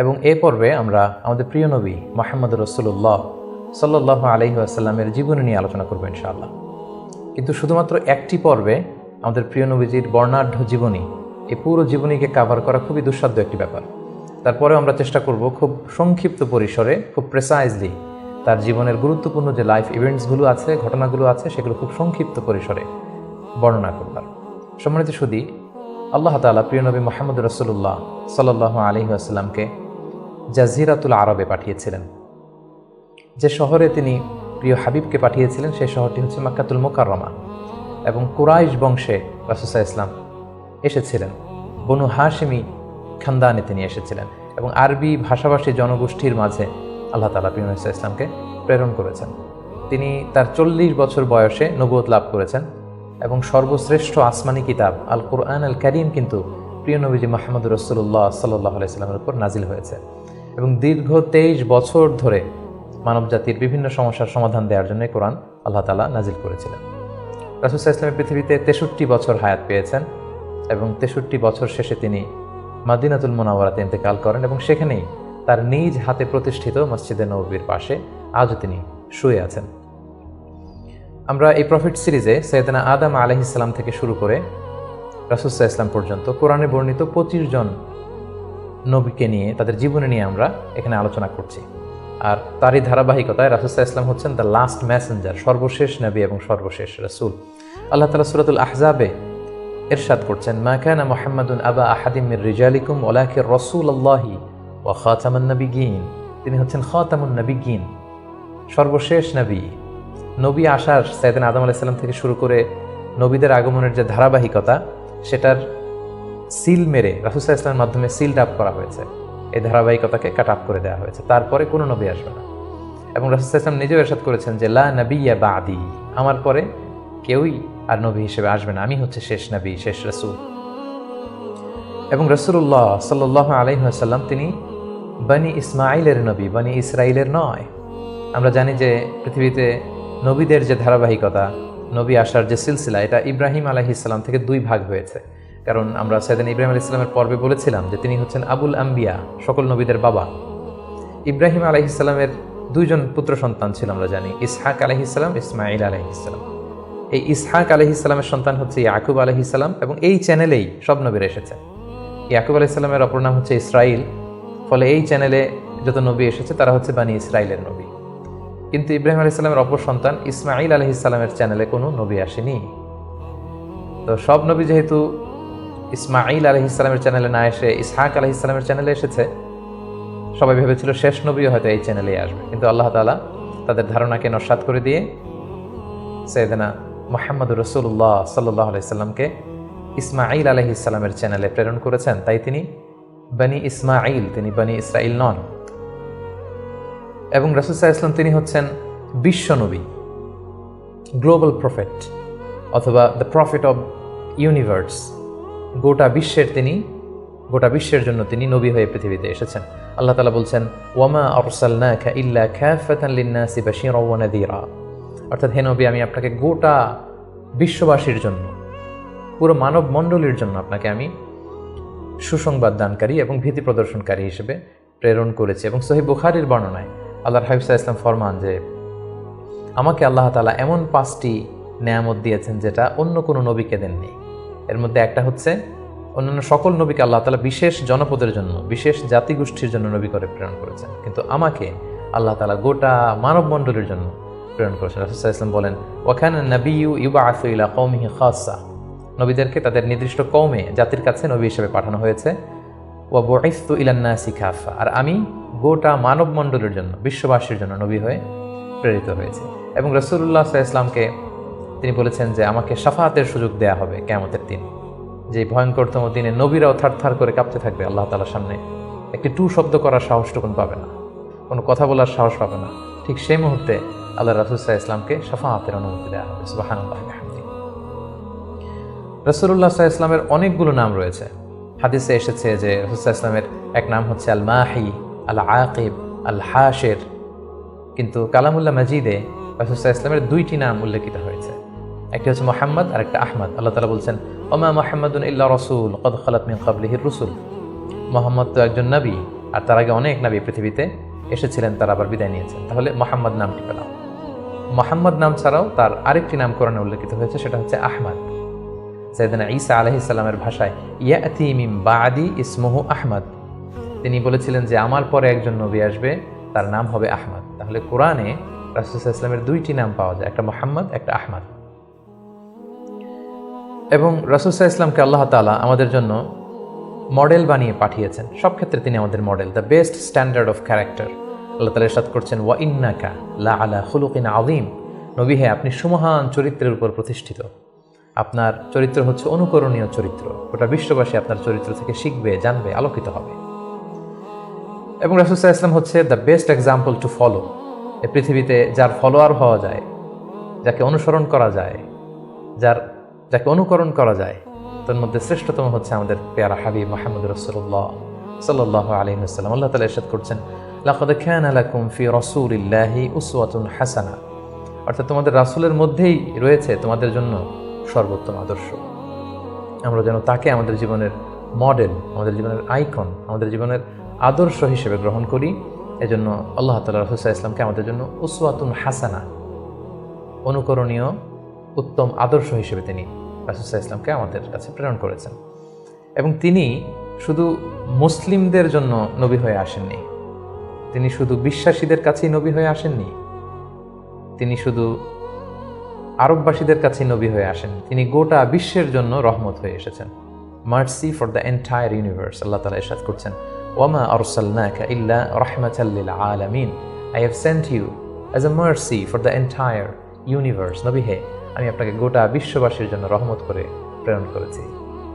এবং এ পর্বে আমরা আমাদের প্রিয় নবী মুহাম্মদ রাসূলুল্লাহ সাল্লাল্লাহু আলাইহি ওয়াসাল্লামের জীবনী নিয়ে আলোচনা করব ইনশাআল্লাহ। কিন্তু শুধুমাত্র একটি পর্বে আমাদের প্রিয় নবীজির বর্ণাঢ্য জীবনী, এই পুরো জীবনীকে কাভার করা খুবই দুঃসাধ্য একটি ব্যাপার। তারপরে আমরা চেষ্টা করব খুব সংক্ষিপ্ত পরিসরে, খুব প্রেসাইজলি তার জীবনের গুরুত্বপূর্ণ যে লাইফ ইভেন্টসগুলো আছে, ঘটনাগুলো আছে, সেগুলো খুব সংক্ষিপ্ত পরিসরে বর্ণনা করবার। সম্মানিত সুধী, আল্লাহ তাআলা প্রিয় নবী মুহাম্মদ রাসূলুল্লাহ সাল্লাল্লাহু আলাইহি ওয়াসাল্লামকে জাজিরাতুল আরবে পাঠিয়েছিলেন। যে শহরে তিনি প্রিয় হাবিবকে পাঠিয়েছিলেন সেই শহরটি হচ্ছে মক্কাতুল মুকাররমা। এবং কুরাইশ বংশে রাসূল সাল্লাল্লাহু আলাইহি ওয়াসাল্লাম এসেছিলেন, বনু হাশিমি খানদানে তিনি এসেছিলেন এবং আরবি ভাষাভাষী জনগোষ্ঠীর মাঝে আল্লাহ তাআলা প্রিয় নবী সাল্লাল্লাহু আলাইহি ওয়াসাল্লামকে প্রেরণ করেছেন। তিনি তার 40 বছর বয়সে নবুয়ত লাভ করেছেন এবং সর্বশ্রেষ্ঠ আসমানি কিতাব আল কুরআন আল কারীম কিন্তু প্রিয় নবীজি মুহাম্মদ রাসূলুল্লাহ সাল্লাল্লাহু আলাইহি ওয়াসাল্লামের উপর নাজিল হয়েছে এবং দীর্ঘ 23 বছর ধরে মানবজাতির বিভিন্ন সমস্যার সমাধান দেওয়ার জন্য কোরআন আল্লাহ তাআলা নাজিল করেছিলেন। রাসূল সাল্লাল্লাহু আলাইহি ওয়াসাল্লাম পৃথিবীতে 63 বছর হায়াত পেয়েছেন এবং 63 বছর শেষে তিনি মদিনাতুল মুনাওয়ারাতে ইন্তেকাল করেন এবং সেখানেই তার নিজ হাতে প্রতিষ্ঠিত মসজিদে নববীর পাশে আজও তিনি শুয়ে আছেন। আমরা এই প্রফিট সিরিজে সৈয়দনা আদম আলাইহিস সালাম থেকে শুরু করে রাসূল সাল্লাল্লাহু আলাইহি ওয়াসাল্লাম পর্যন্ত কোরআনে বর্ণিত 25 জন নবীকে নিয়ে, তাদের জীবনী নিয়ে আমরা এখানে আলোচনা করছি। আর তারই ধারাবাহিকতায় রাসূল সাল্লাল্লাহু আলাইহি ওয়াসাল্লাম হচ্ছেন দ্য লাস্ট মেসেঞ্জার, সর্বশেষ নবী এবং সর্বশেষ রাসূল। আল্লাহ তাআলা সূরাতুল আহজাবে ইরশাদ করছেন, মা কানা মুহাম্মাদুন আবা আহাদিম মির রিজালিকুম ওয়ালাকিন রাসূলুল্লাহি ওয়া খাতামুন নবিয়্যিন। তিনি হচ্ছেন খাতামুন নবিয়্যিন, সর্বশেষ নবী। নবী আসার সাইয়েদনা আদম আলাইহিস সালাম থেকে শুরু করে নবীদের আগমনের যে ধারাবাহিকতা, সেটার সিল মেরে রাসূল সাল্লাল্লাহু আলাইহি ওয়াসাল্লামের মাধ্যমে সিলড আপ করা হয়েছে। এই ধারাবাহিকতাকে কাট আপ করে দেওয়া হয়েছে, তারপরে কোনো নবী আসবে না। এবং রাসূল সাল্লাল্লাহু আলাইহি ওয়াসাল্লাম নিজেও ইরশাদ করেছেন যে লা নাবিয়্যা বা'দি, আমার পরে কেউই আর নবী হিসেবে আসবে না, আমি হচ্ছে শেষ নবী, শেষ রাসূল। এবং রাসূলুল্লাহ সাল্লাল্লাহু আলাইহি ওয়াসাল্লাম তিনি বনি ইসমাঈলের নবী, বনি ইসরাঈলের নয়। আমরা জানি যে পৃথিবীতে নবীদের যে ধারাবাহিকতা, নবী আসার যে সিলসিলা, এটা ইব্রাহিম আলাইহিস সালাম থেকে 2 ভাগ হয়েছে। কারণ আমরা সাইয়েদনা ইব্রাহিম আলাইহিস সালামের পর্বে বলেছিলাম যে তিনি হচ্ছেন আবুল আম্বিয়া, সকল নবীদের বাবা। ইব্রাহিম আলাইহিস সালামের 2 জন পুত্র সন্তান ছিল, আমরা জানি, ইসহাক আলাইহিস সালাম, ইসমাঈল আলাইহিস সালাম। এই ইসহাক আলাইহিস সালামের সন্তান হচ্ছে ইয়াকুব আলাইহিস সালাম এবং এই চ্যানেলেই সব নবীরা এসেছে। ইয়াকুব আলাইহিস সালামের অপর নাম হচ্ছে ইসরাইল, ফলে এই চ্যানেলে যত নবী এসেছে তারা হচ্ছে বনি ইসরাইলের নবী। কিন্তু ইব্রাহিম আলাইহিস সালামের অপর সন্তান ইসমাঈল আলাইহিস সালামের চ্যানেলে কোনো নবী আসেনি। তো সব নবী যেহেতু ইসমাঈল আলাইহিস সালামের চ্যানেলে না এসে ইসহাক আলাইহিস সালামের চ্যানেলে এসেছে, সবাই ভেবেছিল শেষ নবীও হয়তো এই চ্যানেলেই আসবে। কিন্তু আল্লাহ তাআলা তাদের ধারণাকে নস্যাৎ করে দিয়ে সাইয়েদনা মুহাম্মদ রাসূলুল্লাহ সাল্লাল্লাহু আলাইহি ওয়াসাল্লামকে ইসমাঈল আলাইহিস সালামের চ্যানেলে প্রেরণ করেছেন। তাই তিনি বনি ইসমাঈল, তিনি বনি ইসরাঈল নন। এবং রাসূল সাল্লাল্লাহু আলাইহি ওয়াসাল্লাম তিনি হচ্ছেন বিশ্ব নবী, গ্লোবাল প্রফেট অথবা দ্য প্রফেট অব ইউনিভার্স। গোটা বিশ্বের জন্য তিনি নবী হয়ে পৃথিবীতে এসেছেন। আল্লাহ তাআলা বলছেন, ওয়ামা আরসালনাকা ইল্লা কাফাতান লিন-নাসি বাশীরাও ওয়া নাযীরা। অর্থাৎ হে নবী, আমি আপনাকে গোটা বিশ্ববাসীর জন্য, পুরো মানব মণ্ডলীর জন্য আপনাকে আমি সুসংবাদ দানকারী এবং ভীতি প্রদর্শনকারী হিসেবে প্রেরণ করেছি। এবং সহিহ বুখারীর বর্ণনায় আল্লাহর হাবিব সাল্লাল্লাহু আলাইহি ওয়াসাল্লাম ফরমান যে আমাকে আল্লাহ তাআলা এমন 5টি নেয়ামত দিয়েছেন যেটা অন্য কোনো নবীকে দেননি। এর মধ্যে একটা হচ্ছে, অন্যান্য সকল নবীকে আল্লাহ তাআলা বিশেষ জনপদের জন্য, বিশেষ জাতিগোষ্ঠীর জন্য নবী করে প্রেরণ করেছেন, কিন্তু আমাকে আল্লাহ তাআলা গোটা মানব মণ্ডলীর জন্য প্রেরণ করেছেন। রাসূল সাল্লাল্লাহু আলাইহি ওয়াসাল্লাম বলেন, ওয়া কানা নাবিয়্যু ইউবআসু ইলা কওমিহি খাসসা। নবীদেরকে তাদের নির্দিষ্ট কওমে, জাতির কাছে নবী হিসেবে পাঠানো হয়েছে। ওয়া বুইসতু ইলান নাসি কাফা, আর আমি গোটা মানব মণ্ডলীর জন্য, বিশ্ববাসীর জন্য নবী হয়ে প্রেরিত হয়েছে। এবং রাসূলুল্লাহ সাল্লাল্লাহু আলাইহি ওয়াসাল্লামকে তিনি বলেছেন যে আমাকে শাফাআতের সুযোগ দেয়া হবে কিয়ামতের দিন, যে ভয়ঙ্করতম দিনে নবীরাও থারথার করে কাঁপতে থাকবে আল্লাহ তাআলার সামনে, একটি টু শব্দ করার সাহসটুকুন পাবে না, কোনো কথা বলার সাহস পাবে না। ঠিক সেই মুহূর্তে আল্লাহ রাসূল সাল্লাল্লাহু আলাইহি ওয়াসাল্লামকে শাফাআতের অনুমতি দেওয়া হবে। সুবহানাল্লাহি ওয়া বিহামদিহি। রাসূলুল্লাহ সাল্লাল্লাহু আলাইহি ওয়াসাল্লামের অনেকগুলো নাম রয়েছে। হাদিসে এসেছে যে রাসূল সাল্লাল্লাহু আলাইহি ওয়াসাল্লামের এক নাম হচ্ছে আল মাহি, আল আকিব, আল হাশির। কিন্তু কালামুল্লাহ মাজিদে রাসূল সাল্লাল্লাহু আলাইহি ওয়াসাল্লামের 2টি নাম উল্লেখিত হয়েছে, একটি হচ্ছে মুহাম্মদ আর একটা আহমদ। আল্লাহ তাআলা বলছেন, ওমা মুহাম্মাদুন ইল্লা রাসূল ক্বাদ খালাত মিন ক্বাবলিহির রুসুল। মুহাম্মদ তো একজন নবী, আর তার আগে অনেক নবী পৃথিবীতে এসেছিলেন, তারা আবার বিদায় নিয়েছেন। তাহলে মোহাম্মদ নামটি পেলাম। মোহাম্মদ নাম ছাড়াও তার আরেকটি নাম কোরআনে উল্লেখিত হয়েছে, সেটা হচ্ছে আহমদ। সাইয়েদনা ঈসা আলাইহিস সালামের ভাষায় ইয়াতি মিন বাদি ইসমুহু আহমদ, তিনি বলেছিলেন যে আমার পরে একজন নবী আসবে, তার নাম হবে আহমদ। তাহলে কোরআনে রাসূল সাল্লাল্লাহু আলাইহি ওয়াসাল্লামের দুইটি নাম পাওয়া যায়, একটা মোহাম্মদ, একটা আহমদ। এবং রাসূল সাল্লাল্লাহু আলাইহি ওয়াসাল্লামকে আল্লাহ তাআলা আমাদের জন্য মডেল বানিয়ে পাঠিয়েছেন। সব ক্ষেত্রে তিনি আমাদের model, the best standard of character. আল্লাহ তাআলা ইরশাদ করছেন, ওয়া ইন্নাকা লা আলা খুলুকিন আযীম, নবী হে আপনি সুমহান চরিত্রের উপর প্রতিষ্ঠিত। আপনার চরিত্র হচ্ছে অনুকরণীয় চরিত্র, গোটা বিশ্ববাসী আপনার চরিত্র থেকে শিখবে, জানবে, আলোকিত হবে। এবং রাসূল সাল্লাল্লাহু আলাইহি ওয়াসাল্লাম হচ্ছে the best example to follow. এই পৃথিবীতে যার ফলোয়ার হওয়া যায়, যাকে অনুসরণ করা যায়, যাকে অনুকরণ করা যায়, তার মধ্যে শ্রেষ্ঠতম হচ্ছে আমাদের পেয়ারা হাবিব মুহাম্মদ রাসূলুল্লাহ সাল্লাল্লাহু আলাইহি ওয়াসাল্লাম। আল্লাহ তাআলা ইরশাদ করছেন, লাকাদ কানা লাকুম ফি রাসূলিল্লাহি উসওয়াতুন হাসানা, অর্থাৎ তোমাদের রাসূলের মধ্যেই রয়েছে তোমাদের জন্য সর্বোত্তম আদর্শ। আমরা যেন তাকে আমাদের জীবনের মডেল, আমাদের জীবনের আইকন, আমাদের জীবনের আদর্শ হিসেবে গ্রহণ করি। এজন্য আল্লাহ তাআলা রাসূল সাল্লাল্লাহু আলাইহি ওয়াসাল্লামকে আমাদের জন্য উসওয়াতুন হাসানা, অনুকরণীয় উত্তম আদর্শ হিসেবে তিনি রাসূল সাল্লাল্লাহু আলাইহি ওয়াসাল্লামকে আমাদের কাছে প্রেরণ করেছেন। এবং তিনি শুধু মুসলিমদের জন্য নবী হয়ে আসেননি, তিনি শুধু বিশ্বাসীদের কাছেই নবী হয়ে আসেননি, তিনি শুধু আরববাসীদের কাছেই নবী হয়ে আসেন, তিনি গোটা বিশ্বের জন্য রহমত হয়ে এসেছেন। Mercy for the entire universe. আল্লাহ তাআলা ইরশাদ করছেন, ওয়ামা আরসালনাকা ইল্লা রাহমাতাল লিল আলামিন, I have sent you as a mercy for the entire universe. নবী হে আমি আপনাকে গোটা বিশ্ববাসীর জন্য রহমত করে প্রেরণ করেছি,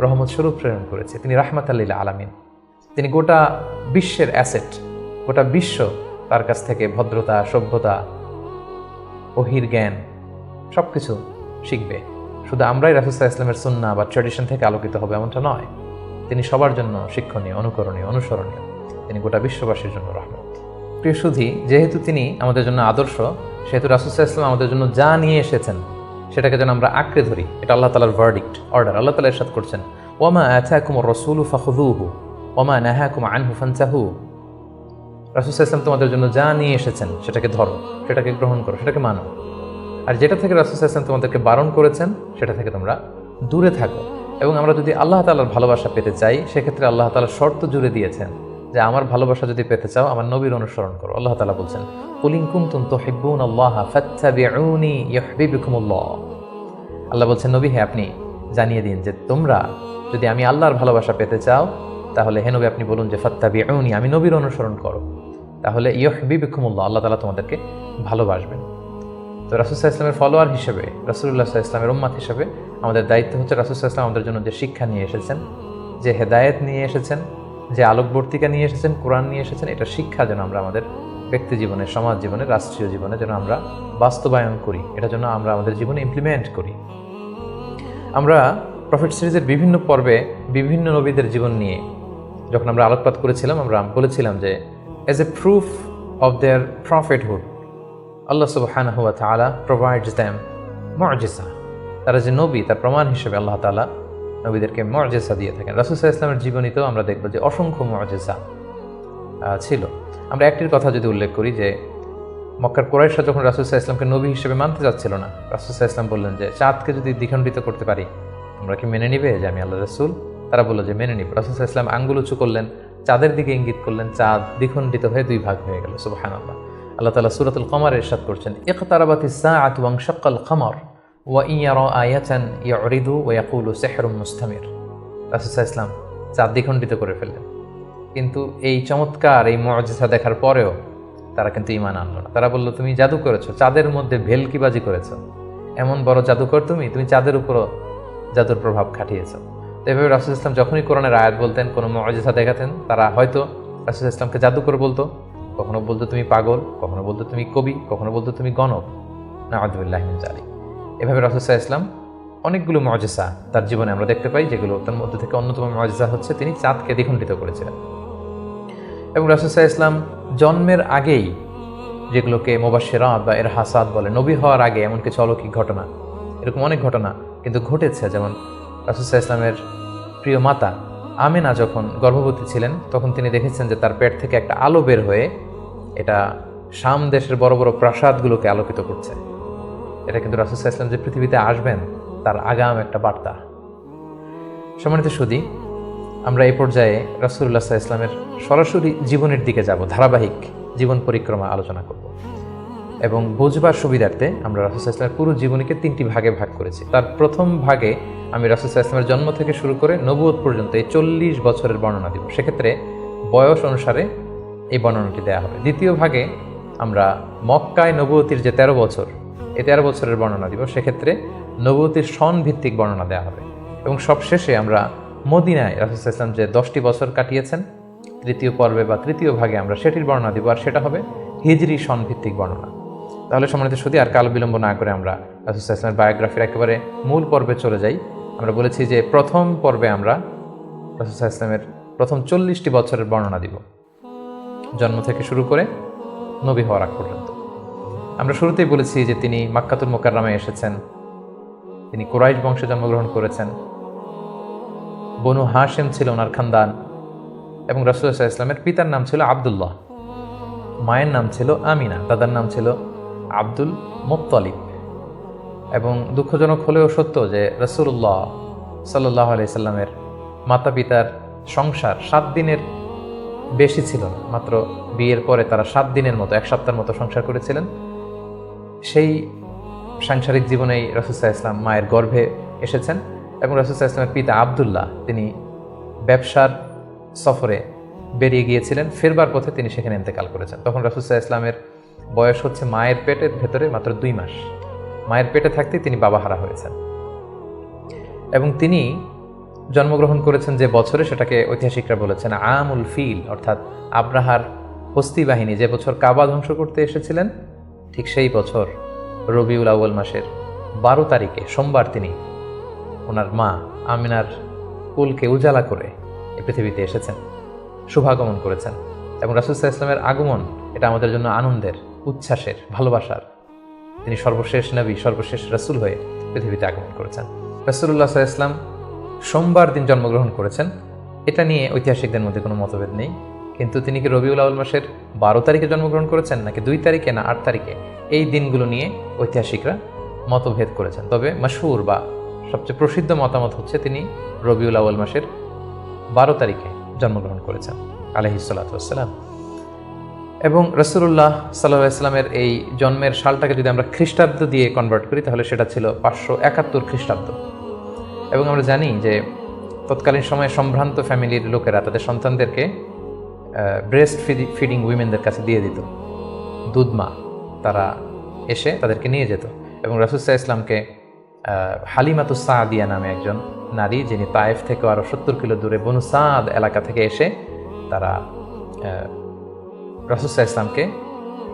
রহমত স্বরূপ প্রেরণ করেছি। তিনি রাহমাতাল লিল আলামিন, তিনি গোটা বিশ্বের অ্যাসেট, গোটা বিশ্ব তার কাছ থেকে ভদ্রতা, সভ্যতা, ওহির জ্ঞান সবকিছু শিখবে। শুধু আমরাই রাসূল সাল্লাল্লাহু আলাইহি ওয়াসাল্লামের সুন্নাহ বা ট্র্যাডিশন থেকে আলোকিত হবে এমনটা নয়, তিনি সবার জন্য শিক্ষণীয়, অনুকরণীয়, অনুসরণীয়। তিনি গোটা বিশ্ববাসীর জন্য রহমত। প্রিয় সুধী, যেহেতু তিনি আমাদের জন্য আদর্শ, সেহেতু রাসূল সাল্লাল্লাহু আলাইহি ওয়াসাল্লাম আমাদের জন্য যা নিয়ে এসেছেন সেটাকে যেন আমরা আঁকড়ে ধরি। এটা আল্লাহ তাআলার ভার্ডিক্ট, অর্ডার। আল্লাহ তাআলা ইরশাদ করছেন, ওয়ামা আতাকুমুর রাসূলু ফাখুযুহু ওয়ামা নাহাকুম আনহু ফানতাহু। রাসূল সাল্লাল্লাহু আলাইহি ওয়াসাল্লাম তোমাদের জন্য যা নিয়ে এসেছেন সেটাকে ধরো, সেটাকে গ্রহণ করো, সেটাকে মানো। আর যেটা থেকে রাসূল সাল্লাল্লাহু আলাইহি ওয়াসাল্লাম তোমাদেরকে বারণ করেছেন সেটা থেকে তোমরা দূরে থাকো। এবং আমরা যদি আল্লাহ তাআলার ভালোবাসা পেতে চাই, সেক্ষেত্রে আল্লাহ তাআলা শর্ত জুড়ে দিয়েছেন যে আমার ভালোবাসা যদি পেতে চাও আমার নবীর অনুসরণ করো। আল্লাহ তাআলা বলছেন, কুল ইন কুনতুম তুহিব্বুনাল্লাহা ফাত্তাবিউনি ইউহিব্বুকুমুল্লাহ। আল্লাহ বলছেন, নবী হে আপনি জানিয়ে দিন যে তোমরা যদি আমি আল্লাহর ভালোবাসা পেতে চাও, তাহলে হে নবী আপনি বলুন যে ফাত্তাবিউনি, আমি নবীর অনুসরণ করো, তাহলে ইউহিব্বুকুমুল্লাহ, আল্লাহ তাআলা তোমাদেরকে ভালোবাসবেন। তো রাসূল সাল্লাল্লাহু আলাইহি ওয়াসাল্লামের ফলোয়ার হিসেবে, রাসূলুল্লাহ সাল্লাল্লাহু আলাইহি ওয়াসাল্লামের উম্মত হিসেবে আমাদের দায়িত্ব হচ্ছে রাসূল সাল্লাল্লাহু আলাইহি ওয়াসাল্লাম আমাদের জন্য যে শিক্ষা নিয়ে এসেছেন, যে হেদায়েত নিয়ে এসেছেন, যে আলোকবর্তিকা নিয়ে এসেছেন, কোরআন নিয়ে এসেছেন, এটা শিক্ষা যেন আমরা আমাদের ব্যক্তি জীবনে, সমাজ জীবনে, রাষ্ট্রীয় জীবনে যেন আমরা বাস্তবায়ন করি, এটা যেন আমরা আমাদের জীবনে ইমপ্লিমেন্ট করি। আমরা প্রফেট সিরিজের বিভিন্ন পর্বে বিভিন্ন নবীদের জীবন নিয়ে যখন আমরা আলোকপাত করেছিলাম, আমরা বলেছিলাম যে as a proof of their prophethood আল্লাহ সুবহানাহু ওয়া তাআলা প্রোভাইডস দেম মুআজিজা। তারা যে নবী, তার প্রমাণ হিসেবে আল্লাহ তাআলা নবীদেরকে মুআজিজা দিয়ে থাকেন। রাসূল সাল্লাল্লাহু আলাইহি ওয়াসাল্লামের জীবনীতেও আমরা দেখব যে অসংখ্য মুআজিজা ছিল। আমরা একটির কথা যদি উল্লেখ করি যে মক্কার কুরাইশরা যখন রাসূল সাল্লাল্লাহু আলাইহি ওয়াসাল্লামকে নবী হিসেবে মানতে যাচ্ছিল না, রাসূল সাল্লাল্লাহু আলাইহি ওয়াসাল্লাম বললেন যে চাঁদকে যদি দ্বিখণ্ডিত করতে পারি তোমরা কি মেনে নিবে যে আমি আল্লাহর রাসূল? তারা বলল যে মেনে নিব। রাসূল সাল্লাল্লাহু আলাইহি ওয়াসাল্লাম আঙ্গুল উঁচু করলেন, চাঁদের দিকে ইঙ্গিত করলেন, চাঁদ দ্বিখণ্ডিত হয়ে দুই ভাগ হয়ে গেল। সুবহানাল্লাহ। আল্লাহ তাআলা সূরাতুল কমারে ইরশাদ করছেন, ইকতারাবাতিস সাআতু ওয়ানশাক্কাল কমর ওয়া ইন ইয়ারা আয়াতান ইউরিদু ওয়া ইয়াকুলু সিহরুম মুস্তামির। রাসূল সাল্লাল্লাহু আলাইহি ওয়াসাল্লাম চাঁদ দ্বিখণ্ডিত করে ফেললেন, কিন্তু এই চমৎকার এই মুআজিজা দেখার পরেও তারা কিন্তু ঈমান আনলো না। তারা বলল, তুমি জাদু করেছো, চাঁদের মধ্যে ভেলকিবাজি করেছো, এমন বড় জাদুকর তুমি চাঁদের উপরও জাদুর প্রভাব খাটিয়েছো। তো এভাবে রাসূল সাল্লাল্লাহু আলাইহি ওয়াসাল্লাম যখনই কোরআনের আয়াত বলতেন, কোনো মুআজিজা দেখাতেন, তারা হয়তো রাসূল সাল্লাল্লাহু আলাইহি ওয়াসাল্লামকে জাদুকর বলতো, কখনো বলতো তুমি পাগল, কখনো বলতো তুমি কবি, কখনো বলতো তুমি গণক, নাউযুবিল্লাহি মিন যালিক। এভাবে রাসূল সাল্লাল্লাহু আলাইহি ওয়াসাল্লাম অনেকগুলো মুআজিজা তার জীবনে আমরা দেখতে পাই, যেগুলো তার মধ্যে থেকে অন্যতম মুআজিজা হচ্ছে তিনি চাঁদকে দ্বিখণ্ডিত করেছিলেন। এবং রাসূল সাল্লাল্লাহু আলাইহি ওয়াসাল্লাম জন্মের আগেই, যেগুলোকে মুবাশশিরাত বা ইরহাসাত বলে, নবী হওয়ার আগে এমন কিছু অলৌকিক ঘটনা, এরকম অনেক ঘটনা কিন্তু ঘটেছে। যেমন রাসূল সাল্লাল্লাহু আলাইহি ওয়াসাল্লামের প্রিয় মাতা আমেনা যখন গর্ভবতী ছিলেন তখন তিনি দেখেছেন যে তার পেট থেকে একটা আলো বের হয়ে এটা শাম দেশের বড় বড় প্রাসাদগুলোকে আলোকিত করছে। এটা কিন্তু রাসূল সাল্লাল্লাহু আলাইহি ওয়াসাল্লাম যে পৃথিবীতে আসবেন তার আগাম একটা বার্তা। সম্মানিত সুধী, আমরা এই পর্যায়ে রাসূলুল্লাহ সাল্লাল্লাহু আলাইহি ওয়াসাল্লামের সরাসরি জীবনের দিকে যাব, ধারাবাহিক জীবন পরিক্রমা আলোচনা করব এবং বুঝবার সুবিধার্থে আমরা রাসূল সাল্লাল্লাহু আলাইহি ওয়াসাল্লামের পুরো জীবনীকে 3টি ভাগে ভাগ করেছি। তার প্রথম ভাগে আমি রাসূল সাল্লাল্লাহু আলাইহি ওয়াসাল্লামের জন্ম থেকে শুরু করে নবুয়ত পর্যন্ত এই 40 বছরের বর্ণনা দিব। সেক্ষেত্রে বয়স অনুসারে এই বর্ণনাটি দেওয়া হবে। দ্বিতীয় ভাগে আমরা মক্কায় নবুয়তির যে 13 বছর, এই 13 বছরের বর্ণনা দিব। সেক্ষেত্রে নবুয়তির সন ভিত্তিক বর্ণনা দেওয়া হবে। এবং সবশেষে আমরা মদিনায় রাসূল সাল্লাল্লাহু আলাইহি ওয়াসাল্লাম যে 10টি বছর কাটিয়েছেন, তৃতীয় পর্বে বা তৃতীয় ভাগে আমরা সেটির বর্ণনা দিব, আর সেটা হবে হিজরি সন ভিত্তিক বর্ণনা। তাহলে সম্মানিত সুধী, আর কাল বিলম্ব না করে আমরা রাসূল সাল্লাল্লাহু আলাইহি ওয়াসাল্লামের বায়োগ্রাফির একেবারে মূল পর্বে চলে যাই। আমরা বলেছি যে প্রথম পর্বে আমরা রাসূল সাল্লাল্লাহু আলাইহি ওয়াসাল্লামের প্রথম 40টি বছরের বর্ণনা দিব, জন্ম থেকে শুরু করে নবী হওয়ার আগ পর্যন্ত। আমরা শুরুতেই বলেছি যে তিনি মাক্কাতুল মুকাররমায় এসেছেন, তিনি কুরাইশ বংশে জন্মগ্রহণ করেছেন, বনু হাশিম ছিল ওনার খানদান, এবং রাসূলুল্লাহ সাল্লাল্লাহু আলাইহি ওয়াসাল্লামের পিতার নাম ছিল আব্দুল্লাহ, মায়ের নাম ছিল আমিনা, দাদার নাম ছিল আব্দুল মুত্তালিব। এবং দুঃখজনক হলেও সত্য যে রাসূলুল্লাহ সাল্লাল্লাহু আলাইহি সাল্লামের মাতা পিতার সংসার 7 দিনের বেশি ছিল না, মাত্র বিয়ের পরে তারা 7 দিনের মতো, 1 সপ্তাহের মতো সংসার করেছিলেন। সেই সাংসারিক জীবনেই রাসূল সাল্লাল্লাহু আলাইহি ওয়াসাল্লাম মায়ের গর্ভে এসেছেন এবং রাসূল সাল্লাল্লাহু আলাইহি ওয়াসাল্লামের পিতা আব্দুল্লাহ তিনি ব্যবসার সফরে বেরিয়ে গিয়েছিলেন, ফেরবার পথে তিনি সেখানে ইন্তেকাল করেছেন। তখন রাসূল সাল্লাল্লাহু আলাইহি ওয়াসাল্লামের বয়স হচ্ছে মায়ের পেটের ভেতরে মাত্র 2 মাস। মায়ের পেটে থাকতেই তিনি বাবাহারা হয়েছেন এবং তিনি জন্মগ্রহণ করেছেন যে বছরে, সেটাকে ঐতিহাসিকরা বলেছেন আমুল ফিল, অর্থাৎ আব্রাহার হস্তি বাহিনী যে বছর কাবা ধ্বংস করতে এসেছিলেন ঠিক সেই বছর রবিউল আউয়াল মাসের 12 তারিখে সোমবার তিনি ওনার মা আমিনার কুলকে উজালা করে এই পৃথিবীতে এসেছেন, শুভাগমন করেছেন। এবং রাসূল সাল্লাল্লাহু আলাইহি ওয়াসাল্লামের আগমন এটা আমাদের জন্য আনন্দের, উচ্ছ্বাসের, ভালোবাসার। তিনি সর্বশেষ নবী, সর্বশেষ রাসূল হয়ে পৃথিবীতে আগমন করেছেন। রাসূলুল্লাহ সাল্লাল্লাহু আলাইহি ওয়াসাল্লাম সোমবার দিন জন্মগ্রহণ করেছেন, এটা নিয়ে ঐতিহাসিকদের মধ্যে কোনো মতভেদ নেই। কিন্তু তিনি কি রবিউল আউয়াল মাসের 12 তারিখে জন্মগ্রহণ করেছেন নাকি 2 তারিখে না 8 তারিখে, এই দিনগুলো নিয়ে ঐতিহাসিকরা মতভেদ করেছেন। তবে মাশহুর বা সবচেয়ে প্রসিদ্ধ মতামত হচ্ছে তিনি রবিউল আউয়াল মাসের 12 তারিখে জন্মগ্রহণ করেছেন আলাইহিস সালাতু ওয়াস সালাম। এবং রাসূলুল্লাহ সাল্লাল্লাহু আলাইহি ওয়াসাল্লামের এই জন্মের সালটাকে যদি আমরা খ্রিস্টাব্দ দিয়ে কনভার্ট করি তাহলে সেটা ছিল 571 খ্রিস্টাব্দ। এবং আমরা জানি যে তৎকালীন সময়ে সম্ভ্রান্ত ফ্যামিলির লোকেরা তাদের সন্তানদেরকে ব্রেস্ট ফিডিং উইমেনদের কাছে দিয়ে দিত, দুধমা, তারা এসে তাদেরকে নিয়ে যেত। এবং রাসূল সাল্লাল্লাহু আলাইহি ওয়াসাল্লামকে হালিমাতুস সাদিয়া নামে একজন নারী, যিনি তায়েফ থেকে আরও 70 কিলো দূরে বনু সাদ এলাকা থেকে এসে তারা রাসূল সাল্লাল্লাহু আলাইহি ওয়াসাল্লামকে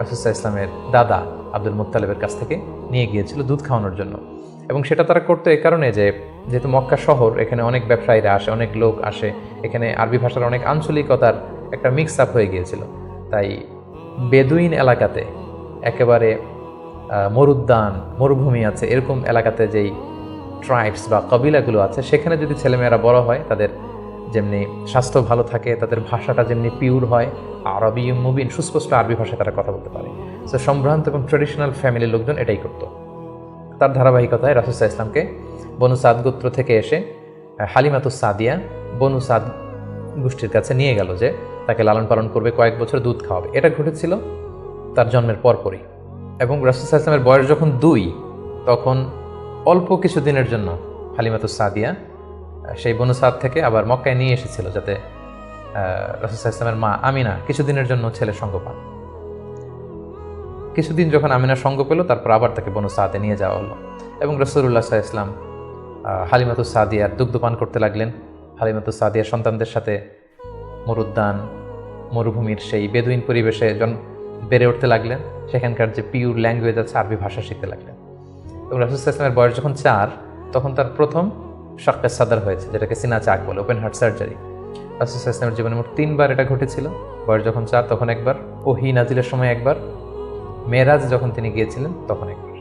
রাসূল সাল্লাল্লাহু আলাইহি ওয়াসাল্লামের দাদা আব্দুল মুত্তালিবের কাছ থেকে নিয়ে গিয়েছিল দুধ খাওয়ানোর জন্য। এবং সেটা তারা করতো এই কারণে যে যেহেতু মক্কা শহর, এখানে অনেক ব্যবসায়ীরা আসে, অনেক লোক আসে, এখানে আরবি ভাষার অনেক আঞ্চলিকতার একটা মিক্স আপ হয়ে গিয়েছিল। তাই বেদুইন এলাকাতে, একেবারে মরুদ্যান, মরুভূমি আছে, এরকম এলাকাতে যেই ট্রাইবস বা কবিলাগুলো আছে, সেখানে যদি ছেলেমেয়েরা বড় হয় তাদের যেমনি স্বাস্থ্য ভালো থাকে, তাদের ভাষাটা যেমনি পিওর হয়, আরবি মুবিন, সুস্পষ্ট আরবি ভাষায় তারা কথা বলতে পারে। সো সম্ভ্রান্ত এবং ট্রেডিশনাল ফ্যামিলির লোকজন এটাই করতো। তার ধারাবাহিকতায় রাসূল সাল্লাল্লাহু আলাইহি ওয়াসাল্লামকে বনু সাদ গোত্র থেকে এসে হালিমাতুস সাদিয়া বনু সাদ গোষ্ঠীর কাছে নিয়ে গেল যে তাকে লালন পালন করবে, কয়েক বছর দুধ খাওয়াবে। এটা ঘটেছিল তার জন্মের পরপরই। এবং রাসূল সাল্লাল্লাহু আলাইহি ওয়াসাল্লামের বয়স যখন 2, তখন অল্প কিছু দিনের জন্য হালিমাতুস সাদিয়া সেই বনু সাদ থেকে আবার মক্কায় নিয়ে এসেছিল, যাতে রাসূল সাল্লাল্লাহু আলাইহি ওয়াসাল্লামের মা আমিনা কিছুদিনের জন্য ছেলের সঙ্গ পান। কিছুদিন যখন আমিনার সঙ্গ পেল, তারপর আবার তাকে বনু সাদে নিয়ে যাওয়া হলো। এবং রাসূলুল্লাহ সাল্লাল্লাহু আলাইহি ওয়াসাল্লাম হালিমাতুস সাদিয়ার দুগ্ধপান করতে লাগলেন। হালিমাতুস সাদিয়ার সন্তানদের সাথে মরুদ্যান, মরুভূমির সেই বেদুইন পরিবেশে বেড়ে উঠতে লাগলেন। সেখানকার যে পিওর ল্যাঙ্গুয়েজ আছে, আরবি ভাষা শিখতে লাগলেন। এবং রাসূল সাল্লাল্লাহু আলাইহি ওয়াসাল্লামের বয়স যখন 4, তখন তার প্রথম শাক্কে সাদর হয়েছে, যেটাকে সিনা চাক বলে, ওপেন হার্ট সার্জারি। রাসূল সাল্লাল্লাহু আলাইহি ওয়াসাল্লামের জীবনে মোট 3 বার এটা ঘটেছিল। বয়স যখন 4 তখন একবার, ওহী নাজিলের সময় একবার, মেরাজ যখন তিনি গিয়েছিলেন তখন একবার।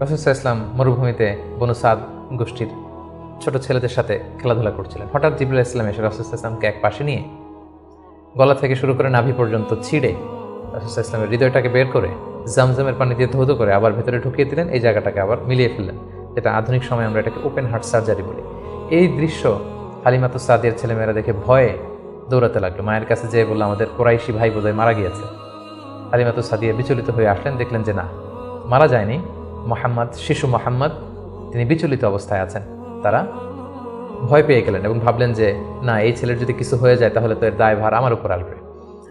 রাসূল সাল্লাল্লাহু আলাইহি ওয়াসাল্লাম মরুভূমিতে বনু সাদ গোষ্ঠীর ছোট ছেলেদের সাথে খেলাধুলা করছিলেন। হঠাৎ জিবরাইল ইসলাম এসে রাসূল সাল্লাল্লাহু আলাইহি ওয়াসাল্লামকে এক পাশে নিয়ে গলা থেকে শুরু করে নাভি পর্যন্ত ছিঁড়ে রাসূল সাল্লাল্লাহু আলাইহি ওয়াসাল্লামের হৃদয়টাকে বের করে জামজামের পানি দিয়ে ধৌত করে আবার ভেতরে ঢুকিয়ে দিলেন, এই জায়গাটাকে আবার মিলিয়ে ফেললেন, যেটা আধুনিক সময়ে আমরা এটাকে ওপেন হার্ট সার্জারি বলি। এই দৃশ্য হালিমাতুস সাদিয়ার ছেলেমেয়েরা দেখে ভয়ে দৌড়াতে লাগলো। মায়ের কাছে যেয়ে বললো, আমাদের কোরাইশি ভাই বোধহয় মারা গিয়েছে। হালিমাতুস সাদিয়া বিচলিত হয়ে আসলেন, দেখলেন যে না, মারা যায়নি, মোহাম্মদ, শিশু মোহাম্মদ, তিনি বিচলিত অবস্থায় আছেন। তারা ভয় পেয়ে গেলেন এবং ভাবলেন যে না, এই ছেলের যদি কিছু হয়ে যায় তাহলে তো এর দায়ভার আমার উপর আসবে,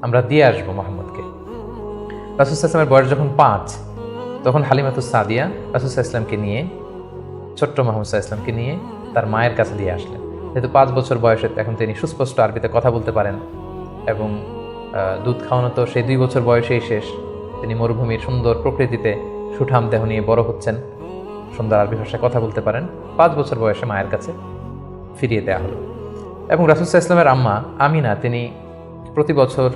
আমরা দিয়ে আসবো মোহাম্মদকে। রাসূল সাল্লাল্লাহু আলাইহি ওয়াসাল্লামের বয়স যখন 5, তখন হালিমাতুস সাদিয়া রাসূল সাল্লাল্লাহু আলাইহি ওয়াসাল্লামকে নিয়ে, ছোট্ট মোহাম্মদ সাল্লাল্লাহু আলাইহি ওয়াসাল্লামকে নিয়ে তার মায়ের কাছে দিয়ে আসলেন। যেহেতু 5 বছর বয়সে এখন তিনি সুস্পষ্ট আরবিতে কথা বলতে পারেন এবং দুধ খাওয়ানো তো সেই 2 বছর বয়সেই শেষ। তিনি মরুভূমির সুন্দর প্রকৃতিতে সুঠাম দেহ নিয়ে বড় হচ্ছেন, সুন্দর আরবি ভাষায় কথা বলতে পারেন। 5 বছর বয়সে মায়ের কাছে ফিরিয়ে দেওয়া হলো। এবং রাসূল সাল্লাল্লাহু আলাইহি ওয়াসাল্লামের আম্মা আমিনা, তিনি প্রতি বছর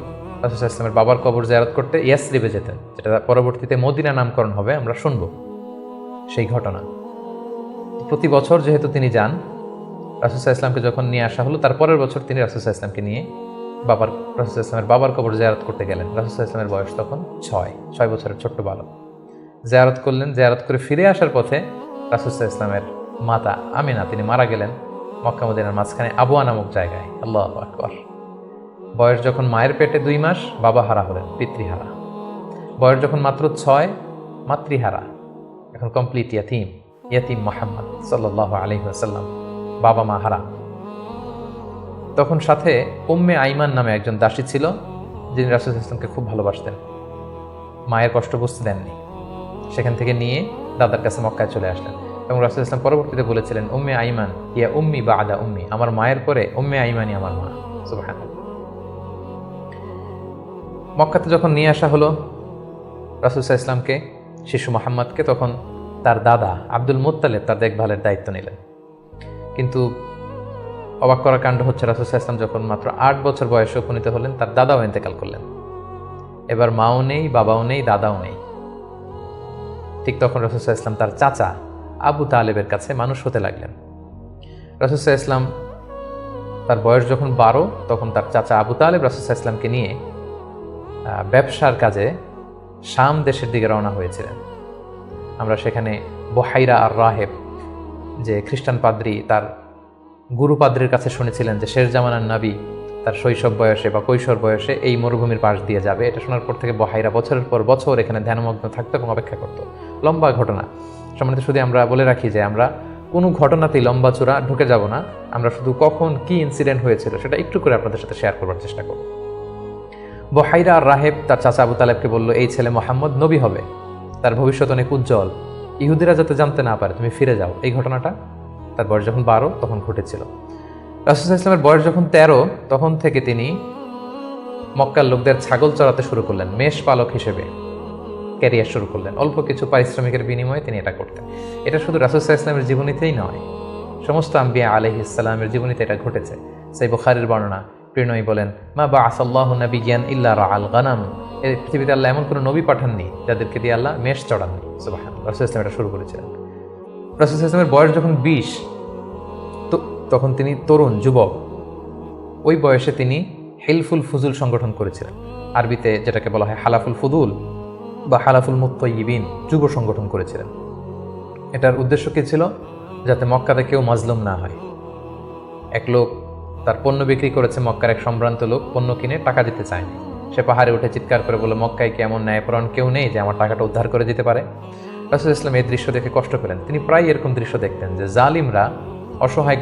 রাসূল সাল্লাল্লাহু আলাইহি ওয়াসাল্লামের বাবার কবর জিয়ারত করতে ইয়াসরিবে যেতেন, যেটা পরবর্তীতে মদিনা নামকরণ হবে, আমরা শুনব সেই ঘটনা। প্রতি বছর যেহেতু তিনি যান, রাসূল সাল্লাল্লাহু আলাইহি ওয়াসাল্লামকে যখন নিয়ে আসা হলো, তার পরের বছর তিনি রাসূল সাল্লাল্লাহু আলাইহি ওয়াসাল্লামকে নিয়ে রাসূল সাল্লাল্লাহু আলাইহি ওয়াসাল্লামের বাবার কবর জিয়ারত করতে গেলেন। রাসূল সাল্লাল্লাহু আলাইহি ওয়াসাল্লামের বয়স তখন 6 বছরের ছোট্ট বালক। জিয়ারত করলেন। জিয়ারত করে ফিরে আসার পথে রাসূল সাল্লাল্লাহু আলাইহি ওয়াসাল্লামের মাতা আমিনা, তিনি মারা গেলেন মক্কা মদিনার মাঝখানে আবওয়া নামক জায়গায়। আল্লাহু আকবার। বয়স যখন মায়ের পেটে 2 মাস, বাবা হারা হলেন, পিতৃহারা। বয়স যখন মাত্র 6, মাতৃহারা, এখন কমপ্লিট ইয়াতিম মুহাম্মদ সাল্লাল্লাহু আলাইহি ওয়াসাল্লাম, বাবা মা হারা। তখন সাথে উম্মে আইমান নামে একজন দাসী ছিল, যিনি রাসূল সাল্লাল্লাহু আলাইহি ওয়াসাল্লামকে খুব ভালোবাসতেন, মায়ের কষ্ট বুঝতে দেননি। সেখান থেকে নিয়ে দাদার কাছে মক্কায় চলে আসলেন এবং রাসূল সাল্লাল্লাহু আলাইহি ওয়াসাল্লাম পরবর্তীতে বলেছিলেন, উম্মে আইমান ইয়া উম্মি বা'দা উম্মি, আমার মায়ের পরে উম্মে আইমানই আমার মা। সুবহানাল্লাহ। মক্কাতে যখন নিয়ে আসা হলো রাসূল সাল্লাল্লাহু আলাইহি ওয়াসাল্লামকে, শিশু মুহাম্মদকে, তখন তার দাদা আব্দুল মুত্তালিব তার দেখভালের দায়িত্ব নিলেন। কিন্তু অবাক করার কাণ্ড হচ্ছে, রাসূল সাল্লাল্লাহু আলাইহি ওয়াসাল্লাম যখন মাত্র 8 বছর বয়সে উপনীত হলেন, তার দাদাও ইন্তেকাল করলেন। এবার মাও নেই, বাবাও নেই, দাদাও নেই। ঠিক তখন রাসূল সাল্লাল্লাহু আলাইহি ওয়াসাল্লাম তার চাচা আবু তালেবের কাছে মানুষ হতে লাগলেন। রাসূল সাল্লাল্লাহু আলাইহি ওয়াসাল্লাম তার বয়স যখন 12, তখন তার চাচা আবু তালেব রাসূল সাল্লাল্লাহু আলাইহি ওয়াসাল্লামকে নিয়ে ব্যবসার কাজে শাম দেশের দিকে রওনা হয়েছিলেন। আমরা সেখানে বুহাইরা আর রাহেব, যে খ্রিস্টান পাদ্রী, তার গুরু পাদ্রীর কাছে শুনেছিলেন যে শেষ জামানার নবী তার শৈশব বয়সে বা কৈশোর বয়সে এই মরুভূমির পাশ দিয়ে যাবে। এটা শোনার পর থেকে বুহাইরা বছরের পর বছর এখানে ধ্যানমগ্ন থাকতো এবং অপেক্ষা করত। লম্বা ঘটনা। সম্মানিত, শুধু আমরা বলে রাখি যে আমরা কোনো ঘটনাতেই লম্বা চূড়া ঢুকে যাব না, আমরা শুধু কখন কি ইনসিডেন্ট হয়েছিল সেটা একটু করে আপনাদের সাথে শেয়ার করবার চেষ্টা করব। বুহাইরা আর রাহেব তার চাচা আবু তালেবকে বলল, এই ছেলে মোহাম্মদ নবী হবে, তার ভবিষ্যৎ অনেক উজ্জ্বল, ইহুদিরা যাতে জানতে না পারে, তুমি ফিরে যাও। এই ঘটনাটা তার বয়স যখন 12 তখন ঘটেছিল। রাসূল সাল্লাল্লাহু আলাইহি ওয়াসাল্লামের বয়স যখন 13, তখন থেকে তিনি মক্কার লোকদের ছাগল চড়াতে শুরু করলেন, মেষ পালক হিসেবে ক্যারিয়ার শুরু করলেন। অল্প কিছু পারিশ্রমিকের বিনিময়ে তিনি এটা করতেন। এটা শুধু রাসূল সাল্লাল্লাহু আলাইহি ওয়াসাল্লামের জীবনীতেই নয়, সমস্ত আম্বিয়া আলাইহিস সালামের জীবনীতে এটা ঘটেছে। সহিহ বুখারীর বর্ণনা, প্রিয়নবী বলেন, মা বা'আসাল্লাহু নাবিয়্যান ইল্লা রাআল গানাম, এই পৃথিবীতে আল্লাহ এমন কোনো নবী পাঠাননি যাদেরকে দিয়ে আল্লাহ মেষ চড়াননি। সুবহানাল্লাহ। রাসূল সাল্লাল্লাহু আলাইহি ওয়াসাল্লাম এটা শুরু করেছিলেন। রাসূল সাল্লাল্লাহু আলাইহি ওয়াসাল্লামের বয়স যখন 20, তখন তিনি তরুণ যুবক। ওই বয়সে তিনি হিলফুল ফুজুল সংগঠন করেছিলেন, আরবিতে যেটাকে বলা হয় হালাফুল ফুদুল বা হালাফুল মুত্তাইয়িবিন, যুব সংগঠন করেছিলেন। এটার উদ্দেশ্য কী ছিল? যাতে মক্কাতে কেউ মাজলুম না হয়। এক লোক তার পণ্য বিক্রি করেছে, মক্কার এক সম্ভ্রান্ত লোক পণ্য কিনে টাকা দিতে চায়নি। সে পাহাড়ে উঠে চিৎকার করে বলল, মক্কায় কি এমন ন্যায়পরায়ণ কেউ নেই যে আমার টাকাটা উদ্ধার করে দিতে পারে? রাসূল সাল্লাল্লাহু আলাইহি ওয়াসাল্লাম এই দৃশ্য দেখে কষ্ট পেলেন। তিনি প্রায় এরকম দৃশ্য দেখতেন যে জালিমরা অসহায়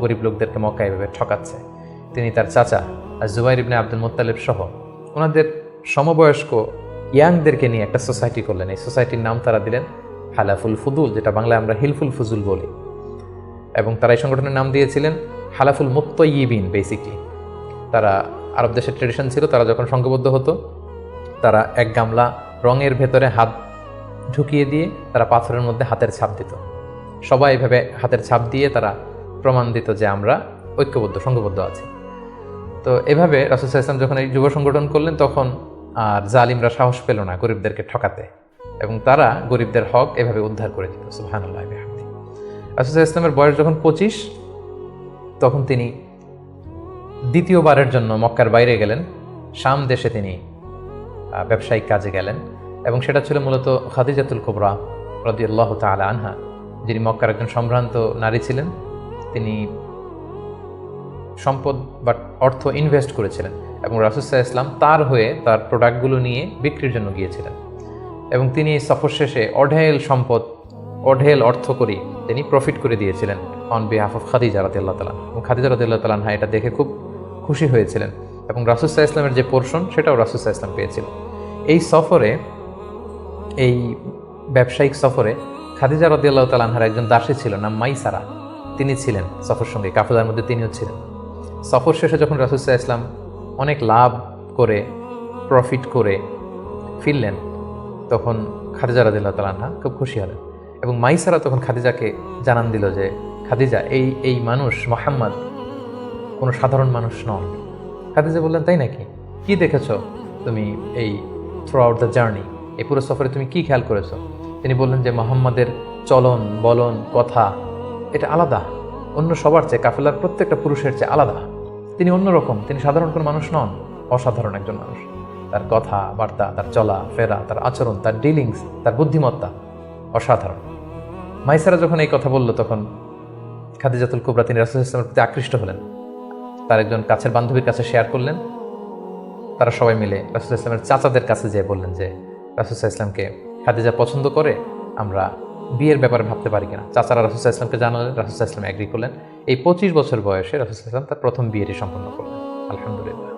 গরিব লোকদেরকে মক্কায় এভাবে ঠকাচ্ছে। তিনি তার চাচা জুবাইর ইবনে আব্দুল মুত্তালিব সহ ওনাদের সমবয়স্ক ইয়াংদেরকে নিয়ে একটা সোসাইটি করলেন। এই সোসাইটির নাম তারা দিলেন হালাফুল ফুদুল, যেটা বাংলায় আমরা হিলফুল ফুজুল বলি। এবং তারা এই সংগঠনের নাম দিয়েছিলেন হালাফুল মুত্তাইয়িবিন। বেসিকলি তারা, আরব দেশের ট্রেডিশন ছিল, তারা যখন সংঘবদ্ধ হতো তারা এক গামলা রঙের ভেতরে হাত ঢুকিয়ে দিয়ে তারা পাথরের মধ্যে হাতের ছাপ দিত। সবাই এভাবে হাতের ছাপ দিয়ে তারা প্রমাণ দিত যে আমরা ঐক্যবদ্ধ, সংঘবদ্ধ আছি। তো এভাবে রাসূল সাল্লাল্লাহু আলাইহি ওয়াসাল্লাম যখন এই যুব সংগঠন করলেন, তখন আর জালিমরা সাহস পেল না গরিবদেরকে ঠকাতে, এবং তারা গরিবদের হক এভাবে উদ্ধার করে দিত। সুবহানাল্লাহ। রাসূল ইসলামের বয়স যখন 25, তখন তিনি দ্বিতীয়বারের জন্য মক্কার বাইরে গেলেন। শাম দেশে তিনি ব্যবসায়িক কাজে গেলেন, এবং সেটা ছিল মূলত খাদিজাতুল কুবরা রাদিয়াল্লাহু তাআলা আনহা, যিনি মক্কার একজন সম্ভ্রান্ত নারী ছিলেন। তিনি সম্পদ বা অর্থ ইনভেস্ট করেছিলেন, এবং রাসূল সাল্লাল্লাহু আলাইহি ওয়াসাল্লাম তার হয়ে তার প্রোডাক্টগুলো নিয়ে বিক্রির জন্য গিয়েছিলেন। এবং তিনি সফর শেষে অঢেল সম্পদ, অঢেল অর্থ করি তিনি প্রফিট করে দিয়েছিলেন অন বিহাফ অফ খাদিজা রাদিয়াল্লাহু তাআলা। এবং খাদিজা রাদিয়াল্লাহু তাআলা আনহা এটা দেখে খুব খুশি হয়েছিলেন, এবং রাসূল সাল্লাল্লাহু আলাইহি ওয়াসাল্লামের যে পোর্শন সেটাও রাসূল সাল্লাল্লাহু আলাইহি ওয়াসাল্লাম পেয়েছিলেন। এই সফরে, এই ব্যবসায়িক সফরে খাদিজা রাদিয়াল্লাহু তাআলা আনহার একজন দাসী ছিল, নাম মাইসারা। তিনি ছিলেন সফর সঙ্গী, কাফেলার মধ্যে তিনিও ছিলেন। সফর শেষে যখন রাসূল সাল্লাল্লাহু আলাইহি ওয়াসাল্লাম অনেক লাভ করে, প্রফিট করে ফিরলেন, তখন খাদিজা রাদিয়াল্লাহু তাআলা আনহা খুব খুশি হলেন, এবং মাইসারা তখন খাদিজাকে জানান দিল যে, খাদিজা, এই মানুষ মুহাম্মদ কোনো সাধারণ মানুষ নন। খাদিজা বললেন, তাই নাকি? কি দেখেছো তুমি এই থ্রু আউট দ্য জার্নি, এই পুরো সফরে তুমি কি খেয়াল করেছো? তিনি বললেন যে মুহাম্মাদের চলন বলন কথা এটা আলাদা, অন্য সবার চেয়ে, কাফেলার প্রত্যেকটা পুরুষের চেয়ে আলাদা। তিনি অন্যরকম, তিনি সাধারণ কোনো মানুষ নন, অসাধারণ একজন মানুষ। তার কথা বার্তা, তার চলা ফেরা, তার আচরণ, তার ডিলিংস, তার বুদ্ধিমত্তা অসাধারণ। মাইসারা যখন এই কথা বলল, তখন খাদিজাতুল কুবরা তিনি রাসূল ইসলামের প্রতি আকৃষ্ট হলেন, তার একজন কাছের বান্ধবীর কাছে শেয়ার করলেন। তারা সবাই মিলে রাসূল ইসলামের চাচাদের কাছে যেয়ে বললেন যে রাসূল ইসলামকে খাদিজা পছন্দ করে, আমরা বিয়ের ব্যাপারে ভাবতে পারি কিনা। চাচারা রাসূল ইসলামকে জানালেন, রাসূল ইসলাম এগ্রি করলেন। এই 25 বছর বয়সে রাসূল ইসলাম তার প্রথম বিয়েটি সম্পন্ন করলেন, আলহামদুলিল্লাহ।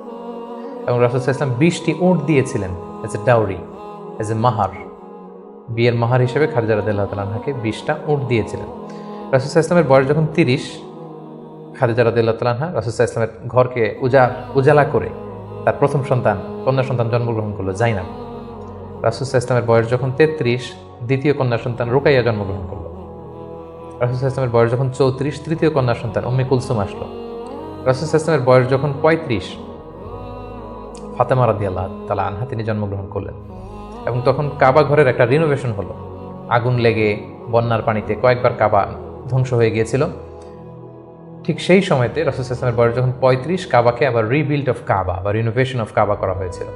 এবং রাসূল ইসলাম 20টি উট দিয়েছিলেন as a dowry, as a মাহার, বিয়ের মাহার হিসেবে খাদিজা রাদিয়াল্লাহু তাআলা আনহাকে 20টা উট দিয়েছিলেন। রাসূল ইসলামের বয়স যখন 30, খাদিজা রাদিয়াল্লাহু তাআলা আনহা রাসূল ইসলামের ঘরকে উজালা করে তার প্রথম সন্তান, কন্যা সন্তান জন্মগ্রহণ করলো, জাইনাব। রাসূল ইসলামের বয়স যখন 33, দ্বিতীয় কন্যা সন্তান রুকাইয়া জন্মগ্রহণ করলো। রাসূল ইসলামের বয়স যখন 34, তৃতীয় কন্যা সন্তান উম্মে কুলসুম আসলো। রাসূল ইসলামের বয়স যখন 35, ফাতেমা রাদিয়াল্লাহু তাআলা আনহা তিনি জন্মগ্রহণ করলেন। এবং তখন কাবা ঘরের একটা রিনোভেশন হলো, আগুন লেগে বন্যার পানিতে কয়েকবার কাবা ধ্বংস হয়ে গিয়েছিল। ঠিক সেই সময়তে রাসূল ইসলামের বয়স যখন 35, কাবাকে আবার রিবিল্ড অফ কাবা বা রিনোভেশন অফ কাবা করা হয়েছিল।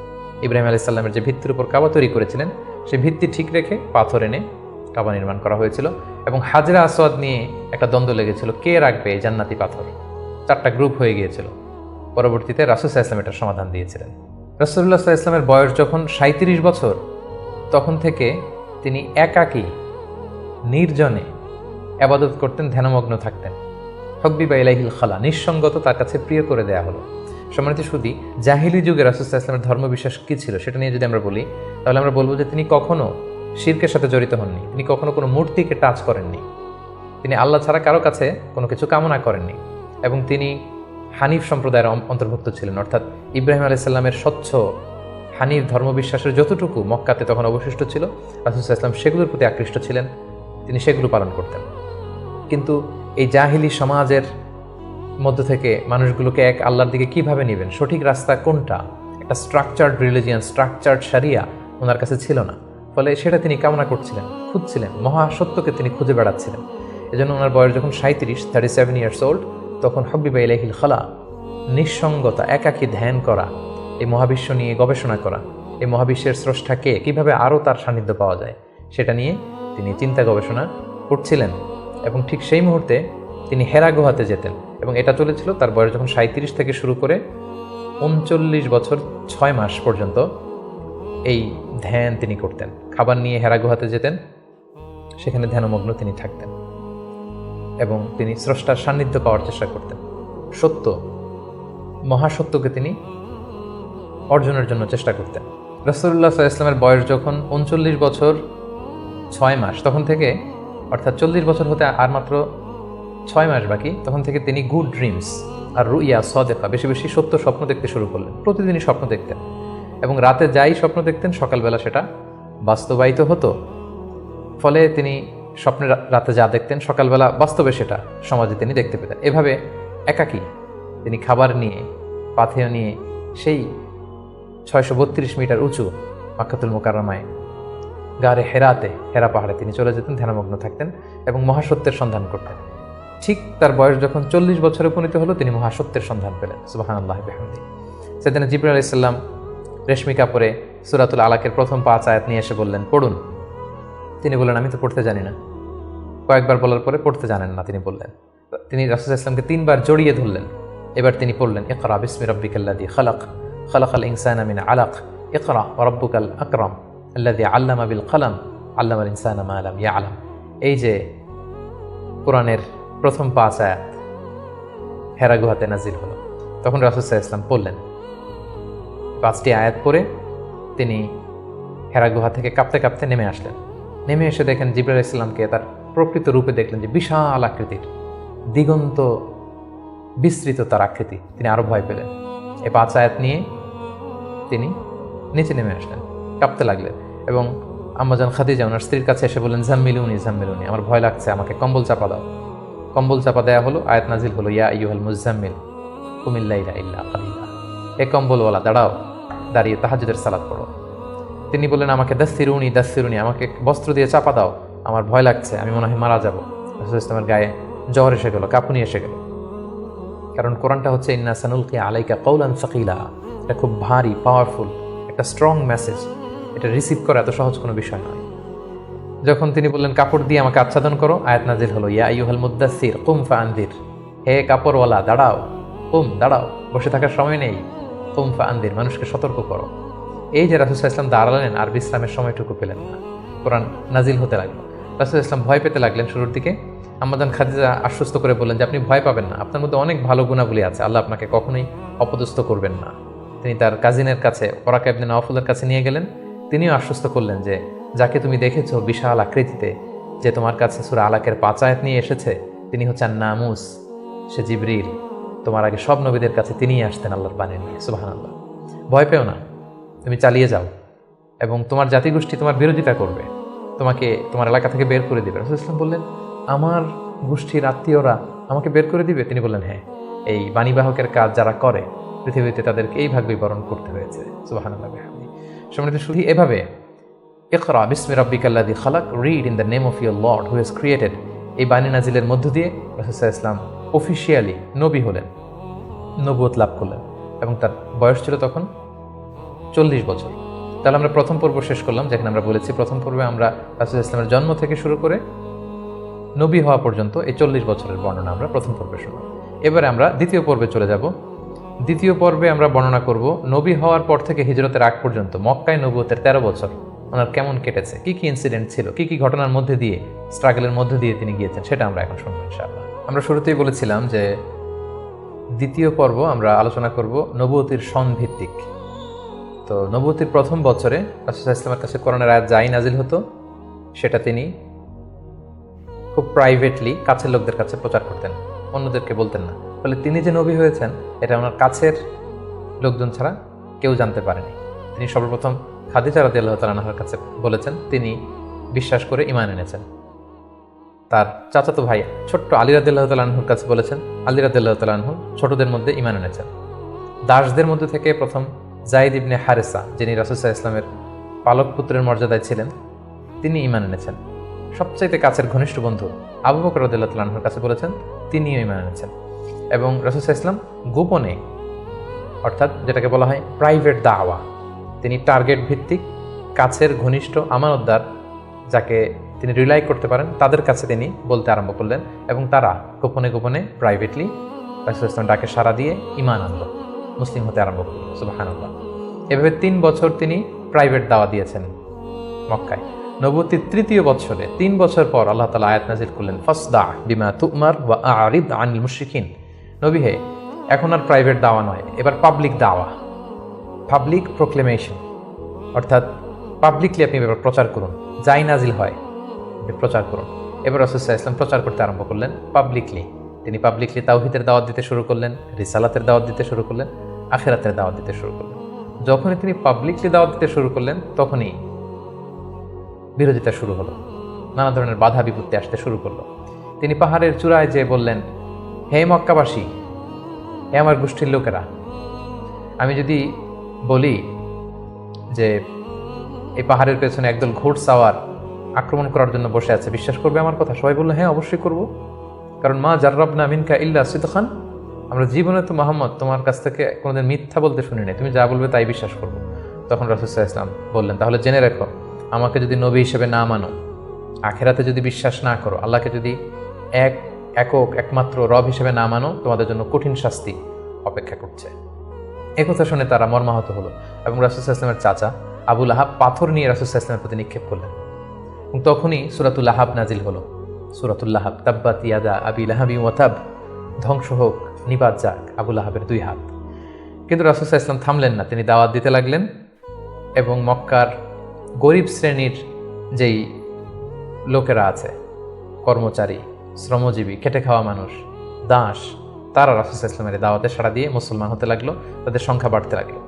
ইব্রাহিম আলাইহিস সালামের যে ভিত্তির উপর কাবা তৈরি করেছিলেন, সেই ভিত্তি ঠিক রেখে পাথর এনে কাবা নির্মাণ করা হয়েছিল। এবং হাজরা আসওয়াদ নিয়ে একটা দ্বন্দ্ব লেগেছিল, কে রাখবে এই জান্নাতি পাথর। 4টা গ্রুপ হয়ে গিয়েছিল। পরবর্তীতে রাসূল সাল্লাল্লাহু আলাইহি ওয়াসাল্লাম এটার সমাধান দিয়েছিলেন। রাসূলুল্লাহ সাল্লাল্লাহু আলাইহি ওয়াসাল্লামের বয়স যখন 37 বছর, তখন থেকে তিনি একাকী নির্জনে ইবাদত করতেন, ধ্যানমগ্ন থাকতেন। হুব্বিবা ইলাইহিল খালা, নিঃসঙ্গত তার কাছে প্রিয় করে দেয়া হলো। সম্মানিত সুধী, জাহিলি যুগে রাসূল সাল্লাল্লাহু আলাইহি ওয়াসাল্লামের ধর্মবিশ্বাস কী ছিল সেটা নিয়ে যদি আমরা বলি, তাহলে আমরা বলবো যে তিনি কখনো শিরকের সাথে জড়িত হননি, তিনি কখনো কোনো মূর্তিকে টাচ করেননি, তিনি আল্লাহ ছাড়া কারো কাছে কোনো কিছু কামনা করেননি, এবং তিনি হানিফ সম্প্রদায়ের অন্তর্ভুক্ত ছিলেন। অর্থাৎ ইব্রাহিম আলাইহিস সালামের স্বচ্ছ হানিফ ধর্মবিশ্বাসের যতটুকু মক্কাতে তখন অবশিষ্ট ছিল, রাসূল সাল্লাল্লাহু আলাইহি ওয়াসাল্লাম সেগুলোর প্রতি আকৃষ্ট ছিলেন, তিনি সেগুলো পালন করতেন। কিন্তু এই জাহিলি সমাজের মধ্য থেকে মানুষগুলোকে এক আল্লাহর দিকে কিভাবে নেবেন, সঠিক রাস্তা কোনটা, একটা স্ট্রাকচার্ড রিলিজিয়ান, স্ট্রাকচার্ড শরিয়া ওনার কাছে ছিল না। ফলে সেটা তিনি কামনা করছিলেন, খুঁজছিলেন, মহাসত্যকে তিনি খুঁজে বেড়াচ্ছিলেন। এজন্য ওনার বয়স যখন 37 ইয়ার্স ওল্ড, তখন হুব্বিবা ইলাইহিল খালা, নিঃসঙ্গতা, একাকী ধ্যান করা, এই মহাবিশ্ব নিয়ে গবেষণা করা, এই মহাবিশ্বের স্রষ্টাকে কিভাবে আরও তার সান্নিধ্য পাওয়া যায় সেটা নিয়ে তিনি চিন্তা গবেষণা করছিলেন। এবং ঠিক সেই মুহূর্তে তিনি হেরা গুহাতে যেতেন, এবং এটা চলেছিল তার বয়স যখন 37 থেকে শুরু করে 39 বছর 6 মাস পর্যন্ত এই ধ্যান তিনি করতেন। খাবার নিয়ে হেরা গুহাতে যেতেন, সেখানে ধ্যানমগ্ন তিনি থাকতেন, এবং তিনি স্রষ্টার সান্নিধ্য পাওয়ার চেষ্টা করতেন। সত্য, মহাসত্যকে তিনি অর্জনের জন্য চেষ্টা করতেন। রাসূলুল্লাহ সাল্লাল্লাহু আলাইহি ওয়াসাল্লামের বয়স যখন 39 বছর 6 মাস, তখন থেকে, অর্থাৎ 40 বছর হতে আর মাত্র 6 মাস বাকি, তখন থেকে তিনি গুড ড্রিমস আর রুইয়া সাদেকা, বেশি বেশি সত্য স্বপ্ন দেখতে শুরু করলেন। প্রতিদিনই স্বপ্ন দেখতেন, এবং রাতে যাই স্বপ্ন দেখতেন সকালবেলা সেটা বাস্তবায়িত হতো। ফলে তিনি স্বপ্নে রাতে যা দেখতেন সকালবেলা বাস্তবে সেটা সমাজে তিনি দেখতে পেতেন। এভাবে একাকী তিনি খাবার নিয়ে, পাথেয় নিয়ে সেই 632 মিটার উঁচু মক্কাতুল মুকাররমায় গারে হেরাতে, হেরা পাহাড়ে তিনি চলে যেতেন, ধ্যানমগ্ন থাকতেন এবং মহাসত্যের সন্ধান করতেন। ঠিক তার বয়স যখন 40 বছরে উপনীত হলো, তিনি মহাসত্যের সন্ধান পেলেন। সুবহানাল্লাহি বিহামদিহি। সেদিন জিবরাইল আলাইহিস সালাম রেশমি কাপড়ে সূরাতুল আলাকের প্রথম 5 আয়াত নিয়ে এসে বললেন, পড়ুন। তিনি বললেন, আমি তো পড়তে জানি না। কয়েকবার বলার পরে পড়তে জানেন না তিনি বললেন। তিনি রাসূল সাল্লাল্লাহু আলাইহি ওয়াসাল্লামকে 3 বার জড়িয়ে ধরলেন। এবার তিনি পড়লেন, ইকরা বিসমি রাব্বিকাল্লাযী খালাক, খালাকাল ইনসানা মিন আলাক, ইকরা ওয়া রাব্বুকাল আকরাম আল্লাযী আল্লামা বিল কলম, আল্লামাল ইনসানা মা লাম ইয়ালাম। এই যে কোরআনের প্রথম 5 আয়াত হেরা গুহাতে নাজিল হলো, তখন রাসূল সাল্লাল্লাহু আলাইহি ওয়াসাল্লাম পড়লেন। 5টি আয়াত পড়ে তিনি হেরা গুহা থেকে কাঁপতে কাঁপতে নেমে আসলেন। নেমে এসে দেখেন জিবরাইল আলাইহিস সালামকে তার প্রকৃত রূপে দেখলেন, যে বিশাল আকৃতির, দিগন্ত বিস্তৃত তার আকৃতি। তিনি আরো ভয় পেলেন। এই 5 আয়াত নিয়ে তিনি নিচে নেমে আসলেন, কাঁপতে লাগলেন এবং আম্মাজান খাদিজা ওনার স্ত্রীর কাছে এসে বললেন, জাম্মিলুনি জাম্মিলুনি, আমার ভয় লাগছে, আমাকে কম্বল চাপা দাও। কম্বল চাপা দেয়া হলো, আয়াত নাজিল হলো, ইয়া আইয়ুহাল মুজাম্মিল কুমিল লাইলা ইল্লা কালিলা। এ কম্বলওয়ালা দাঁড়াও, দাঁড়িয়ে তাহাজ্জুদের সালাত পড়ো। তিনি বললেন, আমাকে দাসসিরুনি দাসসিরুনি, আমাকে বস্ত্র দিয়ে চাপা দাও, আমার ভয় লাগছে, আমি মনে হয় মারা যাবো। রাসূল ইসলামের গায়ে জ্বর এসে গেল, কাঁপুনি এসে গেল। কারণ কোরআনটা হচ্ছে ইন্না সানুলকি আলাইকা কওলান সাকিলা, এটা খুব ভারী, পাওয়ারফুল একটা স্ট্রং মেসেজ। এটা রিসিভ করা এত সহজ কোনো বিষয় নয়। যখন তিনি বললেন, কাপড় দিয়ে আমাকে আচ্ছাদন করো, আয়াত নাজিল হলো, ইয়া আইয়ুহাল মুদ্দাসসির কুম ফাআনদির, হে কাপড়ওয়ালা দাঁড়াও, কুম দাঁড়াও, বসে থাকার সময় নেই, কুম ফাআনদির, মানুষকে সতর্ক করো। এই যে রাসূল সাল্লাল্লাহু আলাইহি ওয়াসাল্লাম দাঁড়ালেন আর বিশ্রামের সময়টুকু পেলেন না, কোরআন নাজিল হতে লাগলো। রাসূল সাল্লাল্লাহু আলাইহি ওয়াসাল্লাম ভয় পেতে লাগলেন শুরুর দিকে। আম্মাজান খাদিজা আশ্বস্ত করে বললেন যে, আপনি ভয় পাবেন না, আপনার মধ্যে অনেক ভালো গুণাবলী আছে, আল্লাহ আপনাকে কখনোই অপদস্থ করবেন না। তিনি তার কাজিনের কাছে, ওরাকা ইবনে নওফলের কাছে নিয়ে গেলেন। তিনিও আশ্বস্ত করলেন যে, যাকে তুমি দেখেছো বিশাল আকৃতিতে, যে তোমার কাছে সূরা আলাকের 5 আয়াত নিয়ে এসেছে, তিনি হচ্ছেন নামুস, সে জিবরিল। তোমার আগে সব নবীদের কাছে তিনিই আসতেন আল্লাহর বাণী নিয়ে। সুবহানাল্লাহ। ভয় পেও না, তুমি চালিয়ে যাও, এবং তোমার জাতিগোষ্ঠী তোমার বিরোধিতা করবে, তোমাকে তোমার এলাকা থেকে বের করে দিবে। রাসূল ইসলাম বললেন, আমার গোষ্ঠীর আত্মীয়রা আমাকে বের করে দিবে? তিনি বললেন, হ্যাঁ, এই বাণীবাহকের কাজ যারা করে পৃথিবীতে তাদেরকে এই ভাগ বিবরণ করতে হয়েছে। সুবহানাল্লাহ। সম্মানিত শুধু এভাবে ইকরা বিসমি রাব্বিকাল্লাযী খালাক, read in the name of your lord who has created, এই বাণী নাজিলের মধ্য দিয়ে রাসূল সাল্লাল্লাহু আলাইহি ওয়াসাল্লাম অফিশিয়ালি নবী হলেন, নবুয়ত লাভ করলেন, এবং তার বয়স ছিল তখন 40 বছর। তাহলে আমরা প্রথম পর্ব শেষ করলাম, যেখানে আমরা বলেছি প্রথম পর্বে আমরা রাসূল ইসলামের জন্ম থেকে শুরু করে নবী হওয়া পর্যন্ত এই 40 বছরের বর্ণনা আমরা প্রথম পর্বে শুনলাম। এবারে আমরা দ্বিতীয় পর্বে চলে যাব। দ্বিতীয় পর্বে আমরা বর্ণনা করব নবী হওয়ার পর থেকে হিজরতের আগ পর্যন্ত মক্কায় নবুয়তের 13 বছর ওনার কেমন কেটেছে, কি কি ইনসিডেন্ট ছিল, কি কি ঘটনার মধ্যে দিয়ে, স্ট্রাগলের মধ্যে দিয়ে তিনি গিয়েছেন, সেটা আমরা এখন শুনবো ইনশাআল্লাহ। আমরা শুরুতেই বলেছিলাম যে দ্বিতীয় পর্ব আমরা আলোচনা করব নবুয়তির সন ভিত্তিক। তো নবুয়তির প্রথম বছরে রাসূল সাল্লাল্লাহু আলাইহি ওয়াসাল্লামের কাছে কোরআনের আয়াত যাই নাজিল হতো, সেটা তিনি খুব প্রাইভেটলি কাছের লোকদের কাছে প্রচার করতেন, অন্যদেরকে বলতেন না। ফলে তিনি যে নবী হয়েছেন এটা ওনার কাছের লোকজন ছাড়া কেউ জানতে পারেনি। তিনি সর্বপ্রথম খাদিজা রাদিয়াল্লাহু তাআলা আনহার কাছে বলেছেন, তিনি বিশ্বাস করে ঈমান এনেছেন। তার চাচাতো ভাই ছোট্ট আলী রাদিয়াল্লাহু তাআলা আনহুর কাছে বলেছেন, আলী রাদিয়াল্লাহু তাআলা আনহু ছোটদের মধ্যে ঈমান এনেছেন। দাসদের মধ্যে থেকে প্রথম যায়েদ ইবনে হারেসা, যিনি রাসূল সাল্লাল্লাহু আলাইহি ওয়াসাল্লামের পালক পুত্রের মর্যাদায় ছিলেন, তিনি ঈমান এনেছেন। সবচাইতে কাছের ঘনিষ্ঠ বন্ধু আবু বকর রাদিয়াল্লাহু তাআলা আনহুর কাছে বলেছেন, তিনিও ঈমান এনেছেন। এবং রাসূল সাল্লাল্লাহু আলাইহি ওয়াসাল্লাম গোপনে, অর্থাৎ যেটাকে বলা হয় প্রাইভেট দাওয়া, তিনি টার্গেট ভিত্তিক কাছের ঘনিষ্ঠ আমানতদার যাকে তিনি রিলাই করতে পারেন তাদের কাছে তিনি বলতে আরম্ভ করলেন, এবং তারা গোপনে গোপনে প্রাইভেটলি রাসূল সাল্লাল্লাহু আলাইহি ওয়াসাল্লাম ডাকে সাড়া দিয়ে ঈমান আনলো, মুসলিম হতে আরম্ভ করল। সুবহানাল্লাহ। এভাবে 3 বছর তিনি প্রাইভেট দাওয়া দিয়েছেন মক্কায়। নবুয়তির তৃতীয় বছরে 3 বছর পর আল্লাহ তাআলা আয়াত নাযিল করলেন, ফাসদা বিমা তুমার ওয়া আ'রিদ আনিল মুশরিকিন। নবী হে, এখন আর প্রাইভেট দাওয়া নয়, এবার পাবলিক দাওয়া, পাবলিক প্রোক্লেমেশন, অর্থাৎ পাবলিকলি আপনি এবার প্রচার করুন, যাই নাজিল হয় প্রচার করুন। এবার রাসূল সাল্লাল্লাহু আলাইহি ওয়াসাল্লাম প্রচার করতে আরম্ভ করলেন পাবলিকলি। তিনি পাবলিকলি তাওহীদের দাওয়াত দিতে শুরু করলেন, রিসালাতের দাওয়াত দিতে শুরু করলেন, আখিরাতের দাওয়াত দিতে শুরু করলেন। যখনই তিনি পাবলিকলি দাওয়াত দিতে শুরু করলেন, তখনই বিরোধিতা শুরু হলো, নানা ধরনের বাধা বিপত্তি আসতে শুরু করলো। তিনি পাহাড়ের চূড়ায় যেয়ে বললেন, হে মক্কাবাসী, হে আমার গোষ্ঠীর লোকেরা, আমি যদি বলি যে এই পাহাড়ের পেছনে একদল ঘোড়সাওয়ার আক্রমণ করার জন্য বসে আছে, বিশ্বাস করবে আমার কথা? সবাই বললো হ্যাঁ অবশ্যই করব, কারণ মা জাররাবনা মিনকা ইল্লা সিদখান, আমরা জীবনে তো মোহাম্মদ তোমার কাছ থেকে কোনোদিন মিথ্যা বলতে শুনি নাই, তুমি যা বলবে তাই বিশ্বাস করবো। তখন রাসূল সাল্লাল্লাহু আলাইহি ওয়াসাল্লাম বললেন, তাহলে জেনে রাখো, আমাকে যদি নবী হিসেবে না মানো, আখেরাতে যদি বিশ্বাস না করো, আল্লাহকে যদি একমাত্র রব হিসেবে না মানো, তোমাদের জন্য কঠিন শাস্তি অপেক্ষা করছে। একথা শুনে তারা মর্মাহত হলো এবং রাসূল সাল্লাল্লাহু আলাইহি ওয়াসাল্লামের চাচা আবু লাহাব পাথর নিয়ে রাসূল সাল্লাল্লাহু আলাইহি ওয়াসাল্লামের প্রতি নিক্ষেপ করলেন এবং তখনই সূরাতুল লাহাব নাজিল হলো। সূরাতুল লাহাব, তাব্বাত ইয়াদা আবি লাহাবি ওয়া তাব, ধ্বংস হোক, নিবাত যাক আবু লাহাবের 2 হাত। কিন্তু রাসূল সাল্লাল্লাহু আলাইহি ওয়াসাল্লাম থামলেন না, তিনি দাওয়াত দিতে লাগলেন এবং মক্কার গরিব শ্রেণীর যেই লোকেরা আছে, কর্মচারী, শ্রমজীবী, খেটে খাওয়া মানুষ, দাস, তারা রাসূল সাল্লাল্লাহু আলাইহি ওয়াসাল্লামের দাওয়াতে সাড়া দিয়ে মুসলমান হতে লাগলো, তাদের সংখ্যা বাড়তে লাগলো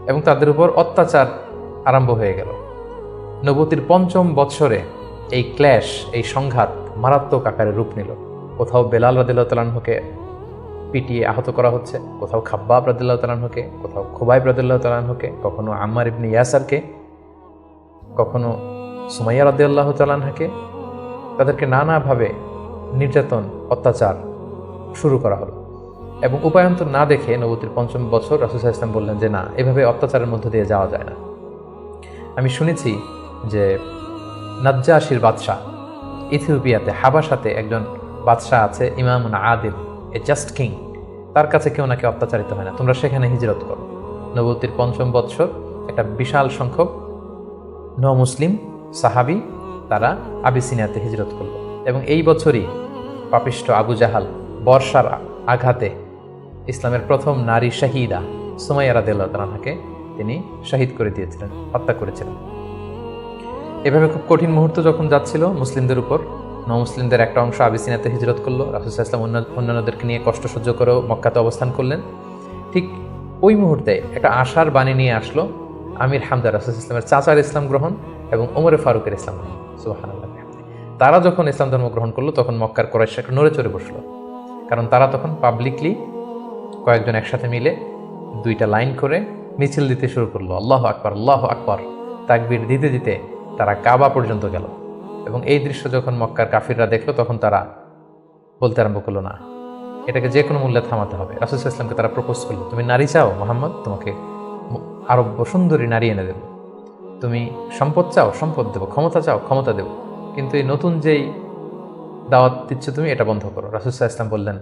এবং তাদের উপর অত্যাচার আরম্ভ হয়ে গেল। নবুয়তির ৫ম বৎসরে এই ক্ল্যাশ, এই সংঘাত মারাত্মক আকারে রূপ নিল। কোথাও বেলাল রাদিয়াল্লাহু তাআলা আনহুকে পিটিয়ে আহত করা হচ্ছে, কোথাও খাব্বাব রাদিয়াল্লাহু তাআলা আনহুকে, কোথাও খুবাইব রাদিয়াল্লাহু তাআলা আনহুকে, কখনো আম্মার ইবনে ইয়াসারকে, কখনো সুমাইয়া রাদিয়াল্লাহু তাআলা আনহাকে। তাদেরকে নানাভাবে নির্যাতন, অত্যাচার শুরু করা হলো এবং উপায়ন্তর না দেখে নবুয়তির ৫ম বছর রাসূল সাল্লাল্লাহু আলাইহি ওয়াসাল্লাম বললেন যে না, এভাবে অত্যাচারের মধ্য দিয়ে যাওয়া যায় না। আমি শুনেছি যে নাজ্জাশীর বাদশাহ, ইথিওপিয়াতে হাবাসাতে একজন বাদশাহ আছে, ইমামুন আদিল, এ জাস্ট কিং, তার কাছে কেউ নাকি অত্যাচারিত হয় না, তোমরা সেখানে হিজরত করো। নবুয়তির ৫ম বৎসর একটা বিশাল সংখ্যক মুসলিম সাহাবী তারা আবিসিনিয়াতে হিজরত করলো এবং এই বছরই পাপিষ্ঠ আবু জাহাল বর্ষার আঘাতে ইসলামের প্রথম নারী শাহিদা সুমাইয়া রাদিয়াল্লাহু তাআলা আনহাকে তিনি শহীদ করে দিয়েছিলেন, হত্যা করেছিলেন। এভাবে খুব কঠিন মুহূর্ত যখন যাচ্ছিল মুসলিমদের উপর, মুসলিমদের একটা অংশ আবিসিনিয়াতে হিজরত করলো, রাসূল সাল্লাল্লাহু আলাইহি ওয়াসাল্লাম অন্যান্যদেরকে নিয়ে কষ্ট সহ্য করেও মক্কাতে অবস্থান করলেন। ঠিক ওই মুহূর্তে একটা আশার বাণী নিয়ে আসলো আমির হামজা, রাসূল সাল্লাল্লাহু আলাইহি ওয়াসাল্লামের চাচার ইসলাম গ্রহণ এবং ওমরে ফারুকের ইসলাম গ্রহণ। সুবহানাল্লাহ। তারা যখন ইসলাম ধর্ম গ্রহণ করলো তখন মক্কার কুরাইশ একটা নড়ে চড়ে বসলো, কারণ তারা তখন পাবলিকলি কয়েকজন একসাথে মিলে 2টা লাইন করে মিছিল দিতে শুরু করলো, আল্লাহু আকবার, আল্লাহু আকবার, তাকবীর দিতে দিতে তারা কাবা পর্যন্ত গেল এবং এই দৃশ্য যখন মক্কার কাফিররা দেখলো তখন তারা বলতে আরম্ভ করলো, না, এটাকে যে কোনো মূল্যে থামাতে হবে। রাসূল সাল্লাল্লাহু আলাইহি ওয়াসাল্লামকে তারা প্রপোজ করলো, তুমি নারী চাও মোহাম্মদ, তোমাকে আরব্য সুন্দরী নারী এনে দেব, তুমি সম্পদ চাও, সম্পদ দেব, ক্ষমতা চাও, ক্ষমতা দেব, কিন্তু এই নতুন যেই দাওয়াত দিচ্ছ তুমি, এটা বন্ধ করো। রাসূল সাল্লাল্লাহু আলাইহি ওয়াসাল্লাম বললেন,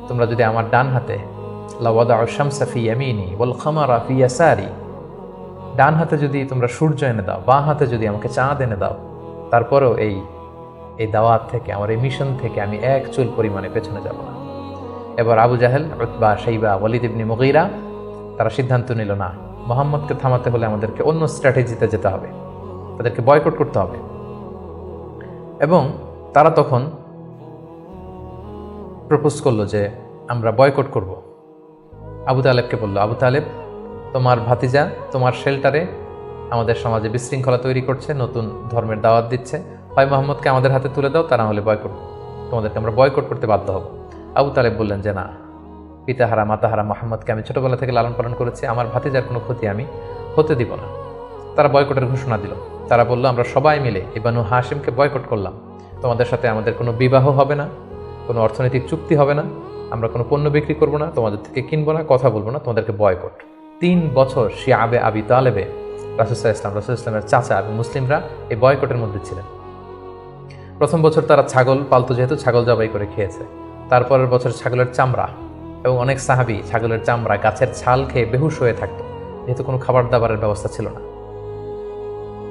তোমরা যদি আমার ডান হাতে লাওয়াদাউ শামসা ফি ইয়ামিনি ওয়াল খামারা ফি ইয়াসারি, ডান হাতে যদি তোমরা সূর্য এনে দাও, বাঁ হাতে যদি আমাকে চাঁদ এনে দাও, তারপরেও এই দাওয়াত থেকে, আমার এই মিশন থেকে আমি এক চুল পরিমাণে পেছনে যাব না। এবার আবু জাহেল, উতবা, শাইবা, ওয়ালিদ ইবনে মুগীরা তারা সিদ্ধান্ত নিল, না, মুহাম্মদকে থামাতে হলে আমাদেরকে অন্য স্ট্র্যাটেজিতে যেতে হবে, তাদেরকে বয়কট করতে হবে। এবং তারা তখন প্রপোজ করলো যে আমরা বয়কট করব। আবু তালেবকে বলল, আবু তালেব, তোমার ভাতিজা তোমার শেল্টারে আমাদের সমাজে বিশৃঙ্খলা তৈরি করছে, নতুন ধর্মের দাওয়াত দিচ্ছে, হয় মোহাম্মদকে আমাদের হাতে তুলে দাও, তা না হলে বয়কট, তোমাদেরকে আমরা বয়কট করতে বাধ্য হব। আবু তালেব বললেন যে না, পিতাহারা মাতাহারা মোহাম্মদকে আমি ছোটবেলা থেকে লালন পালন করেছি, আমার ভাতিজার কোনো ক্ষতি আমি হতে দিব না। তারা বয়কটের ঘোষণা দিল। তারা বলল, আমরা সবাই মিলে বানু হাশিমকে বয়কট করলাম, তোমাদের সাথে আমাদের কোনো বিবাহ হবে না, কোনো অর্থনৈতিক চুক্তি হবে না, আমরা কোনো পণ্য বিক্রি করবো না, তোমাদের থেকে কিনবো না, কথা বলবো না, তোমাদেরকে বয়কট। 3 বছর শিয়াবে আবি তালেবে রাসূল সাল্লাল্লাহু আলাইহি ওয়াসাল্লাম, ইসলামের চাচা এবং মুসলিমরা এই বয়কটের মধ্যে ছিলেন। প্রথম বছর তারা ছাগল পালতো, যেহেতু ছাগল জবাই করে খেয়েছে। তারপরের বছর ছাগলের চামড়া, এবং অনেক সাহাবী ছাগলের চামড়া, গাছের ছাল খেয়ে বেহুশ হয়ে থাকতো, যেহেতু কোনো খাবার দাবারের ব্যবস্থা ছিল না।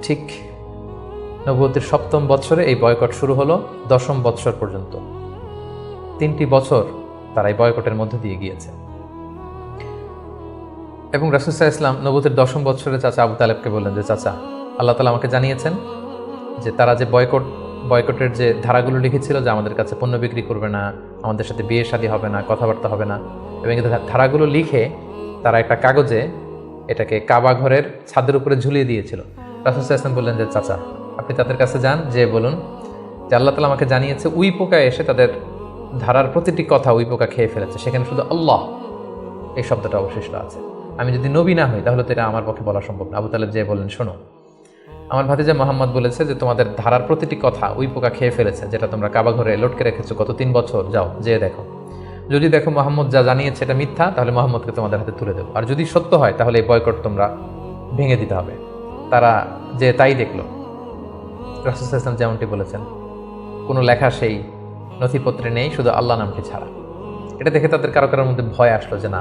ঠিক নবুয়তের 7ম বৎসরে এই বয়কট শুরু হলো 10ম বৎসর পর্যন্ত। 3টি বছর তারা এই বয়কটের মধ্যে দিয়ে গিয়েছে। এবং রাসূল সাল্লাল্লাহু আলাইহি ওয়াসাল্লাম নবুয়তের 10ম বৎসরে চাচা আবু তালেবকে বললেন যে, চাচা, আল্লাহ তাআলা আমাকে জানিয়েছেন যে তারা যে বয়কটের যে ধারাগুলো লিখেছিল, যে আমাদের কাছে পণ্য বিক্রি করবে না, আমাদের সাথে বিয়ে শাদী হবে না, কথাবার্তা হবে না, এবং এই ধারাগুলো লিখে তারা একটা কাগজে এটাকে কাবা ঘরের ছাদের উপরে ঝুলিয়ে দিয়েছিল। রাসূল সাল্লাল্লাহু আলাইহি ওয়াসাল্লাম বললেন যে, চাচা, আপনি তাদের কাছে যান, যে বলুন যে আল্লাহ তাআলা আমাকে জানিয়েছে উই পোকা এসে তাদের ধারার প্রতিটি কথা উই পোকা খেয়ে ফেলেছে, সেখানে শুধু আল্লাহ এই শব্দটা অবশিষ্ট আছে। আমি যদি নবী না হই তাহলে তো এটা আমার পক্ষে বলা সম্ভব না। আবু তালেব যে বললেন, শোনো, আমার ভাতিজা মোহাম্মদ বলেছে যে তোমাদের ধারার প্রতিটি কথা ওই পোকা খেয়ে ফেলেছে, যেটা তোমরা কাবা ঘরে লটকে রেখেছো গত 3 বছর, যাও যেয়ে দেখো। যদি দেখো মোহাম্মদ যা জানিয়েছে এটা মিথ্যা, তাহলে মোহাম্মদকে তোমাদের হাতে তুলে দেবো, আর যদি সত্য হয় তাহলে এই বয়কট তোমরা ভেঙে দিতে হবে। তারা যে তাই দেখলো, রাসূল সাল্লাল্লাহু আলাইহি ওয়াসাল্লাম যেমনটি বলেছেন, কোনো লেখা সেই নথিপত্রে নেই, শুধু আল্লাহ নামটি ছাড়া। এটা দেখে তাদের কারো কারোর মধ্যে ভয় আসলো যে না,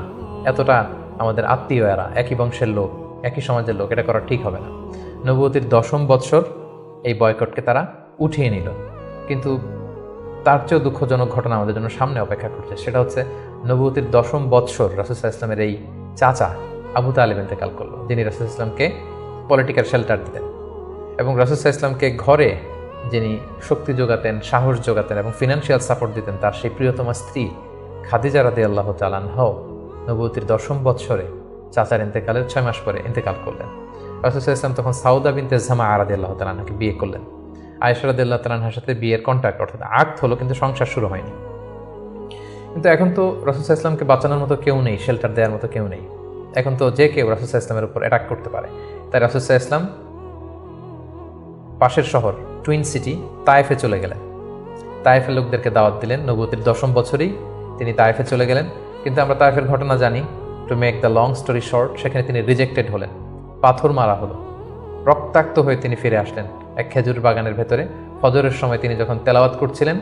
এতটা আমাদের আত্মীয়, এরা একই বংশের লোক, একই সমাজের লোক, এটা করা ঠিক হবে না। নবুয়তির 10ম বৎসর এই বয়কটকে তারা উঠিয়ে নিল। কিন্তু তার চেয়েও দুঃখজনক ঘটনা আমাদের জন্য সামনে অপেক্ষা করছে। সেটা হচ্ছে নবুয়তির 10ম বৎসর রাসূল সাল্লাল্লাহু আলাইহি ওয়াসাল্লামের এই চাচা আবু তালেব ইন্তেকাল করলো, যিনি রাসূল সাল্লাল্লাহু আলাইহি ওয়াসাল্লামকে পলিটিক্যাল শেল্টার দিতেন এবং রাসূল সাল্লাল্লাহু আলাইহি ওয়াসাল্লামকে ঘরে যিনি শক্তি যোগাতেন, সাহস যোগাতেন এবং ফিনান্সিয়াল সাপোর্ট দিতেন, তার সেই প্রিয়তমা স্ত্রী খাদিজা রাদিয়াল্লাহু তাআলা আনহা নবুয়তির 10ম বৎসরে চাচার ইন্তেকালের 6 মাস পরে ইন্তেকাল করলেন। রাসূল সাল্লাল্লাহু আলাইহি ওয়াসাল্লাম তখন সাউদা বিনতে জামাআ রাদিয়াল্লাহু তাআলা আনহাকে বিয়ে করলেন। আয়েশা রাদিয়াল্লাহু তাআলা আনহার সাথে বিয়ের কন্ট্রাক্ট অর্থাৎ আকদ হলো, কিন্তু সংসার শুরু হয়নি। কিন্তু এখন তো রাসূল সাল্লাল্লাহু আলাইহি ওয়াসাল্লামকে বাঁচানোর মতো কেউ নেই, শেল্টার দেওয়ার মতো কেউ নেই। এখন তো যে কেউ রাসূল সাল্লাল্লাহু আলাইহি ওয়াসাল্লামের উপর অ্যাটাক করতে পারে। তাই রাসূল সাল্লাল্লাহু আলাইহি ওয়াসাল্লাম পাশের শহর টুইন সিটি তায়েফে চলে গেলেন। তায়েফের লোকদেরকে দাওয়াত দিলেন। নবুয়তির 10ম বছরেই তিনি তায়েফে চলে গেলেন। কিন্তু আমরা তায়েফের ঘটনা জানি। To make the long story short, সেখানে তিনি রিজেক্টেড হলেন, পাথর মারা হলো, রক্তাক্ত হয়ে তিনি ফিরে আসলেন এক খেজুর বাগানের ভেতরে। ফজরের সময় তিনি যখন তেলাওয়াত করছিলেন,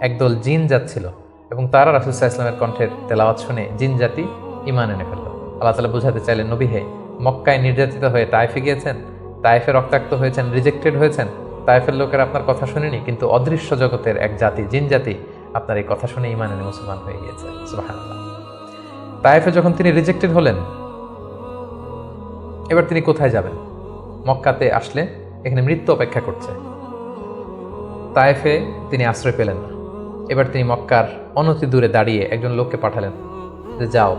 একদল জিন যাচ্ছিল এবং তারা রাসূল সাল্লাল্লাহু আলাইহি ওয়াসাল্লামের কণ্ঠের তেলাওয়াত শুনে জিন জাতি ঈমান এনে ফেলল। আল্লাহ তাআলা বোঝাতে চাইলেন, নবী হে, মক্কায় নির্যাতিত হয়ে তায়েফে গিয়েছেন, তায়েফে রক্তাক্ত হয়েছেন, রিজেক্টেড হয়েছেন, তায়েফের লোকেরা আপনার কথা শুনেনি, কিন্তু অদৃশ্য জগতের এক জাতি, জিন জাতি, আপনার এই কথা শুনে ঈমান এনে মুসলমান হয়ে গিয়েছে। সুবহানাল্লাহ। তায়েফে যখন তিনি রিজেক্টেড হলেন, এবার তিনি কোথায় যাবেন? মক্কাতে আসলে এখানে মৃত্যু অপেক্ষা করছে। তায়েফে তিনি আশ্রয় পেলেন না। এবার তিনি মক্কার অনতি দূরে দাঁড়িয়ে একজন লোককে পাঠালেন যে যাও,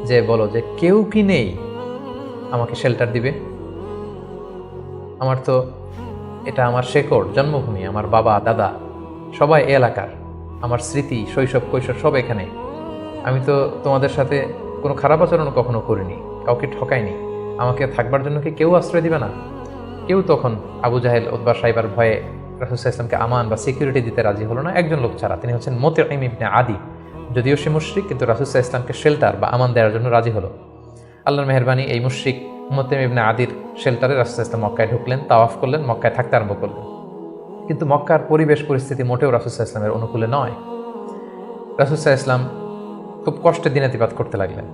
যে বলো যে কেউ কি নেই আমাকে শেল্টার দিবে? আমার তো এটা আমার শেকড়, জন্মভূমি, আমার বাবা দাদা সবাই এ এলাকার, আমার স্মৃতি, শৈশব কৈশোর সব এখানে। আমি তো তোমাদের সাথে কোনো খারাপ আচরণ কখনো করিনি, কাউকে ঠকাইনি, আমাকে থাকবার জন্য কি কেউ আশ্রয় দিবে না? কেউ তখন আবু জাহেল, উতবা, সাইবার ভয়ে রাসূল সাল্লাল্লাহু আলাইহি ওয়াসাল্লামকে আমান বা সিকিউরিটি দিতে রাজি হলো না, একজন লোক ছাড়া। তিনি হচ্ছেন মুতঈম ইবনে আদি। যদিও সে মুশরিক, কিন্তু রাসূল সাল্লাল্লাহু আলাইহি ওয়াসাল্লামকে শেল্টার বা আমান দেওয়ার জন্য রাজি হলো। আল্লাহর মেহেরবানি, এই মুশরিক মুতঈম ইবনে আদির শেল্টারে রাসূল সাল্লাল্লাহু আলাইহি ওয়াসাল্লাম মক্কায় ঢুকলেন, তাওয়াফ করলেন, মক্কায় থাকতে আরম্ভ করলেন। কিন্তু মক্কার পরিবেশ পরিস্থিতি মোটেও রাসূল সাল্লাল্লাহু আলাইহি ওয়াসাল্লামের অনুকূলে নয়। রাসূল সাল্লাল্লাহু আলাইহি ওয়াসাল্লাম খুব কষ্টে দিনাতিপাত করতে লাগলেন।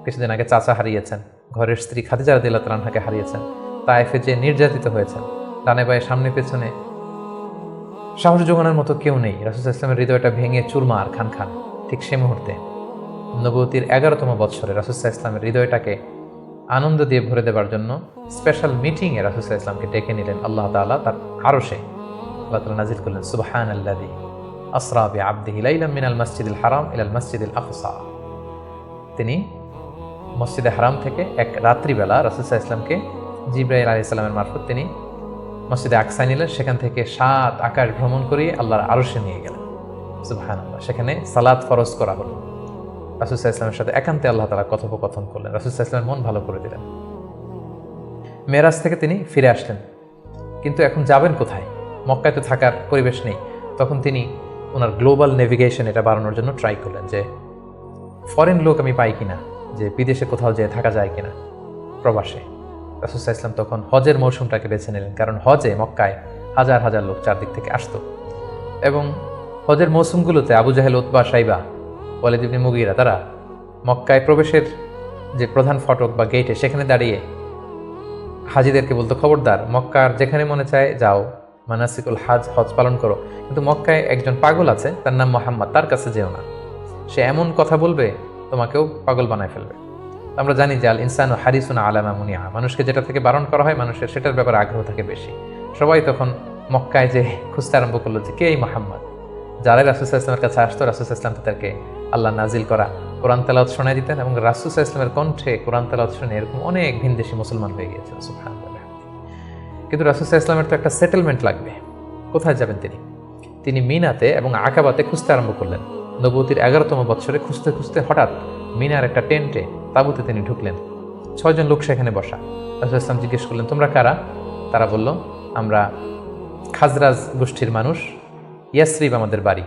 কিছুদিন আগে চাচা হারিয়েছেন, ঘরের স্ত্রী খাদিজা রাদিয়াল্লাহু তাআলা আনহাকে হারিয়েছেন, তায়েফে যে নির্যাতিত হয়েছেন, ডানে বায়ে সামনে পেছনে সাহস জোগানোর মতো কেউ নেই। রাসূল সাল্লাল্লাহু আলাইহি ওয়াসাল্লামের হৃদয়টা ভেঙে চুরমার খান খান। ঠিক সে মুহূর্তে নবুয়তির 11তম বৎসরে রাসূল সাল্লাল্লাহু আলাইহি ওয়াসাল্লামের হৃদয়টাকে আনন্দ দিয়ে ভরে দেওয়ার জন্য স্পেশাল মিটিংয়ে রাসূল সাল্লাল্লাহু আলাইহি ওয়াসাল্লামকে ডেকে নিলেন আল্লাহ তাআলা তার আরশে। আল্লাহ তাআলা নাজিল করলেন, সুবহানাল্লাযী আসরা বিআবদিহি লাইলাম মিনাল মাসজিদিল হারাম ইলাল মাসজিদিল আকসা। তিনি মসজিদে হারাম থেকে এক রাত্রিবেলা রাসূল সাল্লাল্লাহু আলাইহি ওয়াসাল্লামকে জিবরাইল আলাইহিস সালামের মারফত তিনি মসজিদে আকসায় নিলেন। সেখান থেকে 7 আকাশ ভ্রমণ করিয়ে আল্লাহর আরশে নিয়ে গেলেন। সুবহানাল্লাহ। সেখানে সালাত ফরজ করা হলো। রাসূল সাল্লাল্লাহু আলাইহি ওয়াসাল্লামের সাথে একান্তে আল্লাহ তাআলা কথোপকথন করলেন। রাসূল সাল্লাল্লাহু আলাইহি ওয়াসাল্লামের মন ভালো করে দিলেন। মেরাজ থেকে তিনি ফিরে আসলেন, কিন্তু এখন যাবেন কোথায়? মক্কায় তো থাকার পরিবেশ নেই। তখন তিনি ওনার গ্লোবাল নেভিগেশন এটা বাড়ানোর জন্য ট্রাই করলেন যে ফরেন লোক আমি পাই কিনা, যে বিদেশে কোথাও যেয়ে থাকা যায় কিনা প্রবাসে। রাসূল সাল্লাল্লাহু আলাইহি ওয়াসাল্লাম তখন হজের মৌসুমটাকে বেছে নিলেন, কারণ হজে মক্কায় হাজার হাজার লোক চারদিক থেকে আসতো এবং হজের মৌসুমগুলোতে আবু জাহেল, উতবা, সাইবা, ওয়ালিদ ইবনে মুগীরা তারা মক্কায় প্রবেশের যে প্রধান ফটক বা গেটে সেখানে দাঁড়িয়ে হাজিদেরকে বলতো, খবরদার, মক্কার যেখানে মনে চায় যাও, মানাসিকুল হজ পালন করো, কিন্তু মক্কায় একজন পাগল আছে, তার নাম মুহাম্মদ, তার কাছে যেও না, সে এমন কথা বলবে তোমাকেও পাগল বানায় ফেলবে। আমরা জানি যে আল ইনসানু হারিসুন আলা মা মুনিআ, মানুষকে যেটা থেকে বারণ করা হয় মানুষের সেটার ব্যাপারে আগ্রহ থাকে বেশি। সবাই তখন মক্কায় যে খুঁজতে আরম্ভ করলো যে কে এই মুহাম্মদ। যারা রাসূল সাল্লাল্লাহু আলাইহি ওয়াসাল্লামের কাছে আসতো, রাসূল সাল্লাল্লাহু আলাইহি ওয়াসাল্লাম তাদেরকে আল্লাহ নাজিল করা কোরআন তেলাওয়াত শোনায় দিতেন এবং রাসূল সাল্লাল্লাহু আলাইহি ওয়াসাল্লামের কণ্ঠে কোরআন তেলাওয়াত শুনে এরকম অনেক ভিনদেশী মুসলমান হয়ে গিয়েছিল। সুবহানাল্লাহ। কিন্তু রাসূল সাল্লাল্লাহু আলাইহি ওয়াসাল্লামের তো একটা সেটেলমেন্ট লাগবে। কোথায় যাবেন তিনি? তিনি মিনাতে এবং আকাবাতে খুঁজতে আরম্ভ করলেন। নবুয়তির 11তম বৎসরে খুঁজতে খুঁজতে হঠাৎ মিনার একটা টেন্টে, তাঁবুতে তিনি ঢুকলেন। 6 জন লোক সেখানে বসা। রাসূল সাল্লাল্লাহু আলাইহি ওয়াসাল্লাম জিজ্ঞেস করলেন, তোমরা কারা? তারা বলল, আমরা খাজরাজ গোষ্ঠীর মানুষ, ইয়াসরিব আমাদের বাড়ি।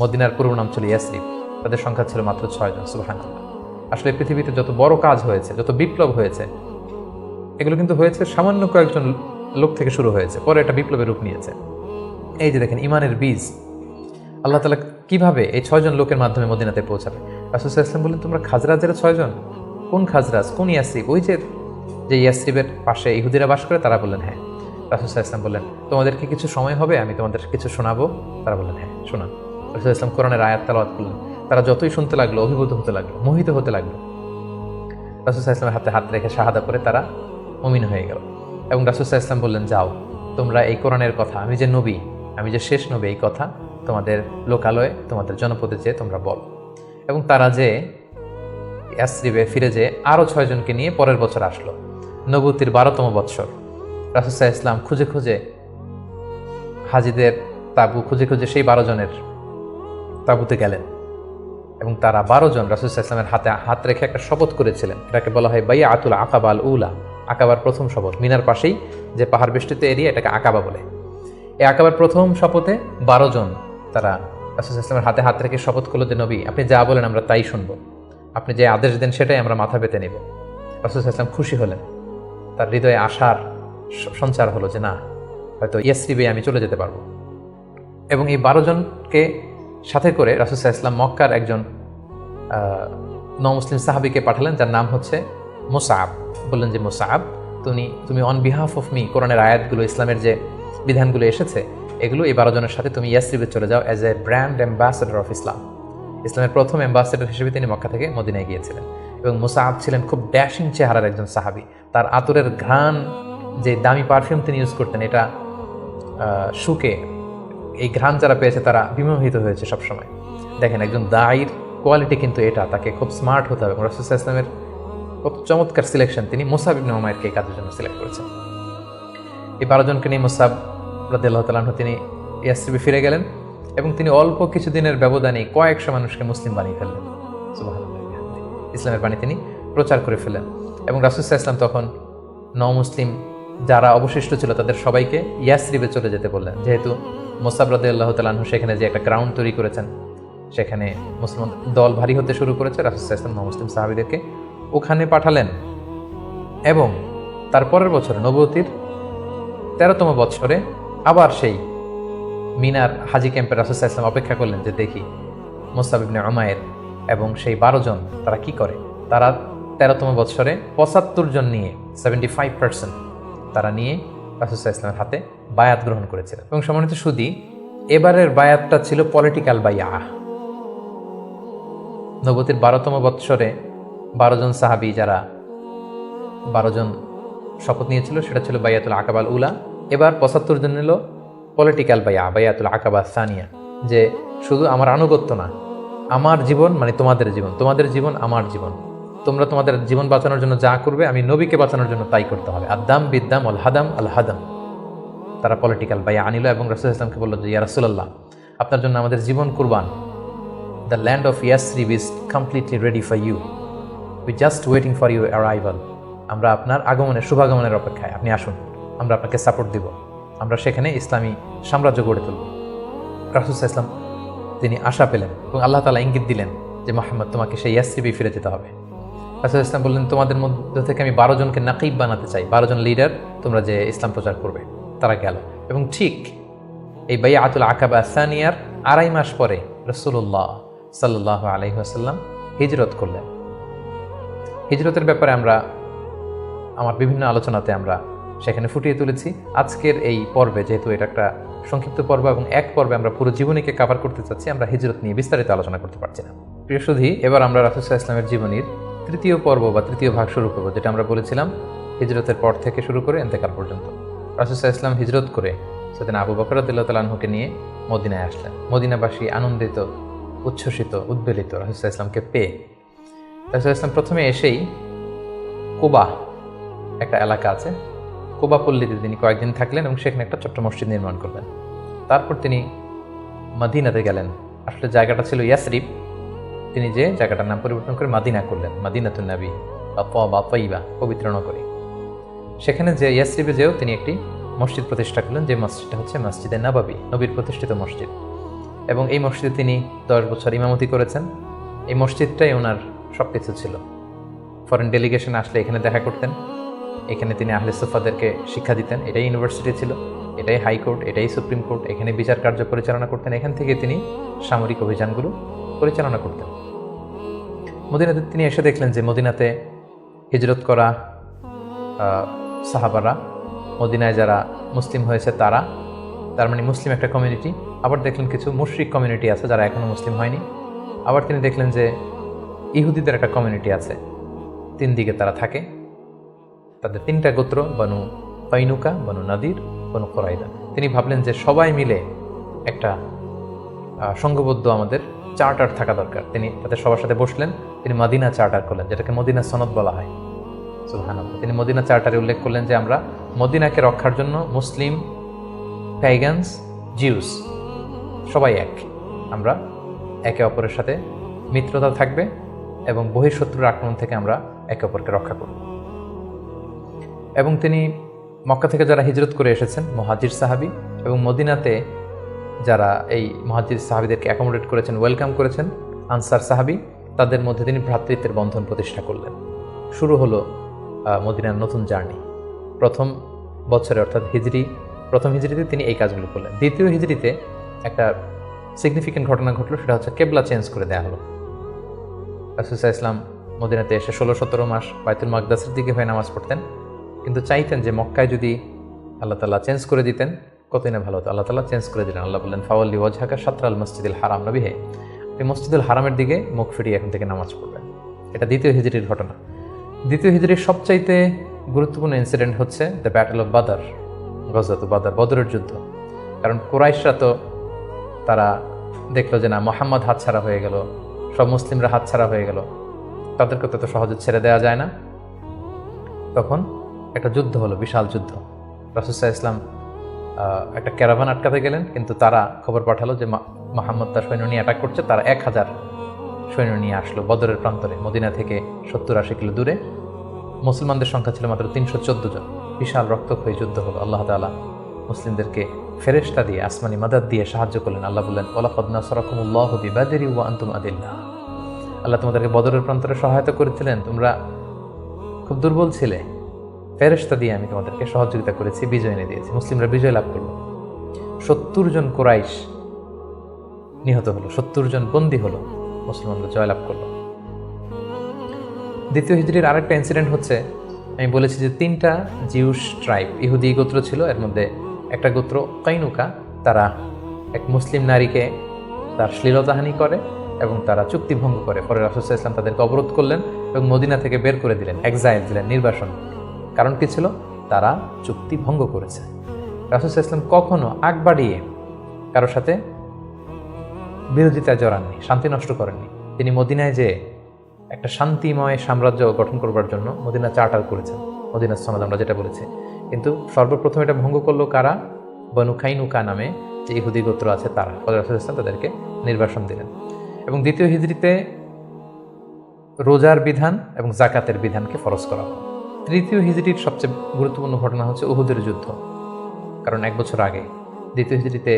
মদিনার পুরো নাম ছিল ইয়াসরিব। তাদের সংখ্যা ছিল মাত্র 6 জন। সুবহানাল্লাহ। আসলে পৃথিবীতে যত বড় কাজ হয়েছে, যত বিপ্লব হয়েছে, এগুলো কিন্তু হয়েছে সামান্য কয়েকজন লোক থেকে শুরু হয়েছে, পরে এটা বিপ্লবের রূপ নিয়েছে। এই যে দেখেন, ইমানের বীজ আল্লাহ তাআলা কিভাবে এই 6 জন লোকের মাধ্যমে মদিনাতে পৌঁছাবে। রাসূল সাল্লাল্লাহু আলাইহি ওয়াসাল্লাম বললেন, তোমরা খাজরাজের 6 জন? কোন খাজরাজ, কোন ইয়াসরিব? ওই যে ইয়াসরিবের পাশে ইহুদিরা বাস করে? তারা বললেন, হ্যাঁ। রাসূল সাল্লাল্লাহু আলাইহি ওয়াসাল্লাম বললেন, তোমাদের কি কিছু সময় হবে, আমি তোমাদের কিছু শোনাবো? তারা বললেন, হ্যাঁ, শোনান। রাসূল সাল্লাল্লাহু আলাইহি ওয়াসাল্লাম কোরআনের আয়াত তেলাওয়াত করলেন। তারা যতই শুনতে লাগলো, অভিভূত হতে লাগলো, মোহিত হতে লাগলো। রাসূল সাল্লাল্লাহু আলাইহি ওয়াসাল্লামের হাতে হাত রেখে শাহাদা করে তারা মুমিন হয়ে গেল। এবং রাসূল সাল্লাল্লাহু আলাইহি ওয়াসাল্লাম বললেন, যাও, তোমরা এই কোরআনের কথা, আমি যে নবী, আমি যে শেষ নবী, এই কথা তোমাদের লোকালয়ে, তোমাদের জনপদে যেয়ে তোমরা বল। এবং তারা যে ইয়াসরিবে ফিরে যেয়ে আরও 6 জনকে নিয়ে পরের বছর আসলো, নবুতির 12তম বৎসর। রাসূল সাল্লাল্লাহু আলাইহি ওয়াসাল্লাম খুঁজে খুঁজে হাজিদের তাঁবু খুঁজে খুঁজে সেই 12 জনের তাঁবুতে গেলেন এবং তারা 12 জন রাসূল সাল্লাল্লাহু আলাইহি ওয়াসাল্লামের হাতে হাত রেখে একটা শপথ করেছিলেন। এটাকে বলা হয় বাইআতুল আকাবা আল উলা, আকাবার প্রথম শপথ। মিনার পাশেই যে পাহাড় বেষ্টিত এরিয়া, এটাকে আকাবা বলে। এই আকাবার প্রথম শপথে 12 জন তারা রাসূল সাল্লাল্লাহু আলাইহি ওয়াসাল্লামের হাতে হাত রেখে শপথ করলো যে, নবী, আপনি যা বলেন আমরা তাই শুনবো, আপনি যে আদেশ দেন সেটাই আমরা মাথা পেতে নেব। রাসূল সাল্লাল্লাহু আলাইহি ওয়াসাল্লাম খুশি হলেন, তার হৃদয়ে আশার সঞ্চার হলো যে না, হয়তো ইয়াসরিবে আমি চলে যেতে পারবো। এবং এই 12 জনকে সাথে করে রাসূল সাল্লাল্লাহু আলাইহি ওয়াসাল্লাম মক্কার একজন নমুসলিম সাহাবীকে পাঠালেন, যার নাম হচ্ছে মুসআব। বললেন যে, মুসআব, তুমি অন বিহাফ অফ মি, কোরআনের আয়াতগুলো, ইসলামের যে বিধানগুলো এসেছে, এগুলো এই 12 জনের সাথে তুমি ইয়াসরিবে চলে যাও as a brand ambassador of Islam. ইসলামের প্রথম অ্যাম্বাসেডর হিসেবে তিনি মক্কা থেকে মদিনায় গিয়েছিলেন। এবং মুসআব ছিলেন খুব ড্যাশিং চেহারার একজন সাহাবী। তার আতরের ঘ্রাণ, যে দামি পারফিউম তিনি ইউজ করতেন, এটা শুকে এই ঘ্রাণ যারা পেয়েছে তারা বিমোহিত হয়েছে সবসময়। দেখেন, একজন দায়ীর কোয়ালিটি কিন্তু এটা, তাকে খুব স্মার্ট হতে হবে। রাসূল সাল্লাল্লাহু আলাইহি ওয়াসাল্লামের খুব চমৎকার সিলেকশন, তিনি মুসআব ইবনে উমাইরকে এই কাজের জন্য সিলেক্ট করেছেন। এই 12 জনকে নিয়ে মুসআব রাদিয়াল্লাহু তাআলা আনহু তিনি ইয়াসরিবে ফিরে গেলেন এবং তিনি অল্প কিছুদিনের ব্যবধানে কয়েকশো মানুষকে মুসলিম বানিয়ে ফেললেন। সুবহানাল্লাহ, ইসলামের বাণী তিনি প্রচার করে ফেললেন। এবং রাসূল সাল্লাল্লাহু আলাইহি ওয়াসাল্লাম তখন নও-মুসলিম যারা অবশিষ্ট ছিল তাদের সবাইকে ইয়াসরিবে চলে যেতে বললেন, যেহেতু মুসআব রাদিয়াল্লাহু তাআলা আনহু সেখানে যে একটা গ্রাউন্ড তৈরি করেছেন, সেখানে মুসলমান দল ভারী হতে শুরু করেছে। রাসূল সাল্লাল্লাহু আলাইহি ওয়াসাল্লাম নও-মুসলিম সাহাবীদেরকে ওখানে পাঠালেন এবং তার পরের বছর নবুয়তির 13তম বৎসরে আবার সেই মিনার হাজি ক্যাম্পে রাসূল সাল্লাল্লাহু আলাইহি ওয়াসাল্লাম অপেক্ষা করলেন যে দেখি মুসআব ইবনে উমাইর এবং সেই 12 জন তারা কি করে। তারা 13তম বৎসরে 75 জন নিয়ে 75% তারা নিয়ে রাসূল সাল্লাল্লাহু আলাইহি ওয়াসাল্লামের হাতে বায়াত গ্রহণ করেছিলেন। এবং সম্মানিত সুধী, এবারের বায়াতটা ছিল পলিটিক্যাল বাইয়া। নবুয়তির 12তম বৎসরে 12 জন সাহাবী, যারা 12 জন শপথ নিয়েছিল, সেটা ছিল বাইয়াতুল আকাবাল উলা। এবার 75 জন নিল পলিটিক্যাল বাইয়া, বাইয়াতুল আকাবা সানিয়া, যে শুধু আমার আনুগত্য না, আমার জীবন মানে তোমাদের জীবন, তোমাদের জীবন আমার জীবন, তোমরা তোমাদের জীবন বাঁচানোর জন্য যা করবে আমি নবীকে বাঁচানোর জন্য তাই করতে হবে। আদাম বিদ্দাম আল হাদাম আল হাদাম। তারা পলিটিক্যাল বাইয়া আনিল এবং রাসূল সাল্লাল্লাহু আলাইহি ওয়াসাল্লামকে বলল যে, ইয়া রাসূলুল্লাহ, আপনার জন্য আমাদের জীবন কুরবান। The land of Yathrib is completely ready for you, we just waiting for you arrival. আমরা আপনার আগমনের, শুভাগমনের অপেক্ষায়, আপনি আসুন, আমরা আপনাকে সাপোর্ট দিব, আমরা সেখানে ইসলামী সাম্রাজ্য গড়ে তুলব। রাসূল সাল্লাল্লাহু আলাইহি ওয়াসাল্লাম তিনি আশা পেলেন এবং আল্লাহ তাআলা ইঙ্গিত দিলেন যে, মুহাম্মদ, তোমাকে সেই ইয়াসরিবে ফিরে যেতে হবে। রাসূল সাল্লাল্লাহু আলাইহি ওয়াসাল্লাম বললেন, তোমাদের মধ্যে থেকে আমি 12 জনকে নাকিব বানাতে চাই, 12 জন লিডার, তোমরা যে ইসলাম প্রচার করবে। তারা গেল এবং ঠিক এই বাইআতুল আকাবা সানিয়ার 2.5 মাস পরে রাসূলুল্লাহ সাল্লাল্লাহু আলাইহি ওয়াসাল্লাম হিজরত করলেন। হিজরতের ব্যাপারে আমরা আমার বিভিন্ন আলোচনাতে আমরা সেখানে ফুটিয়ে তুলেছি। আজকের এই পর্বে, যেহেতু এটা একটা সংক্ষিপ্ত পর্ব এবং এক পর্বে আমরা পুরো জীবনীকে কভার করতে চাচ্ছি, আমরা হিজরত নিয়ে বিস্তারিত আলোচনা করতে পারছি না। প্রিয় সুধী, এবার আমরা রাসূল সাল্লাল্লাহু আলাইহি ওয়াসাল্লামের জীবনীর 3য় পর্ব বা 3য় ভাগ শুরু করব, যেটা আমরা বলেছিলাম হিজরতের পর থেকে শুরু করে ইন্তেকাল পর্যন্ত। রাসূল সাল্লাল্লাহু আলাইহি ওয়াসাল্লাম হিজরত করে সেদিন আবু বকর রাদিয়াল্লাহু তাআলা আনহুকে নিয়ে মদিনায় আসলেন। মদিনাবাসী আনন্দিত, উচ্ছ্বসিত, উদ্বেলিত রাসূল সাল্লাল্লাহু আলাইহি ওয়াসাল্লামকে পেয়ে। রাসূল সাল্লাল্লাহু আলাইহি ওয়াসাল্লাম প্রথমে এসেই কুবা একটা এলাকা আছে, কুবা পল্লীতে তিনি কয়েকদিন থাকলেন এবং সেখানে একটা ছোট্ট মসজিদ নির্মাণ করলেন। তারপর তিনি মদিনাতে গেলেন। আসলে জায়গাটা ছিল ইয়াসরিব, তিনি যে জায়গাটার নাম পরিবর্তন করে মাদিনা করলেন, মাদিনাতুন নবী বা তাইবা, পবিত্র নগরী। সেখানে যে ইয়াসরিবে যেও তিনি একটি মসজিদ প্রতিষ্ঠা করলেন, যে মসজিদটা হচ্ছে মসজিদে নববী, নবীর প্রতিষ্ঠিত মসজিদ। এবং এই মসজিদে তিনি 10 বছর ইমামতি করেছেন। এই মসজিদটাই ওনার সব কিছু ছিল। ফরেন ডেলিগেশন আসলে এখানে দেখা করতেন, এখানে তিনি আহলে সুফাদেরকে শিক্ষা দিতেন। এটাই ইউনিভার্সিটি ছিল, এটাই হাইকোর্ট, এটাই সুপ্রিম কোর্ট। এখানে বিচার কার্য পরিচালনা করতেন, এখান থেকে তিনি সামরিক অভিযানগুলো পরিচালনা করতেন। মদিনাতে তিনি এসে দেখলেন যে মদিনাতে হিজরত করা সাহাবারা, মদিনায় যারা মুসলিম হয়েছে তারা, তার মানে মুসলিম একটা কমিউনিটি। আবার দেখলেন কিছু মুশরিক কমিউনিটি আছে যারা এখনও মুসলিম হয়নি। আবার তিনি দেখলেন যে ইহুদিদের একটা কমিউনিটি আছে, 3 দিকে তারা থাকে। তাদের 3টা গোত্র, বনু কাইনুকা, বনু নাদির, বনু কুরাইদা। তিনি ভাবলেন যে সবাই মিলে একটা সংঘবদ্ধ আমাদের চার্টার থাকা দরকার। তিনি তাদের সবার সাথে বসলেন, তিনি মদিনা চার্টার করলেন, যেটাকে মদিনা সনদ বলা হয়। সুবহানাল্লাহ। তিনি মদিনা চার্টারে উল্লেখ করলেন যে আমরা মদিনাকে রক্ষার জন্য মুসলিম, প্যাগানস, জিউস সবাই এক, আমরা একে অপরের সাথে মিত্রতা থাকবে এবং বহিঃশত্রুর আক্রমণ থেকে আমরা একে অপরকে রক্ষা করব। এবং তিনি মক্কা থেকে যারা হিজরত করে এসেছেন মুহাজির সাহাবী, এবং মদিনাতে যারা এই মুহাজির সাহাবীদেরকে অ্যাকোমোডেট করেছেন, ওয়েলকাম করেছেন, আনসার সাহাবী, তাদের মধ্যে তিনি ভ্রাতৃত্বের বন্ধন প্রতিষ্ঠা করলেন। শুরু হলো মদিনার নতুন জার্নি। প্রথম বছরে অর্থাৎ প্রথম হিজরিতে তিনি এই কাজগুলো করলেন। দ্বিতীয় হিজরিতে একটা সিগনিফিক্যান্ট ঘটনা ঘটলো, সেটা হচ্ছে কেবলা চেঞ্জ করে দেওয়া হলো। রাসূল সাল্লাল্লাহু আলাইহি ওয়াসাল্লাম মদিনাতে এসে 16-17 মাস বাইতুল মাকদাসের দিকে হয়ে নামাজ পড়তেন, কিন্তু চাইতেন যে মক্কায় যদি আল্লাহ তাআলা চেঞ্জ করে দিতেন কতই না ভালো হতো। আল্লাহ তাআলা চেঞ্জ করে দিলেন। আল্লাহ বললেন, ফাওয়াল্লি ওয়াজহাকা শাতরাল মসজিদিল হারাম, নবী হে আপনি মসজিদুল হারামের দিকে মুখ ফিরিয়ে এখন থেকে নামাজ পড়বেন। এটা দ্বিতীয় হিজরির ঘটনা। দ্বিতীয় হিজরির সবচাইতে গুরুত্বপূর্ণ ইনসিডেন্ট হচ্ছে দ্য ব্যাটল অফ বাদর, গজওয়াত বাদর, বদরের যুদ্ধ। কারণ কুরাইশরা তো তারা দেখলো যে না, মুহাম্মদ হাতছাড়া হয়ে গেল, সব মুসলিমরা হাতছাড়া হয়ে গেল, তাদেরকে তো সহজে ছেড়ে দেওয়া যায় না। তখন একটা যুদ্ধ হলো, বিশাল যুদ্ধ। রাসূল সাল্লাল্লাহু আলাইহি ওয়াসাল্লাম একটা ক্যারাভান আটকাতে গেলেন, কিন্তু তারা খবর পাঠালো যে মুহাম্মদ তার সৈন্য নিয়ে অ্যাটাক করছে। তারা 1000 সৈন্য নিয়ে আসলো বদরের প্রান্তরে, মদিনা থেকে 70-80 কিলো দূরে। মুসলমানদের সংখ্যা ছিল মাত্র 314 জন। বিশাল রক্তক্ষয়ী যুদ্ধ হলো। আল্লাহ তাআলা মুসলিমদেরকে ফেরেশতা দিয়ে, আসমানি মাদাদ দিয়ে সাহায্য করলেন। আল্লাহ বললেন, ওয়ালাকাদ নাসারাকুমুল্লাহু বিবাদরি ওয়া আনতুম আদিল্লাহ। আল্লাহ তোমাদেরকে বদরের প্রান্তরে সহায়তা করেছিলেন, তোমরা খুব দুর্বল ছিলে, ফেরেশতা দিয়ে আমি তোমাদেরকে সহযোগিতা করেছি, বিজয় এনে দিয়েছি। মুসলিমরা বিজয় লাভ করলো। 70 জন কুরাইশ নিহত হলো, 70 জন বন্দী হলো, মুসলমানরা জয়লাভ করলো। দ্বিতীয় হিজরির আরেকটা ইনসিডেন্ট হচ্ছে, আমি বলেছি যে 3টা জিউস ট্রাইব, ইহুদি গোত্র ছিল। এর মধ্যে একটা গোত্র কাইনুকা, তারা এক মুসলিম নারীকে তার শ্লীলতাহানি করে এবং তারা চুক্তি ভঙ্গ করে। পরে রাসূল সাল্লাল্লাহু আলাইহি ওয়াসাল্লাম তাদেরকে অবরোধ করলেন এবং মদিনা থেকে বের করে দিলেন, এক্সাইল দিলেন, নির্বাসন। কারণ কি ছিল? তারা চুক্তি ভঙ্গ করেছে। রাসূল সাল্লাল্লাহু আলাইহি ওয়াসাল্লাম কখনো আগ বাড়িয়ে কারোর সাথে বিরোধিতায় জড়াননি, শান্তি নষ্ট করেননি। তিনি মদিনায় যে একটা শান্তিময় সাম্রাজ্য গঠন করবার জন্য মদিনা চার্টার করেছেন, মদিনা সনদ আমরা যেটা বলেছি। কিন্তু সর্বপ্রথম এটা ভঙ্গ করলো কারা? বনু কাইনুকা নামে যে ইহুদি গোত্র আছে তারা। রাসূল সাল্লাল্লাহু আলাইহি ওয়াসাল্লাম তাদেরকে নির্বাসন দিলেন। এবং দ্বিতীয় হিজরিতে রোজার বিধান এবং যাকাতের বিধানকে ফরজ করা হয়। তৃতীয় হিজরির সবচেয়ে গুরুত্বপূর্ণ ঘটনা হচ্ছে উহুদের যুদ্ধ। কারণ 1 বছর আগে দ্বিতীয় হিজরিতে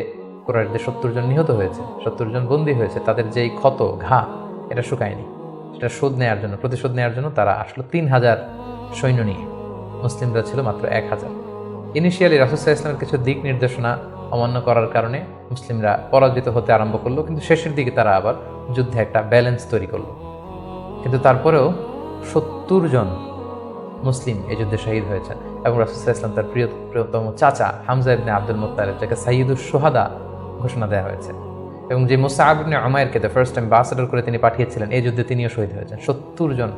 কুরাইশদের 70 জন নিহত হয়েছে, 70 জন বন্দী হয়েছে। তাদের যেই ক্ষত, ঘা, এটা শুকায়নি। সেটা শোধ নেওয়ার জন্য, প্রতিশোধ নেওয়ার জন্য তারা আসলে 3000 সৈন্য নিয়ে, মুসলিমরা ছিল মাত্র 1000। ইনিশিয়ালি রাসূল সাল্লাল্লাহু আলাইহি ওয়াসাল্লামের কিছু দিক নির্দেশনা অমান্য করার কারণে মুসলিমরা পরাজিত হতে আরম্ভ করলো, কিন্তু শেষের দিকে তারা আবার যুদ্ধে একটা ব্যালেন্স তৈরি করলো। কিন্তু তারপরেও 70 জন মুসলিম এই যুদ্ধে শহীদ হয়েছেন। এবং রাসূল সাল্লাল্লাহু আলাইহি ওয়াসাল্লাম তার প্রিয়তম চাচা হামজা ইবনে আব্দুল মুত্তালিব, যাকে সাইয়্যিদুশ শুহাদা ঘোষণা দেওয়া হয়েছে, এবং যে মুসআব ইবনে উমাইরকে দ্য ফার্স্ট অ্যাম্বাসেডর করে তিনি পাঠিয়েছিলেন, এই যুদ্ধে তিনিও শহীদ হয়েছেন। 70 জন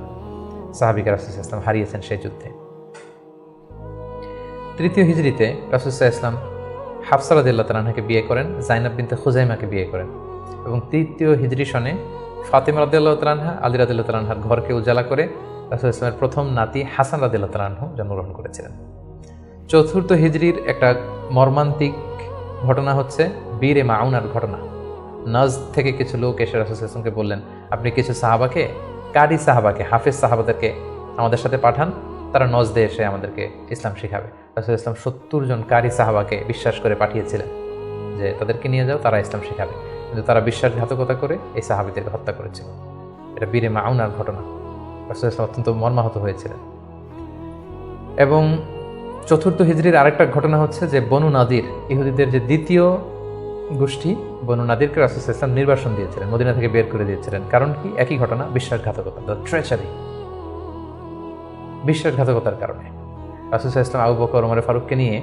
সাহাবীকে রাসূল সাল্লাল্লাহু আলাইহি ওয়াসাল্লাম হারিয়েছেন সেই যুদ্ধে। তৃতীয় হিজরিতে রাসূল সাল্লাল্লাহু আলাইহি ওয়াসাল্লাম হাফসা রাদিয়াল্লাহু তাআলা আনহাকে বিয়ে করেন, যায়নাব বিনতে খুজাইমাকে বিয়ে করেন। এবং তৃতীয় হিজরি সনে ফাতেমা রাদিয়াল্লাহু তাআলা আনহা, আলী রাদিয়াল্লাহু তাআলা আনহার ঘরকে উজালা করে রাসূল ইসলামের প্রথম নাতি হাসান রাদিয়াল্লাহু তাআলা আনহু জন্মগ্রহণ করেছিলেন। চতুর্থ হিজরির একটা মর্মান্তিক ঘটনা হচ্ছে বীরে মাউনার ঘটনা। নজদ থেকে কিছু লোক এসে রাসূল সাল্লাল্লাহু আলাইহি ওয়াসাল্লামকে বললেন, আপনি কিছু সাহাবাকে, কারি সাহাবাকে, হাফেজ সাহাবাদেরকে আমাদের সাথে পাঠান, তারা নজদে এসে আমাদেরকে ইসলাম শিখাবে। রাসূল ইসলাম 70 জন কারি সাহাবাকে বিশ্বাস করে পাঠিয়েছিলেন যে তাদেরকে নিয়ে যাও, তারা ইসলাম শেখাবে, কিন্তু তারা বিশ্বাসঘাতকতা করে এই সাহাবীদেরকে হত্যা করেছিল। এটা বীরে মাউনার ঘটনা। রাসূল ইসলাম অত্যন্ত মর্মাহত হয়েছিলেন। এবং 4th হিজরির আরেকটা ঘটনা হচ্ছে যে বনু নাদির, ইহুদিদের যে দ্বিতীয় গোষ্ঠী, বনু নাদিরকে রাসূল ইসলাম নির্বাসন দিয়েছিলেন, মদিনা থেকে বের করে দিয়েছিলেন। কারণ কি? একই ঘটনা, বিশ্বাসঘাতকতা, দ্য ট্রেচারি, বিশ্বাসঘাতকতার কারণে। রাসূল ইসলাম আবু বকর, ওমর ফারুককে নিয়ে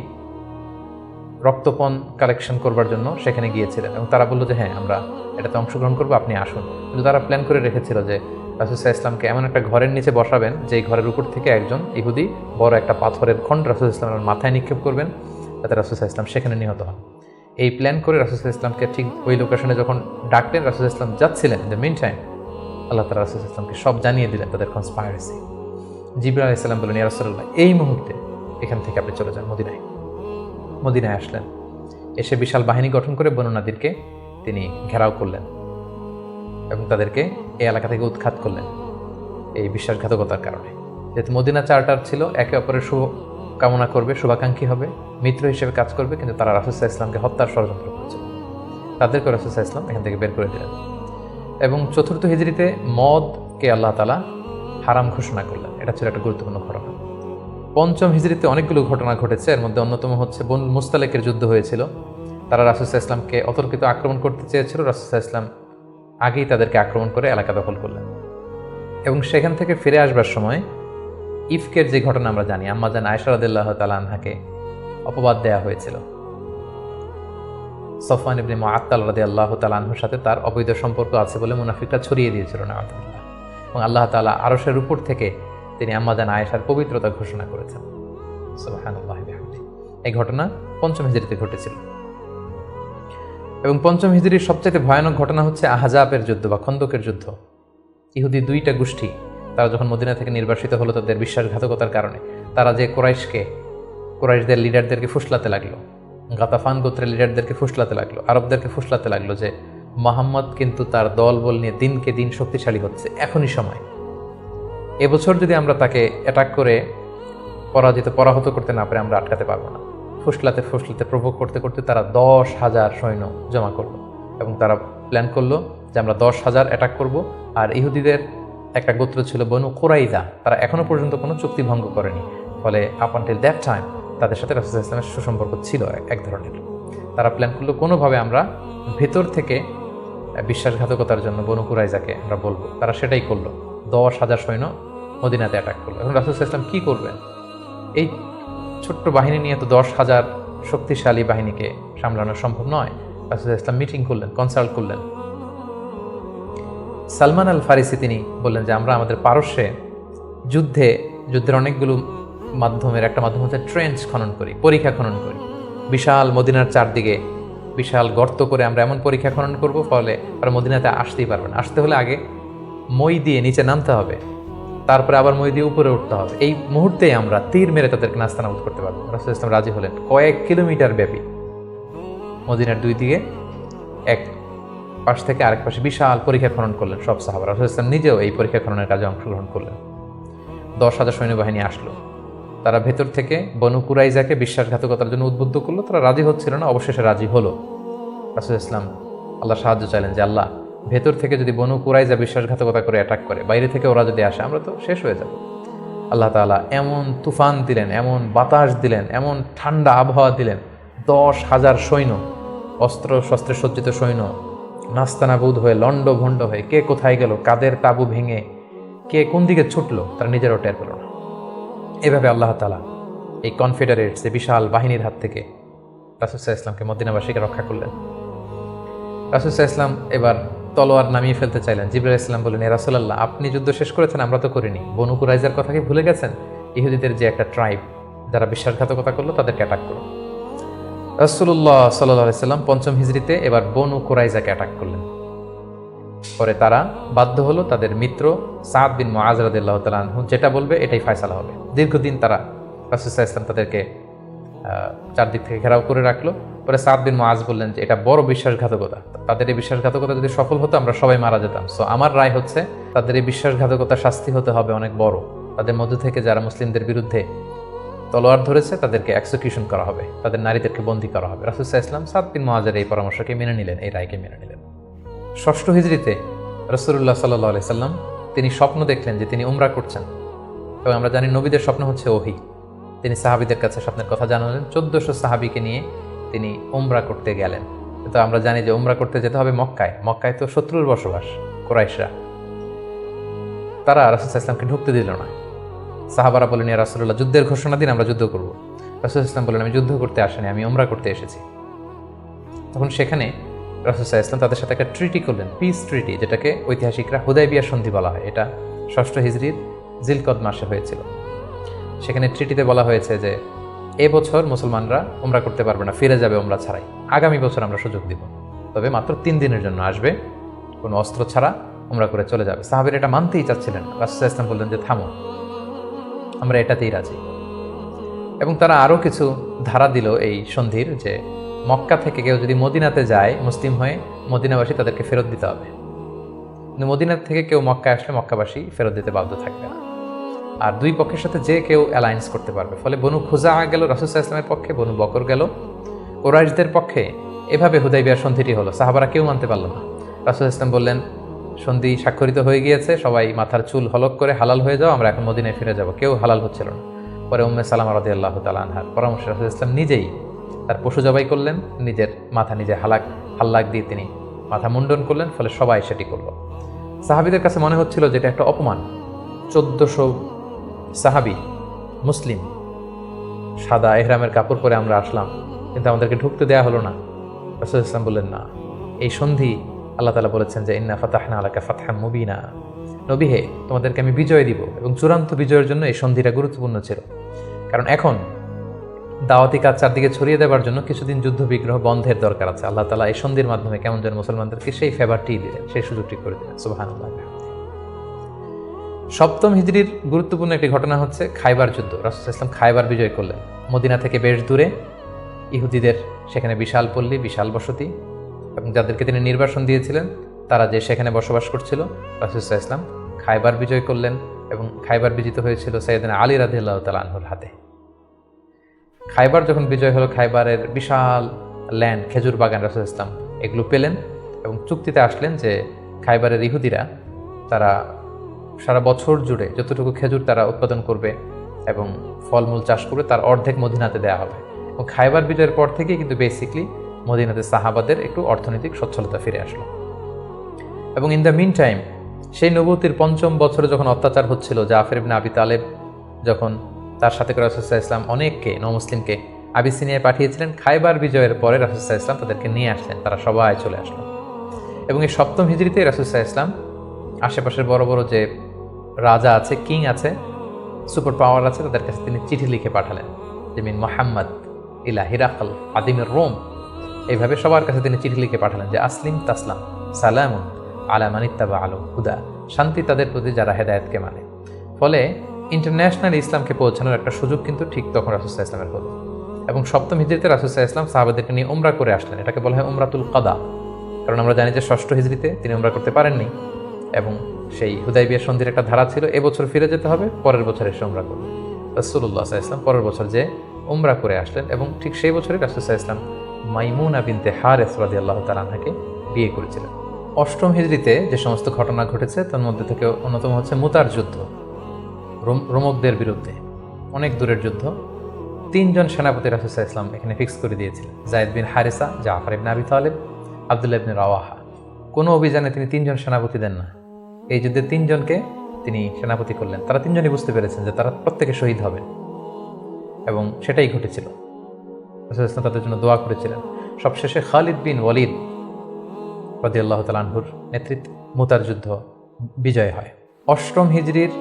রক্তপণ কালেকশন করবার জন্য সেখানে গিয়েছিলেন এবং তারা বললো যে হ্যাঁ, আমরা এটাতে অংশগ্রহণ করবো, আপনি আসুন। কিন্তু তারা প্ল্যান করে রেখেছিল যে রাসূল ইসলামকে এমন একটা ঘরের নিচে বসাবেন যে ঘরের উপর থেকে একজন ইহুদি বড় একটা পাথরের খণ্ড রাসূল ইসলামের মাথায় নিক্ষেপ করবেন, যাতে রাসূল ইসলাম সেখানে নিহত হন। এই প্ল্যান করে রাসূল ইসলামকে ঠিক ওই লোকেশনে যখন ডাকলেন, রাসূল ইসলাম যাচ্ছিলেন, দ্য মিন টাইম আল্লাহ তাআলা রাসূল ইসলামকে সব জানিয়ে দিলেন তাদের কনস্পাইরেসি। জিবরাইল আলাইহিস সালাম বললেন, ইয়া রাসূলুল্লাহ, এই মুহূর্তে এখান থেকে আপনি চলে যান মদিনায়। মদিনায় আসলেন, এসে বিশাল বাহিনী গঠন করে বনু নাদিরকে তিনি ঘেরাও করলেন এবং তাদেরকে এই এলাকা থেকে উৎখাত করলেন এই বিশ্বাসঘাতকতার কারণে। যেহেতু মদিনা চার্টার ছিল, একে অপরের শুভ কামনা করবে, শুভাকাঙ্ক্ষী হবে, মিত্র হিসেবে কাজ করবে, কিন্তু তারা রাসূল ইসলামকে হত্যার ষড়যন্ত্র করেছিল। তাদেরকে রাসূল ইসলাম এখান থেকে বের করে দিলেন। এবং 4th হিজরিতে মদকে আল্লাহ তাআলা হারাম ঘোষণা করলেন। এটা ছিল একটা গুরুত্বপূর্ণ ঘটনা। 5ম হিজরিতে অনেকগুলো ঘটনা ঘটেছে, এর মধ্যে অন্যতম হচ্ছে বনুল মুস্তালিকের যুদ্ধ হয়েছিল। তারা রাসূল ইসলামকে অতর্কিত আক্রমণ করতে চেয়েছিল, রাসূল ইসলাম আগেই তাদেরকে আক্রমণ করে এলাকা দখল করলেন। এবং সেখান থেকে ফিরে আসবার সময় ইফকের যে ঘটনা আমরা জানি, আম্মা জান আয়েশা রাদিয়াল্লাহু তাআলা আনহাকে অপবাদ দেয়া হয়েছিল। সফওয়ান ইবনে মুআত্তাল রাদিয়াল্লাহু তাআলা আনহুর সাথে তার অবৈধ সম্পর্ক আছে বলে মুনাফিকরা ছড়িয়ে দিয়েছিল নাউযুবিল্লাহ। এবং আল্লাহ তাআলা আরশের উপর থেকে তিনি আম্মা জান আয়েশার পবিত্রতা ঘোষণা করেছেন। সুবহানাল্লাহি ওয়া বিহামদিহি। এই ঘটনা 5ম হিজরিতে ঘটেছিল। এবং 5ম হিজরির সবচেয়ে ভয়ানক ঘটনা হচ্ছে আহজাবের যুদ্ধ বা খন্দকের যুদ্ধ। ইহুদি 2টা গোষ্ঠী, তারা যখন মদিনা থেকে নির্বাসিত হলো তাদের বিশ্বাসঘাতকতার কারণে, তারা যে কুরাইশদের লিডারদেরকে ফুসলাতে লাগলো, গাতাফান গোত্রের লিডারদেরকে ফুসলাতে লাগলো, আরবদেরকে ফুসলাতে লাগলো যে মুহাম্মদ কিন্তু তার দলবল নিয়ে দিনকে দিন শক্তিশালী হচ্ছে, এখনই সময়, এবছর যদি আমরা তাকে অ্যাটাক করে পরাহত করতে না পারে আমরা আটকাতে পারবো না। ফুসলাতে প্রভোগ করতে করতে তারা 10,000 সৈন্য জমা করলো এবং তারা প্ল্যান করলো যে আমরা 10,000 অ্যাটাক করব। আর ইহুদিদের একটা গোত্র ছিল বনু কুরাইজা, তারা এখনো পর্যন্ত কোনো চুক্তি ভঙ্গ করেনি, ফলে আপ আনটিল দ্যাট টাইম তাদের সাথে রাসূল ইসলামের সুসম্পর্ক ছিল এক ধরনের। তারা প্ল্যান করলো কোনোভাবে আমরা ভেতর থেকে বিশ্বাসঘাতকতার জন্য বনু কুরাইজাকে আমরা বলবো। তারা সেটাই করলো, 10,000 সৈন্য মদিনাতে অ্যাটাক করলো। এখন রাসূল ইসলাম কী করবেন? এই ছোট্ট বাহিনী নিয়ে তো 10,000 শক্তিশালী বাহিনীকে সামলানো সম্ভব নয়। রাসূল ইসলাম মিটিং করলেন, কনসাল্ট করলেন। সালমান আল ফারিসি তিনি বললেন যে আমরা আমাদের পারস্যে যুদ্ধের অনেকগুলো মাধ্যমের একটা মাধ্যম হচ্ছে ট্রেঞ্চ খনন করি, পরীক্ষা খনন করি। বিশাল মদিনার চারদিকে বিশাল গর্ত করে আমরা এমন পরীক্ষা খনন করব, ফলে আর মদিনাতে আসতেই পারবে না। আসতে হলে আগে মই দিয়ে নিচে নামতে হবে, তারপরে আবার মই দিয়ে উপরে উঠতে হবে। এই মুহূর্তেই আমরা তীর মেরে তাদেরকে নাস্তানাবুদ করতে পারবো। রাসূল ইসলাম রাজি হলেন। কয়েক কিলোমিটার ব্যাপী মদিনার 2 দিকে এক পাশ থেকে আরেক পাশে বিশাল পরীক্ষা খনন করলেন সব সাহাবা। রাসূল ইসলাম নিজেও এই পরীক্ষা খননের কাজে অংশগ্রহণ করলেন। 10,000 সৈন্যবাহিনী আসলো, তারা ভেতর থেকে বনু কুরাইজাকে বিশ্বাসঘাতকতার জন্য উদ্বুদ্ধ করলো। তারা রাজি হচ্ছিল না, অবশেষে রাজি হলো। রাসূল ইসলাম আল্লাহ সাহায্য চাইলেন যে আল্লাহ, ভেতর থেকে যদি বনু কুরাইজা বিশ্বাসঘাতকতা করে অ্যাটাক করে, বাইরে থেকে ওরা যদি আসে, আমরা তো শেষ হয়ে যাব। আল্লাহ তাআলা এমন তুফান দিলেন, এমন বাতাস দিলেন, এমন ঠান্ডা আবহাওয়া দিলেন, 10,000 সৈন্য, অস্ত্র শস্ত্রে সজ্জিত সৈন্য নাস্তানাবুদ হয়ে লণ্ডভণ্ড হয়ে কে কোথায় গেল, কাদের তাবু ভেঙে কে কোন দিকে ছুটলো, তারা নিজেরও টের পেল না। এভাবে আল্লাহ তাআলা এই কনফেডারেটস, এই বিশাল বাহিনীর হাত থেকে রাসূল সাল্লাল্লাহু আলাইহি ওয়াসাল্লামকে মদিনাবাসীকে রক্ষা করলেন। রাসূল সাল্লাল্লাহু আলাইহি ওয়াসাল্লাম এবার তলোয়ার নামিয়ে ফেলতে চাইলেন। জিবরাইল আলাইহিস সালাম বললেন, ইয়া রাসূলুল্লাহ, আপনি যুদ্ধ শেষ করেছেন, আমরা তো করিনি। বনু কুরাইজার কথা কি ভুলে গেছেন? ইহুদিদের যে একটা ট্রাইব যারা বিশ্বাসঘাতকতা করলো, তাদেরকে অ্যাটাক করো। রাসূলুল্লাহ সাল্লাল্লাহু আলাইহি ওয়াসাল্লাম 5ম হিজরিতে এবার বনু কুরাইজাকে অ্যাটাক করলেন। পরে তারা বাধ্য হলো তাদের মিত্র সাদ বিন মুআজ রাদিয়াল্লাহু তাআলা আনহু যেটা বলবে এটাই ফয়সালা হবে। দীর্ঘদিন তারা রাসূল সাল্লাল্লাহু আলাইহি ওয়াসাল্লাম তাদেরকে চারদিক থেকে ঘেরাও করে রাখলো। পরে সাদ বিন মুআজ বললেন যে এটা বড় বিশ্বাসঘাতকতা, তাদের এই বিশ্বাসঘাতকতা যদি সফল হতো আমরা সবাই মারা যেতাম। সো আমার রায় হচ্ছে তাদের এই বিশ্বাসঘাতকতা শাস্তি হতে হবে অনেক বড়। তাদের মধ্য থেকে যারা মুসলিমদের বিরুদ্ধে তলোয়ার ধরেছে তাদেরকে এক্সিকিউশন করা হবে, তাদের নারীদেরকে বন্দী করা হবে। রাসূল সাল্লাল্লাহু আলাইহি ওয়াসাল্লাম সাদ বিন মুআযের এই পরামর্শকে মেনে নিলেন, এই রায়কে মেনে নিলেন। 6ষ্ঠ হিজরিতে রাসূলুল্লাহ সাল্লাল্লাহু আলাইহি সাল্লাম তিনি স্বপ্ন দেখলেন যে তিনি উমরা করছেন, এবং আমরা জানি নবীদের স্বপ্ন হচ্ছে ওহী। তিনি সাহাবীদের কাছে স্বপ্নের কথা জানালেন। 1400 সাহাবীকে নিয়ে তিনি উমরা করতে গেলেন। কিন্তু আমরা জানি যে উমরা করতে যেতে হবে মক্কায়। মক্কায় তো শত্রুর বসবাস, কুরাইশরা। তারা রাসূল সাল্লাল্লাহু আলাইহি ওয়াসাল্লামকে ঢুকতে দিল না। সাহাবারা বলেন, ইয়া রাসূলুল্লাহ, যুদ্ধের ঘোষণা দিন, আমরা যুদ্ধ করব। রাসূল সাল্লাল্লাহু আলাইহি ওয়াসাল্লাম বলেন, আমি যুদ্ধ করতে আসিনি, আমি উমরা করতে এসেছি। তখন সেখানে রাসূল সাল্লাল্লাহু আলাইহি ওয়াসাল্লাম তাদের সাথে একটা ট্রিটি করলেন, পিস ট্রিটি, যেটাকে ঐতিহাসিকরা হুদায়বিয়া সন্ধি বলা হয়। এটা 6ষ্ঠ হিজরির জিলকদ মাসে হয়েছিল। সেখানে ট্রিটিতে বলা হয়েছে যে এবছর মুসলমানরা উমরা করতে পারবে না, ফিরে যাবে উমরা ছাড়াই। আগামী বছর আমরা সুযোগ দিব, তবে মাত্র 3 দিনের জন্য আসবে, কোনো অস্ত্র ছাড়া উমরা করে চলে যাবে। সাহাবীরা এটা মানতেই চাচ্ছিলেন। রাসূল সাল্লাল্লাহু আলাইহি ওয়াসাল্লাম বললেন যে থামো, আমরা এটাতেই রাজি। এবং তারা আরও কিছু ধারা দিল এই সন্ধির, যে মক্কা থেকে কেউ যদি মদিনাতে যায় মুসলিম হয়ে, মদিনাবাসী তাদেরকে ফেরত দিতে হবে। কিন্তু মদিনা থেকে কেউ মক্কায় আসলে মক্কাবাসী ফেরত দিতে বাধ্য থাকবে না। আর দুই পক্ষের সাথে যে কেউ অ্যালায়েন্স করতে পারবে। ফলে বনু খুজাআ গেল রাসূল সাল্লাল্লাহু আলাইহি ওয়াসাল্লামের পক্ষে, বনু বকর গেল কুরাইশদের পক্ষে। এভাবে হুদায়বিয়ার সন্ধিটি হলো। সাহাবারা কেউ মানতে পারল না। রাসূল সাল্লাল্লাহু আলাইহি ওয়াসাল্লাম বললেন, সন্ধি স্বাক্ষরিত হয়ে গিয়েছে, সবাই মাথার চুল হলক করে হালাল হয়ে যাও, আমরা এখন মদিনায় ফিরে যাব। কেউ হালাল হচ্ছিল না। পরে উম্মে সালামা রাদিয়াল্লাহু তাআলা আনহার পরামর্শে রাসূল সাল্লাল্লাহু আলাইহি ওয়াসাল্লাম নিজেই তার পশু জবাই করলেন, নিজের মাথা নিজে হাল্লাক দিয়ে তিনি মাথা মুন্ডন করলেন। ফলে সবাই সেটি করল। সাহাবীদের কাছে মনে হচ্ছিল যে এটা একটা অপমান। 1400 সাহাবী মুসলিম, সাদা ইহরামের কাপড় পরে আমরা আসলাম, কিন্তু আমাদেরকে ঢুকতে দেয়া হলো না। রাসূল সাল্লাল্লাহু আলাইহি ওয়াসাল্লাম বললেন, না, এই সন্ধি আল্লাহ তাআলা বলেছেন যে ইন্না ফাতাহনা আলাকা ফাতহাম মুবিনা, নবী হে, তোমাদেরকে আমি বিজয় দিব। এবং চূড়ান্ত বিজয়ের জন্য এই সন্ধিটা গুরুত্বপূর্ণ ছিল। কারণ এখন দাওয়াতি কাজ চারদিকে ছড়িয়ে দেওয়ার জন্য কিছুদিন যুদ্ধ বিগ্রহ বন্ধের দরকার আছে। আল্লাহ তাআলা এই সন্ধির মাধ্যমে কেমন যেন মুসলমানদেরকে সেই ফেভারটি দিলেন, সেই সুযোগটি করে দিলেন। সুবহানাল্লাহ। 7ম হিজরির গুরুত্বপূর্ণ একটি ঘটনা হচ্ছে খায়বার যুদ্ধ। রাসূল সাল্লাল্লাহু আলাইহি ওয়াসাল্লাম খায়বার বিজয় করলেন। মদিনা থেকে বেশ দূরে ইহুদিদের সেখানে বিশাল পল্লী, বিশাল বসতি, এবং যাদেরকে তিনি নির্বাসন দিয়েছিলেন তারা যে সেখানে বসবাস করছিল। রাসূল সাল্লাল্লাহু আলাইহি ওয়াসাল্লাম খায়বার বিজয় করলেন, এবং খায়বার বিজিত হয়েছিল সাইয়েদনা আলী রাদিয়াল্লাহু তাআলা আনহুর হাতে। খায়বার যখন বিজয় হলো, খায়বারের বিশাল ল্যান্ড, খেজুর বাগান, রাসূল সাল্লাল্লাহু আলাইহি ওয়াসাল্লাম এগুলো পেলেন এবং চুক্তিতে আসলেন যে খায়বারের ইহুদিরা তারা সারা বছর জুড়ে যতটুকু খেজুর তারা উৎপাদন করবে এবং ফলমূল চাষ করবে তার অর্ধেক মদিনাতে দেওয়া হবে। এবং খায়বার বিজয়ের পর থেকেই কিন্তু বেসিকলি মদিনাতে সাহাবাদের একটু অর্থনৈতিক সচ্ছলতা ফিরে আসলো। এবং ইন দ্য মিন টাইম সেই নবুয়তির 5ম বছরে যখন অত্যাচার হচ্ছিল, জাফর ইবনে আবি তালেব যখন তার সাথে করে রাসূল সাল্লাল্লাহু আলাইহি ওয়াসাল্লাম অনেককে নমুসলিমকে আবিসিনিয়ায় পাঠিয়েছিলেন, খায়বার বিজয়ের পরে রাসূল সাল্লাল্লাহু আলাইহি ওয়াসাল্লাম তাদেরকে নিয়ে আসলেন, তারা সবাই চলে আসলো। এবং এই 7ম হিজরিতে রাসূল সাল্লাল্লাহু আলাইহি ওয়াসাল্লাম আশেপাশের বড় বড় যে রাজা আছে, কিং আছে, সুপার পাওয়ার আছে, তাদের কাছে তিনি চিঠি লিখে পাঠালেন, যে মিন মুহাম্মদ ইলা হিরাকল আদিমের রোম। এইভাবে সবার কাছে তিনি চিঠি লিখে পাঠালেন যে আসলিম তাসলাম, সালামুন আলা মান ইত্তাবা আল হুদা, শান্তি তাদের প্রতি যারা হেদায়েতকে মানে। ফলে ইন্টারন্যাশনাল ইসলামকে পৌঁছানোর একটা সুযোগ কিন্তু ঠিক তখন রাসূল সাল্লাল্লাহু আলাইহি ওয়াসাল্লামের হলো। এবং 7ম হিজরিতে রাসূল সাল্লাল্লাহু আলাইহি ওয়াসাল্লাম সাহাবাদেরকে নিয়ে উমরা করে আসলেন। এটাকে বলা হয় উমরাতুল কাদা। কারণ আমরা জানি যে 6ষ্ঠ হিজরিতে তিনি উমরা করতে পারেননি, এবং সেই হুদায়বিয়া সন্ধির একটা ধারা ছিল, এবছর ফিরে যেতে হবে, পরের বছর এসে উমরা করবে। রাসূলুল্লাহ সাল্লাল্লাহু আলাইহি ওয়াসাল্লাম পরের বছর যে উমরা করে আসলেন, এবং ঠিক সেই বছরই রাসূল সাল্লাল্লাহু আলাইহি ওয়াসাল্লাম মাইমুনা বিনতে হারিস রাদিয়াল্লাহু তাআলা আনহাকে বিয়ে করেছিলেন। 8ম হিজরিতে যে সমস্ত ঘটনা ঘটেছে তার মধ্যে থেকে অন্যতম হচ্ছে মুতার যুদ্ধ, রোমকদের বিরুদ্ধে, অনেক দূরের যুদ্ধ। 3 জন সেনাপতি রাসূল সাল্লাল্লাহু আলাইহি ওয়াসাল্লাম এখানে ফিক্স করে দিয়েছিলেন, যায়েদ বিন হারিসা, জাফর ইবনে আবি তালেব, আব্দুল্লাহ ইবনে রাওয়াহা। কোনো অভিযানে তিনি 3 জন সেনাপতি দেন না। এই যুদ্ধে 3 জনকে তিনি সেনাপতি করলেন। তারা 3 জনই বুঝতে পেরেছেন যে তারা প্রত্যেকে শহীদ হবেন, এবং সেটাই ঘটেছিল। রাসূল সাল্লাল্লাহু আলাইহি ওয়াসাল্লাম তাদের জন্য দোয়া করেছিলেন। সবশেষে খালিদ বিন ওয়ালিদ রাদিয়াল্লাহু তাআলা আনহুর নেতৃত্বে মুতার যুদ্ধ বিজয় হয়। 8ম হিজরির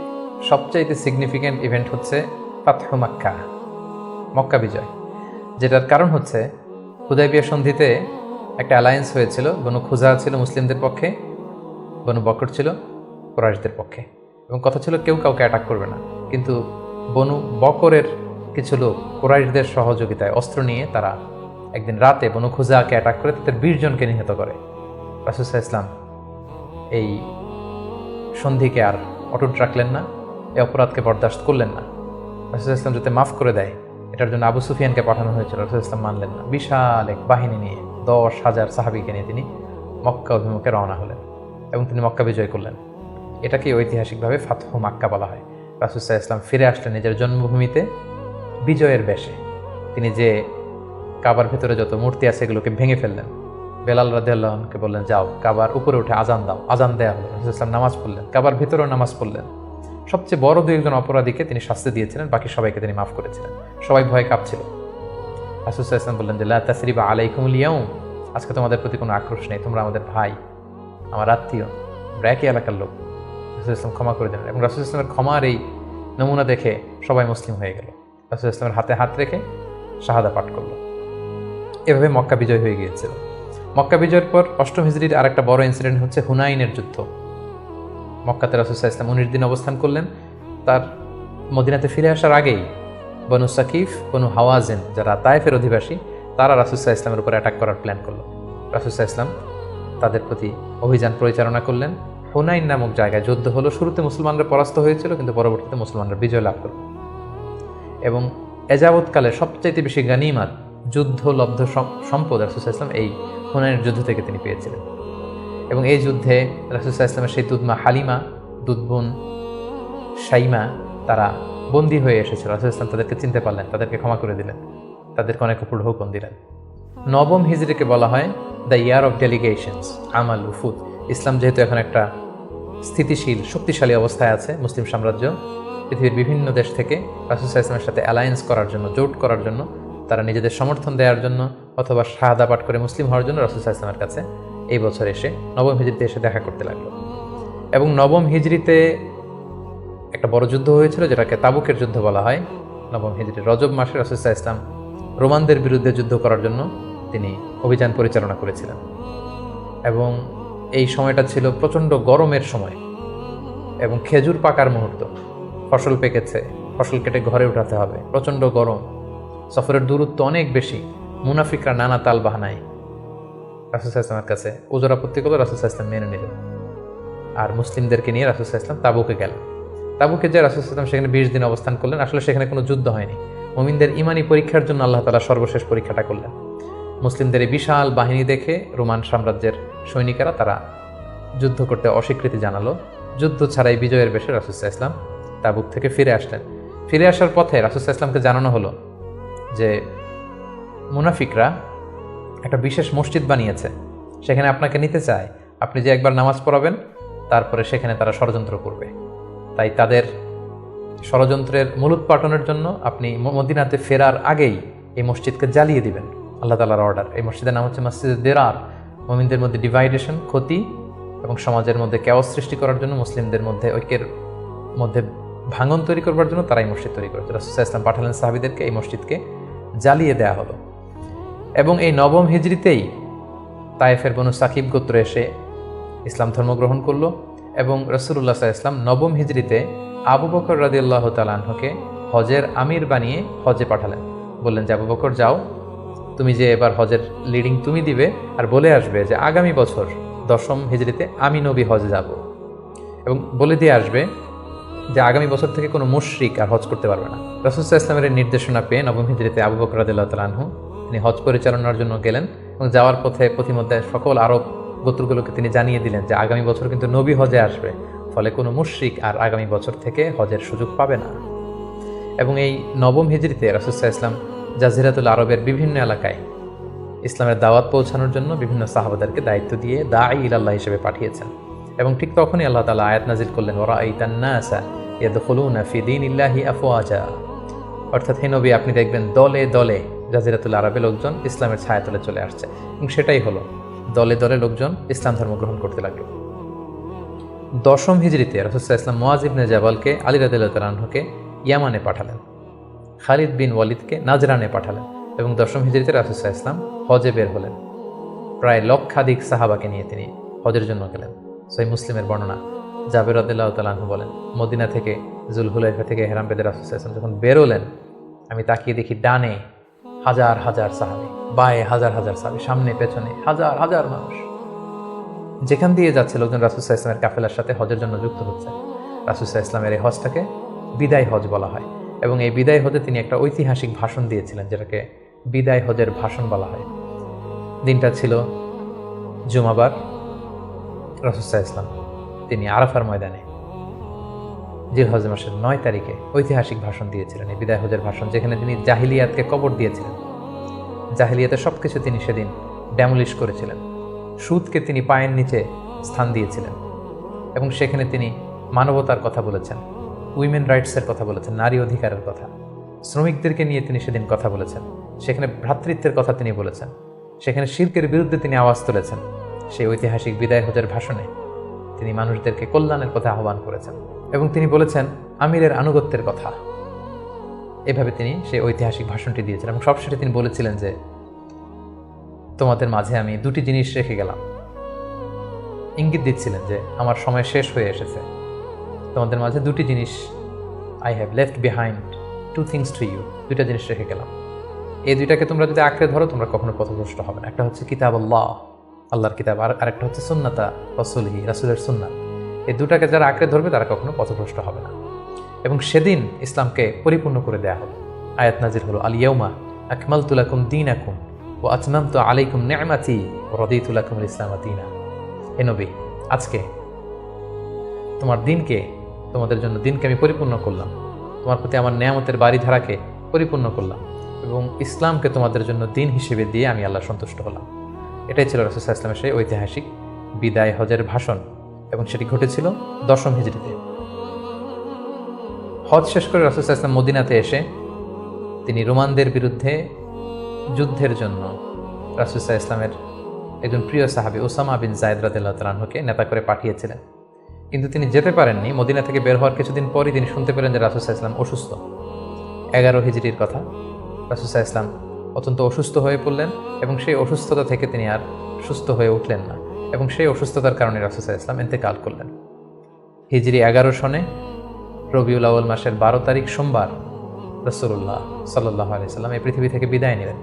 সবচাইতে সিগনিফিক্যান্ট ইভেন্ট হচ্ছে ফাতহু মক্কা, মক্কা বিজয়, যেটার কারণ হচ্ছে হুদায়বিয়া সন্ধিতে একটা অ্যালায়েন্স হয়েছিল। বনু খুজা ছিল মুসলিমদের পক্ষে, বনু বকর ছিল কুরাইশদের পক্ষে, এবং কথা ছিল কেউ কাউকে অ্যাটাক করবে না। কিন্তু বনু বকরের কিছু লোক কুরাইশদের সহযোগিতায় অস্ত্র নিয়ে তারা একদিন রাতে বনু খুজাকে অ্যাটাক করে তাদের 20 জনকে নিহত করে। রাসূল সাল্লাল্লাহু আলাইহি ওয়াসাল্লাম এই সন্ধিকে আর অটুট রাখলেন না, এই অপরাধকে বরদাস্ত করলেন না। রাসূল সাল্লাল্লাহু আলাইহি ওয়াসাল্লাম যাতে মাফ করে দেয় এটার জন্য আবু সুফিয়ানকে পাঠানো হয়েছিল, রাসূলুল্লাহ সাল্লাল্লাহু আলাইহি ওয়াসাল্লাম মানলেন না। বিশাল এক বাহিনী নিয়ে 10,000 সাহাবীকে নিয়ে তিনি মক্কা অভিমুখে রওনা হলেন এবং তিনি মক্কা বিজয় করলেন। এটাকে ঐতিহাসিকভাবে ফাতহু মাক্কা বলা হয়। রাসূলুল্লাহ সাল্লাল্লাহু আলাইহি ওয়াসাল্লাম ফিরে আসলেন নিজের জন্মভূমিতে বিজয়ের বেশে। তিনি যে কাবার ভেতরে যত মূর্তি আছে এগুলোকে ভেঙে ফেললেন। বেলাল রাদিয়াল্লাহু আনহুকে বললেন, যাও কাবার উপরে উঠে আজান দাও। আজান দেয়া হলো। রাসূলুল্লাহ সাল্লাল্লাহু আলাইহি ওয়াসাল্লাম নামাজ পড়লেন, কাবার ভেতরেও নামাজ পড়লেন। সবচেয়ে বড় দুই একজন অপরাধীকে তিনি শাস্তি দিয়েছিলেন, বাকি সবাইকে তিনি মাফ করেছিলেন। সবাই ভয়ে কাঁপছিল। রাসূলুল্লাহ সাল্লাল্লাহু আলাইহি ওয়াসাল্লাম বললেন যে লা তাসরিবা আলাইকুমুল ইয়াউম, আজকে তোমাদের প্রতি কোনো আক্রোশ নেই, তোমরা আমাদের ভাই, আমার আত্মীয়, আমরা একই এলাকার লোক। রাসূলুল্লাহ সাল্লাল্লাহু আলাইহি ওয়াসাল্লাম ক্ষমা করে দিলেন এবং রাসূলুল্লাহ সাল্লাল্লাহু আলাইহি ওয়াসাল্লামের ক্ষমার এই নমুনা দেখে সবাই মুসলিম হয়ে গেল। রাসূলুল্লাহ সাল্লাল্লাহু আলাইহি ওয়াসাল্লামের হাতে হাত রেখে শাহাদা পাঠ করলো। এভাবে মক্কা বিজয় হয়ে গিয়েছিল। মক্কা বিজয়ের পর 8ম হিজরির আরেকটা বড় ইনসিডেন্ট হচ্ছে হুনাইনের যুদ্ধ। মক্কাতে রাসূলুল্লাহ সাল্লাল্লাহু আলাইহি ওয়াসাল্লাম 19 দিন অবস্থান করলেন। তার মদিনাতে ফিরে আসার আগেই বনু সাকিফ, বনু হাওয়াজিন যারা তায়েফের অধিবাসী, তারা রাসূলুল্লাহ সাল্লাল্লাহু আলাইহি ওয়াসাল্লামের উপর অ্যাটাক করার প্ল্যান করলো। রাসূলুল্লাহ সাল্লাল্লাহু আলাইহি ওয়াসাল্লাম তাদের প্রতি অভিযান পরিচালনা করলেন। হুনাইন নামক জায়গায় যুদ্ধ হলো। শুরুতে মুসলমানরা পরাস্ত হয়েছিল, কিন্তু পরবর্তীতে মুসলমানরা বিজয় লাভ করল এবং এযাবৎকালে সবচাইতে বেশি গানিমাত যুদ্ধলব্ধ সম্পদ রাসূলুল্লাহ সাল্লাল্লাহু আলাইহি ওয়াসাল্লাম এই হুনাইনের যুদ্ধ থেকে তিনি পেয়েছিলেন। এবং এই যুদ্ধে রাসূলুল্লাহ সাল্লাল্লাহু আলাইহি ওয়াসাল্লামের সেই দুধমা হালিমা, দুধবোন শাইমা, তারা বন্দী হয়ে এসেছিল। রাসূলুল্লাহ সাল্লাল্লাহু আলাইহি ওয়াসাল্লাম তাদেরকে চিনতে পারলেন, তাদেরকে ক্ষমা করে দিলেন, তাদেরকে অনেক উপর হুকুম দিলেন। 9ম হিজরিকে বলা হয় দ্য ইয়ার অফ ডেলিগেশনস, আমাল উফুদ। ইসলাম যেহেতু এখন একটা স্থিতিশীল শক্তিশালী অবস্থায় আছে, মুসলিম সাম্রাজ্য পৃথিবীর বিভিন্ন দেশ থেকে রাসূলুল্লাহ সাল্লাল্লাহু আলাইহি ওয়াসাল্লামের সাথে অ্যালায়েন্স করার জন্য, জোট করার জন্য, তারা নিজেদের সমর্থন দেওয়ার জন্য অথবা শাহাদা পাঠ করে মুসলিম হওয়ার জন্য রাসূলুল্লাহ সাল্লাল্লাহু আলাইহি ওয়াসাল্লামের কাছে এই বছর এসে 9ম হিজরিতে এসে দেখা করতে লাগলো। এবং 9ম হিজরিতে একটা বড় যুদ্ধ হয়েছিল, যেটাকে তাবুকের যুদ্ধ বলা হয়। 9ম হিজরি রজব মাসে রাসূলুল্লাহ সাল্লাল্লাহু আলাইহি ওয়াসাল্লাম রোমানদের বিরুদ্ধে যুদ্ধ করার জন্য তিনি অভিযান পরিচালনা করেছিলেন। এবং এই সময়টা ছিল প্রচণ্ড গরমের সময় এবং খেজুর পাকার মুহূর্ত। ফসল পেকেছে, ফসল কেটে ঘরে উঠাতে হবে, প্রচণ্ড গরম, সফরের দূরত্ব অনেক বেশি। মুনাফিকরা নানা তাল বাহানায় রাসূলুল্লাহ সাল্লাল্লাহু আলাইহি ওয়াসাল্লামের কাছে ওজর আপত্তি করলো, রাসূলুল্লাহ সাল্লাল্লাহু আলাইহি ওয়াসাল্লাম মেনে নিলেন। আর মুসলিমদেরকে নিয়ে রাসূলুল্লাহ সাল্লাল্লাহু আলাইহি ওয়াসাল্লাম তাবুকে গেলেন। তাবুকে যে রাসূলুল্লাহ সাল্লাল্লাহু আলাইহি ওয়াসাল্লাম সেখানে 20 দিন অবস্থান করলেন। আসলে সেখানে কোনো যুদ্ধ হয়নি, মুমিনদের ইমানি পরীক্ষার জন্য আল্লাহ তাআলা সর্বশেষ পরীক্ষাটা করলেন। মুসলিমদের এই বিশাল বাহিনী দেখে রোমান সাম্রাজ্যের সৈনিকেরা তারা যুদ্ধ করতে অস্বীকৃতি জানালো। যুদ্ধ ছাড়াই বিজয়ের বেশে রাসূলুল্লাহ সাল্লাল্লাহু আলাইহি ওয়াসাল্লাম তাবুক থেকে ফিরে আসলেন। ফিরে আসার পথে রাসূলুল্লাহ সাল্লাল্লাহু আলাইহি ওয়াসাল্লামকে জানানো হলো যে মুনাফিকরা একটা বিশেষ মসজিদ বানিয়েছে, সেখানে আপনাকে নিতে চায়। আপনি যে একবার নামাজ পড়াবেন, তারপরে সেখানে তারা ষড়যন্ত্র করবে। তাই তাদের ষড়যন্ত্রের মূলোৎপাটনের জন্য আপনি মদিনাতে ফেরার আগেই এই মসজিদকে জ্বালিয়ে দিবেন। আল্লাহ তাআলার অর্ডার। এই মসজিদের নাম হচ্ছে মসজিদে দিরার। মুমিনদের মধ্যে ডিভাইডেশন, ক্ষতি এবং সমাজের মধ্যে ক্যাওস সৃষ্টি করার জন্য, মুসলিমদের মধ্যে ঐক্যের মধ্যে ভাঙন তৈরি করবার জন্য তারা এই মসজিদ তৈরি করেছে। রাসূলুল্লাহ সাল্লাল্লাহু আলাইহি ওয়াসাল্লাম পাঠালেন সাহাবীদেরকে, এই মসজিদকে জ্বালিয়ে দেওয়া হলো। এবং এই 9ম হিজরিতেই তায়েফের বনু সাকিব গোত্র এসে ইসলাম ধর্ম গ্রহণ করলো এবং রাসূলুল্লাহ সাল্লাল্লাহু আলাইহি ওয়াসাল্লাম 9ম হিজরিতে আবু বকর রাদিয়াল্লাহু তাআলা আনহুকে হজের আমির বানিয়ে হজে পাঠালেন। বললেন যে আবু বকর যাও, তুমি যে এবার হজের লিডিং তুমি দিবে, আর বলে আসবে যে আগামী বছর 10ম হিজরিতে আমি নবী হজে যাব, এবং বলে দিয়ে আসবে যে আগামী বছর থেকে কোনো মুশরিক আর হজ করতে পারবে না। রাসূলুল্লাহ সাল্লাল্লাহু আলাইহি ওয়াসাল্লামের নির্দেশনা পেয়ে 9ম হিজরিতে আবু বকর রাদিয়াল্লাহু তাআলা আনহু তিনি হজ পরিচালনার জন্য গেলেন এবং যাওয়ার পথে পথিমধ্যে সকল আরব গোত্রগুলোকে তিনি জানিয়ে দিলেন যে আগামী বছর কিন্তু নবী হজে আসবে, ফলে কোনো মুশরিক আর আগামী বছর থেকে হজের সুযোগ পাবে না। এবং এই 9ম হিজরিতে রাসূলুল্লাহ সাল্লাল্লাহু আলাইহি ওয়াসাল্লাম জাজিরাতুল আরবের বিভিন্ন এলাকায় ইসলামের দাওয়াত পৌঁছানোর জন্য বিভিন্ন সাহাবাদেরকে দায়িত্ব দিয়ে দাঈ ইলাল্লাহ হিসেবে পাঠিয়েছেন। এবং ঠিক তখনই আল্লাহ তাআলা আয়াত নাজিল করলেন, ওয়ারাআইতান নাসা ইয়াদখুলুনা ফি দীনিল্লাহি আফওয়াজা। অর্থাৎ হে নবী, আপনি দেখবেন দলে দলে জাজিরাতুল আরবের লোকজন ইসলামের ছায়াতলে চলে আসছে। এবং সেটাই হলো, দলে দলে লোকজন ইসলাম ধর্ম গ্রহণ করতে লাগলো। 10ম হিজরিতে রাসূলুল্লাহ সাল্লাল্লাহু আলাইহি ওয়াসাল্লাম মুআয ইবনে জাবালকে আলী রাদিয়াল্লাহু তাআলা আনহুকে ইয়ামানে পাঠালেন, খালিদ বিন ওয়ালিদকে নাজরানে পাঠালেন এবং 10ম হিজরিতে রাসূলুল্লাহ সাল্লাল্লাহু আলাইহি ওয়াসাল্লাম হজে বের হলেন। প্রায় লক্ষাধিক সাহাবাকে নিয়ে তিনি হজের জন্য গেলেন। সহিহ মুসলিমের বর্ণনা, জাবের রাদিয়াল্লাহু তাআলা আনহু বলেন, মদিনা থেকে জুলহুলাইফা থেকে ইহরাম বেঁধে রাসূলুল্লাহ সাল্লাল্লাহু আলাইহি ওয়াসাল্লাম যখন বেরোলেন, আমি তাকিয়ে দেখি ডানে হাজার হাজার সাহাবী, বায়ে হাজার হাজার সাহাবী, সামনে পেছনে হাজার হাজার মানুষ। যেখান দিয়ে যাচ্ছে লোকজন রাসূলুল্লাহ সাল্লাল্লাহু আলাইহি ওয়াসাল্লামের কাফেলার সাথে হজের জন্য যুক্ত হচ্ছে। রাসূলুল্লাহ সাল্লাল্লাহু আলাইহি ওয়াসাল্লামের এই হজটাকে বিদায় হজ বলা হয়। এবং এই বিদায় হজে তিনি একটা ঐতিহাসিক ভাষণ দিয়েছিলেন, যেটাকে বিদায় হজের ভাষণ বলা হয়। দিনটা ছিল জুমাবার। রাসূল সাল্লাল্লাহু আলাইহি ওয়াসাল্লাম তিনি আরাফার ময়দানে জিলহজ মাসের 9 তারিখে ঐতিহাসিক ভাষণ দিয়েছিলেন, এই বিদায় হজের ভাষণ, যেখানে তিনি জাহিলিয়াতকে কবর দিয়েছিলেন। জাহিলিয়াতের সব কিছু তিনি সেদিন ড্যামলিশ করেছিলেন। সুদকে তিনি পায়ের নিচে স্থান দিয়েছিলেন এবং সেখানে তিনি মানবতার কথা বলেছেন, উইমেন রাইটসের কথা বলেছেন, নারী অধিকারের কথা, শ্রমিকদেরকে নিয়ে তিনি সেদিন কথা বলেছেন। সেখানে ভ্রাতৃত্বের কথা তিনি বলেছেন, সেখানে শিরকের বিরুদ্ধে তিনি আওয়াজ তুলেছেন। সেই ঐতিহাসিক বিদায় হজের ভাষণে তিনি মানুষদেরকে কল্যাণের পথে আহ্বান করেছেন এবং তিনি বলেছেন আমিরের আনুগত্যের কথা। এভাবে তিনি সেই ঐতিহাসিক ভাষণটি দিয়েছেন এবং সবশেষে তিনি বলেছিলেন যে তোমাদের মাঝে আমি দুটি জিনিস রেখে গেলাম। ইঙ্গিত দিচ্ছিলেন যে আমার সময় শেষ হয়ে এসেছে, তোমাদের মাঝে দুটি জিনিস, I have left behind two things to you, দুইটা জিনিস রেখে গেলাম। এই দুইটাকে তোমরা যদি আঁকড়ে ধরো তোমরা কখনো পথভ্রষ্ট হবে না। একটা হচ্ছে কিতাব আল্লাহ, আল্লাহর কিতাব, আর আরেকটা হচ্ছে সুন্নাতা রাসূলিহি, রাসূলের সুন্নাত। এই দুটাকে যারা আঁকড়ে ধরবে তারা কখনো পথভ্রষ্ট হবে না। এবং সেদিন ইসলামকে পরিপূর্ণ করে দেয়া হলো। আয়াত নাজির হলো আল ইয়াউমা আকমালতু লাকুম দীনাকুম ওয়া আতমামতু আলাইকুম নি'মাতি ওয়া রাদিতু লাকুমুল ইসলামা দীনা। হে নবী, আজকে তোমাদের জন্য দিনকে আমি পরিপূর্ণ করলাম, তোমার প্রতি আমার নেয়ামতের বাড়িধারাকে পরিপূর্ণ করলাম এবং ইসলামকে তোমাদের জন্য দিন হিসেবে দিয়ে আমি আল্লাহ সন্তুষ্ট হলাম। এটাই ছিল রাসূল সাল্লাল্লাহু আলাইহি ওয়াসাল্লামের সেই ঐতিহাসিক বিদায় হজের ভাষণ এবং সেটি ঘটেছিল 10ম হিজরিতে। হজ শেষ করে রাসূল সাল্লাল্লাহু আলাইহি ওয়াসাল্লাম মদিনাতে এসে তিনি রোমানদের বিরুদ্ধে যুদ্ধের জন্য রাসূল সাল্লাল্লাহু আলাইহি ওয়াসাল্লামের একজন প্রিয় সাহাবী ওসামা বিন যায়েদ রাদিয়াল্লাহু তাআলা আনহুকে নেতা করে পাঠিয়েছিলেন, কিন্তু তিনি যেতে পারেননি। মদিনা থেকে বের হওয়ার কিছুদিন পরই তিনি শুনতে পেলেন যে রাসূল সাল্লাল্লাহু আলাইহি ওয়াসাল্লাম অসুস্থ। 11 হিজরির কথা। রাসূল সাল্লাল্লাহু আলাইহি ওয়াসাল্লাম অত্যন্ত অসুস্থ হয়ে পড়লেন এবং সেই অসুস্থতা থেকে তিনি আর সুস্থ হয়ে উঠলেন না এবং সেই অসুস্থতার কারণে রাসূল সাল্লাল্লাহু আলাইহি ওয়াসাল্লাম ইন্তেকাল করলেন। হিজরি 11 সনে রবিউল আউয়াল মাসের 12 তারিখ সোমবার রাসূলুল্লাহ সাল্লাল্লাহু আলাইহি ওয়াসাল্লাম এই পৃথিবী থেকে বিদায় নিলেন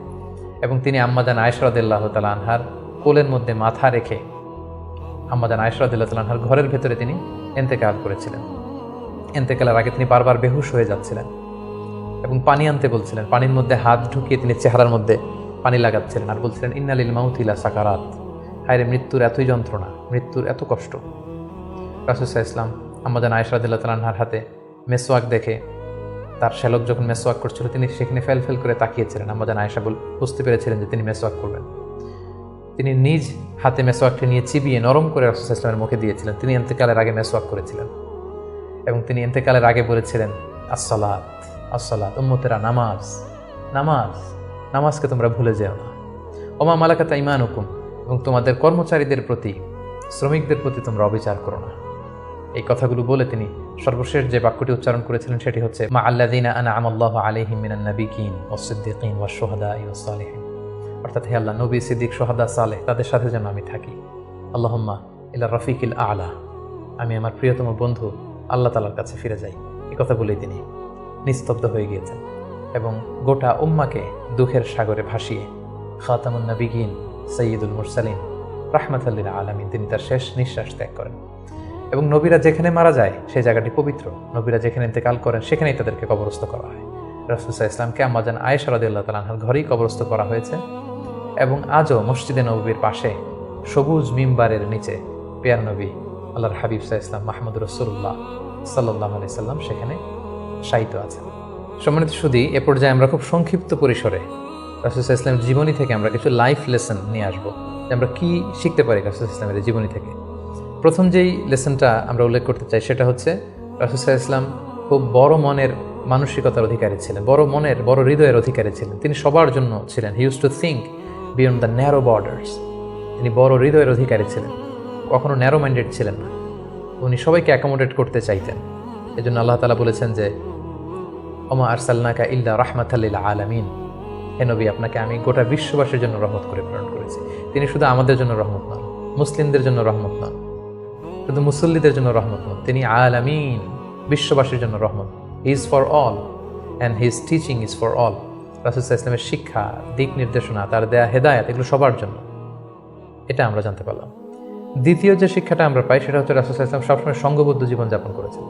এবং তিনি আম্মাজান আয়েশা রাদিয়াল্লাহু তাআলা আনহার কোলের মধ্যে মাথা রেখে আম্মাজান আয়েশা রাদিয়াল্লাহু তাআলা আনহার ঘরের ভেতরে তিনি ইন্তেকাল করেছিলেন। ইন্তেকালের আগে তিনি বারবার বেহুশ হয়ে যাচ্ছিলেন এবং পানি আনতে বলছিলেন। পানির মধ্যে হাত ঢুকিয়ে তিনি চেহারার মধ্যে পানি লাগাচ্ছিলেন আর বলছিলেন ইন্না লিল মাউতি লা সাকারাত, হায়রে মৃত্যুর এতই যন্ত্রণা, মৃত্যুর এত কষ্ট। রাসূল সাল্লাল্লাহু আলাইহি ওয়াসাল্লাম আম্মাজান আয়েশা রাদিয়াল্লাহু তাআলা আনহার হাতে মেসওয়াক দেখে, তার শ্যালক যখন মেসওয়াক করছিল তিনি সেখানে ফেল করে তাকিয়েছিলেন। আম্মাজান আয়েশা বুঝতে পেরেছিলেন যে তিনি মেসওয়াক করবেন। তিনি নিজ হাতে মেসওয়াকটি নিয়ে চিবিয়ে নরম করে রাসূল সাল্লাল্লাহু আলাইহি ওয়াসাল্লামের মুখে দিয়েছিলেন। তিনি ইন্তেকালের আগে মেসওয়াক করেছিলেন এবং তিনি ইন্তেকালের আগে বলেছিলেন আসসালাত আসসালাত, উম্মতেরা নামাজ নামাজ, নামাজকে তোমরা ভুলে যেও না। ওমা মালাকাত আইমানুকুম, এবং তোমাদের কর্মচারীদের প্রতি, শ্রমিকদের প্রতি তোমরা অবিচার করো না। এই কথাগুলো বলে তিনি সর্বশেষ যে বাক্যটি উচ্চারণ করেছিলেন সেটি হচ্ছে মা আল্লাযীনা আনআমা আল্লাহু আলাইহিম মিনান নাবিয়্যিন ওয়াস সিদ্দীকিন ওয়াশ শুহাদাই ওয়াস সালিহিন, অর্থাৎ হে আল্লাহ, নবী, সিদ্দিক, শুহাদা, সালেহ তাদের সাথে যেন আমি থাকি। আল্লাহুম্মা ইলা রাফিকিল আ'লা, আমি আমার প্রিয়তম বন্ধু আল্লাহ তাআলার কাছে ফিরে যাই। এই কথা বলেই তিনি নিস্তব্ধ হয়ে গিয়েছেন এবং গোটা উম্মাকে দুঃখের সাগরে ভাসিয়ে খাতামুন নবিয়্যিন সাইয়্যিদুল মুরসালিন রাহমাতাল লিল আলামিন তিনি তার শেষ নিঃশ্বাস ত্যাগ করেন। এবং নবীরা যেখানে মারা যায় সেই জায়গাটি পবিত্র, নবীরা যেখানে ইন্তেকাল করেন সেখানেই তাদেরকে কবরস্থ করা হয়। রাসূল সাল্লাল্লাহু আলাইহি ওয়াসাল্লামকে আম্মাজান আয়েশা রাদিয়াল্লাহু তাআলা আনহার ঘরেই কবরস্থ করা হয়েছে এবং আজও মসজিদে নববীর পাশে সবুজ মিম্বারের নিচে পেয়ার নবী আল্লাহর হাবিব সাল্লাল্লাহু আলাইহি ওয়াসাল্লাম মুহাম্মদুর রাসূলুল্লাহ সাল্লাল্লাহু আলাইহি ওয়াসাল্লাম সেখানে শায়িত আছেন। সম্মানিত সুধী, এ পর্যায়ে আমরা খুব সংক্ষিপ্ত পরিসরে রাসূল সাল্লাল্লাহু আলাইহি ওয়াসাল্লামের জীবনী থেকে আমরা কিছু লাইফ লেসন নিয়ে আসবো যে আমরা কি শিখতে পারি রাসূল সাল্লাল্লাহু আলাইহি ওয়াসাল্লামের জীবনী থেকে। প্রথম যেই লেসনটা আমরা উল্লেখ করতে চাই সেটা হচ্ছে রাসূল সাল্লাল্লাহু আলাইহি ওয়াসাল্লাম খুব বড় মনের মানসিকতার অধিকারী ছিলেন, বড় হৃদয়ের অধিকারী ছিলেন। তিনি সবার জন্য ছিলেন। He use to think beyond the narrow borders. তিনি বড় হৃদয়ের অধিকারী ছিলেন, কখনো ন্যারো মাইন্ডেড ছিলেন না। উনি সবাইকে অ্যাকোমোডেট করতে চাইতেন। এজন্য আল্লাহ তাআলা বলেছেন যে ওমা আরসালনাকা ইল্লা রাহমাতাল লিল আলামিন, হে নবী, আপনাকে আমি গোটা বিশ্ববাসীর জন্য রহমত করে প্রেরণ করেছি। তিনি শুধু আমাদের জন্য রহমত নন, মুসলিমদের জন্য রহমত নন, শুধু মুসল্লিদের জন্য রহমত নন, তিনি আলামিন, বিশ্ববাসীর জন্য রহমত। He is for all and his teaching is for all. রাসূল সাল্লাল্লাহু আলাইহি ওয়াসাল্লামের শিক্ষা, দিক নির্দেশনা, তার দেয়া হেদায়েত, এগুলো সবার জন্য। এটা আমরা জানতে পারলাম। দ্বিতীয় যে শিক্ষাটা আমরা পাই সেটা হচ্ছে রাসূল সাল্লাল্লাহু আলাইহি ওয়াসাল্লাম সবসময় সংঘবদ্ধ জীবনযাপন করেছেন।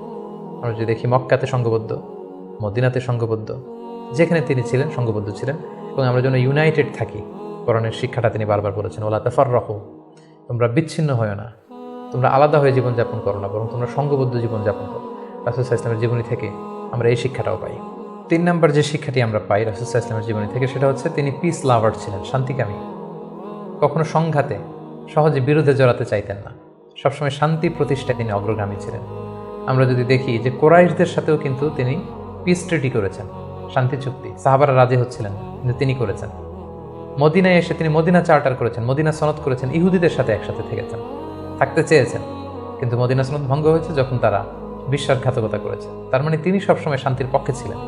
আমরা যদি দেখি মক্কাতে সংঘবদ্ধ, মদিনাতে সঙ্গবদ্ধ, যেখানে তিনি ছিলেন সঙ্গবদ্ধ ছিলেন, এবং আমরা যেন ইউনাইটেড থাকি। কোরআনের শিক্ষাটা তিনি বারবার বলেছেন, ওয়ালা তাফাররাকু, তোমরা বিচ্ছিন্ন হয় না, তোমরা আলাদা হয়ে জীবনযাপন করো না, বরং তোমরা সঙ্গবদ্ধ জীবনযাপন করো। রাসূল সাল্লাল্লাহু আলাইহি ওয়াসাল্লামের জীবনী থেকে আমরা এই শিক্ষাটাও পাই। 3 নম্বর যে শিক্ষাটি আমরা পাই রাসূল সাল্লাল্লাহু আলাইহি ওয়াসাল্লামের জীবনী থেকে, সেটা হচ্ছে তিনি পিস লাভার ছিলেন, শান্তিকামী। কখনো সংঘাতে সহজে বিরোধে জড়াতে চাইতেন না, সবসময় শান্তি প্রতিষ্ঠায় তিনি অগ্রগামী ছিলেন। আমরা যদি দেখি যে কুরাইশদের সাথেও কিন্তু তিনি পিস ট্রিটি করেছেন, শান্তি চুক্তি, সাহাবারা রাজি হচ্ছিলেন কিন্তু তিনি করেছেন। মদিনায় এসে তিনি মদিনা চার্টার করেছেন, মদিনা সনদ করেছেন, ইহুদিদের সাথে একসাথে থেকেছেন, থাকতে চেয়েছেন, কিন্তু মদিনা সনদ ভঙ্গ হয়েছে যখন তারা বিশ্বাসঘাতকতা করেছে। তার মানে তিনি সবসময় শান্তির পক্ষে ছিলেন,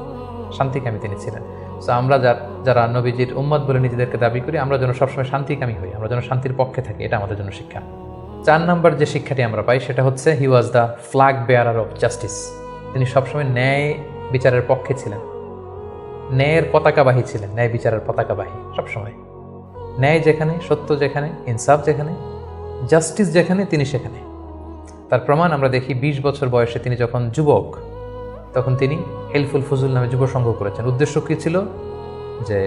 শান্তিকামী তিনি ছিলেন। সো আমরা যারা নবীজির উম্মত বলে নিজেদেরকে দাবি করি, আমরা যেন সবসময় শান্তিকামী হই, আমরা যেন শান্তির পক্ষে থাকি, এটা আমাদের জন্য শিক্ষা। 4 নম্বর যে শিক্ষাটি আমরা পাই সেটা হচ্ছে he was the flag bearer of justice. তিনি সবসময় ন্যায় বিচারের পক্ষে ছিলেন, ন্যায়ের পতাকাবাহী ছিলেন, ন্যায় বিচারের পতাকাবাহী। সবসময় ন্যায় যেখানে, সত্য যেখানে, ইনসাফ যেখানে, জাস্টিস যেখানে, তিনি সেখানে। তার প্রমাণ আমরা দেখি 20 বছর বয়সে তিনি যখন যুবক, তখন তিনি হেলফুল ফুজুল নামে যুব সংঘ করেছেন। উদ্দেশ্য কী ছিল? যে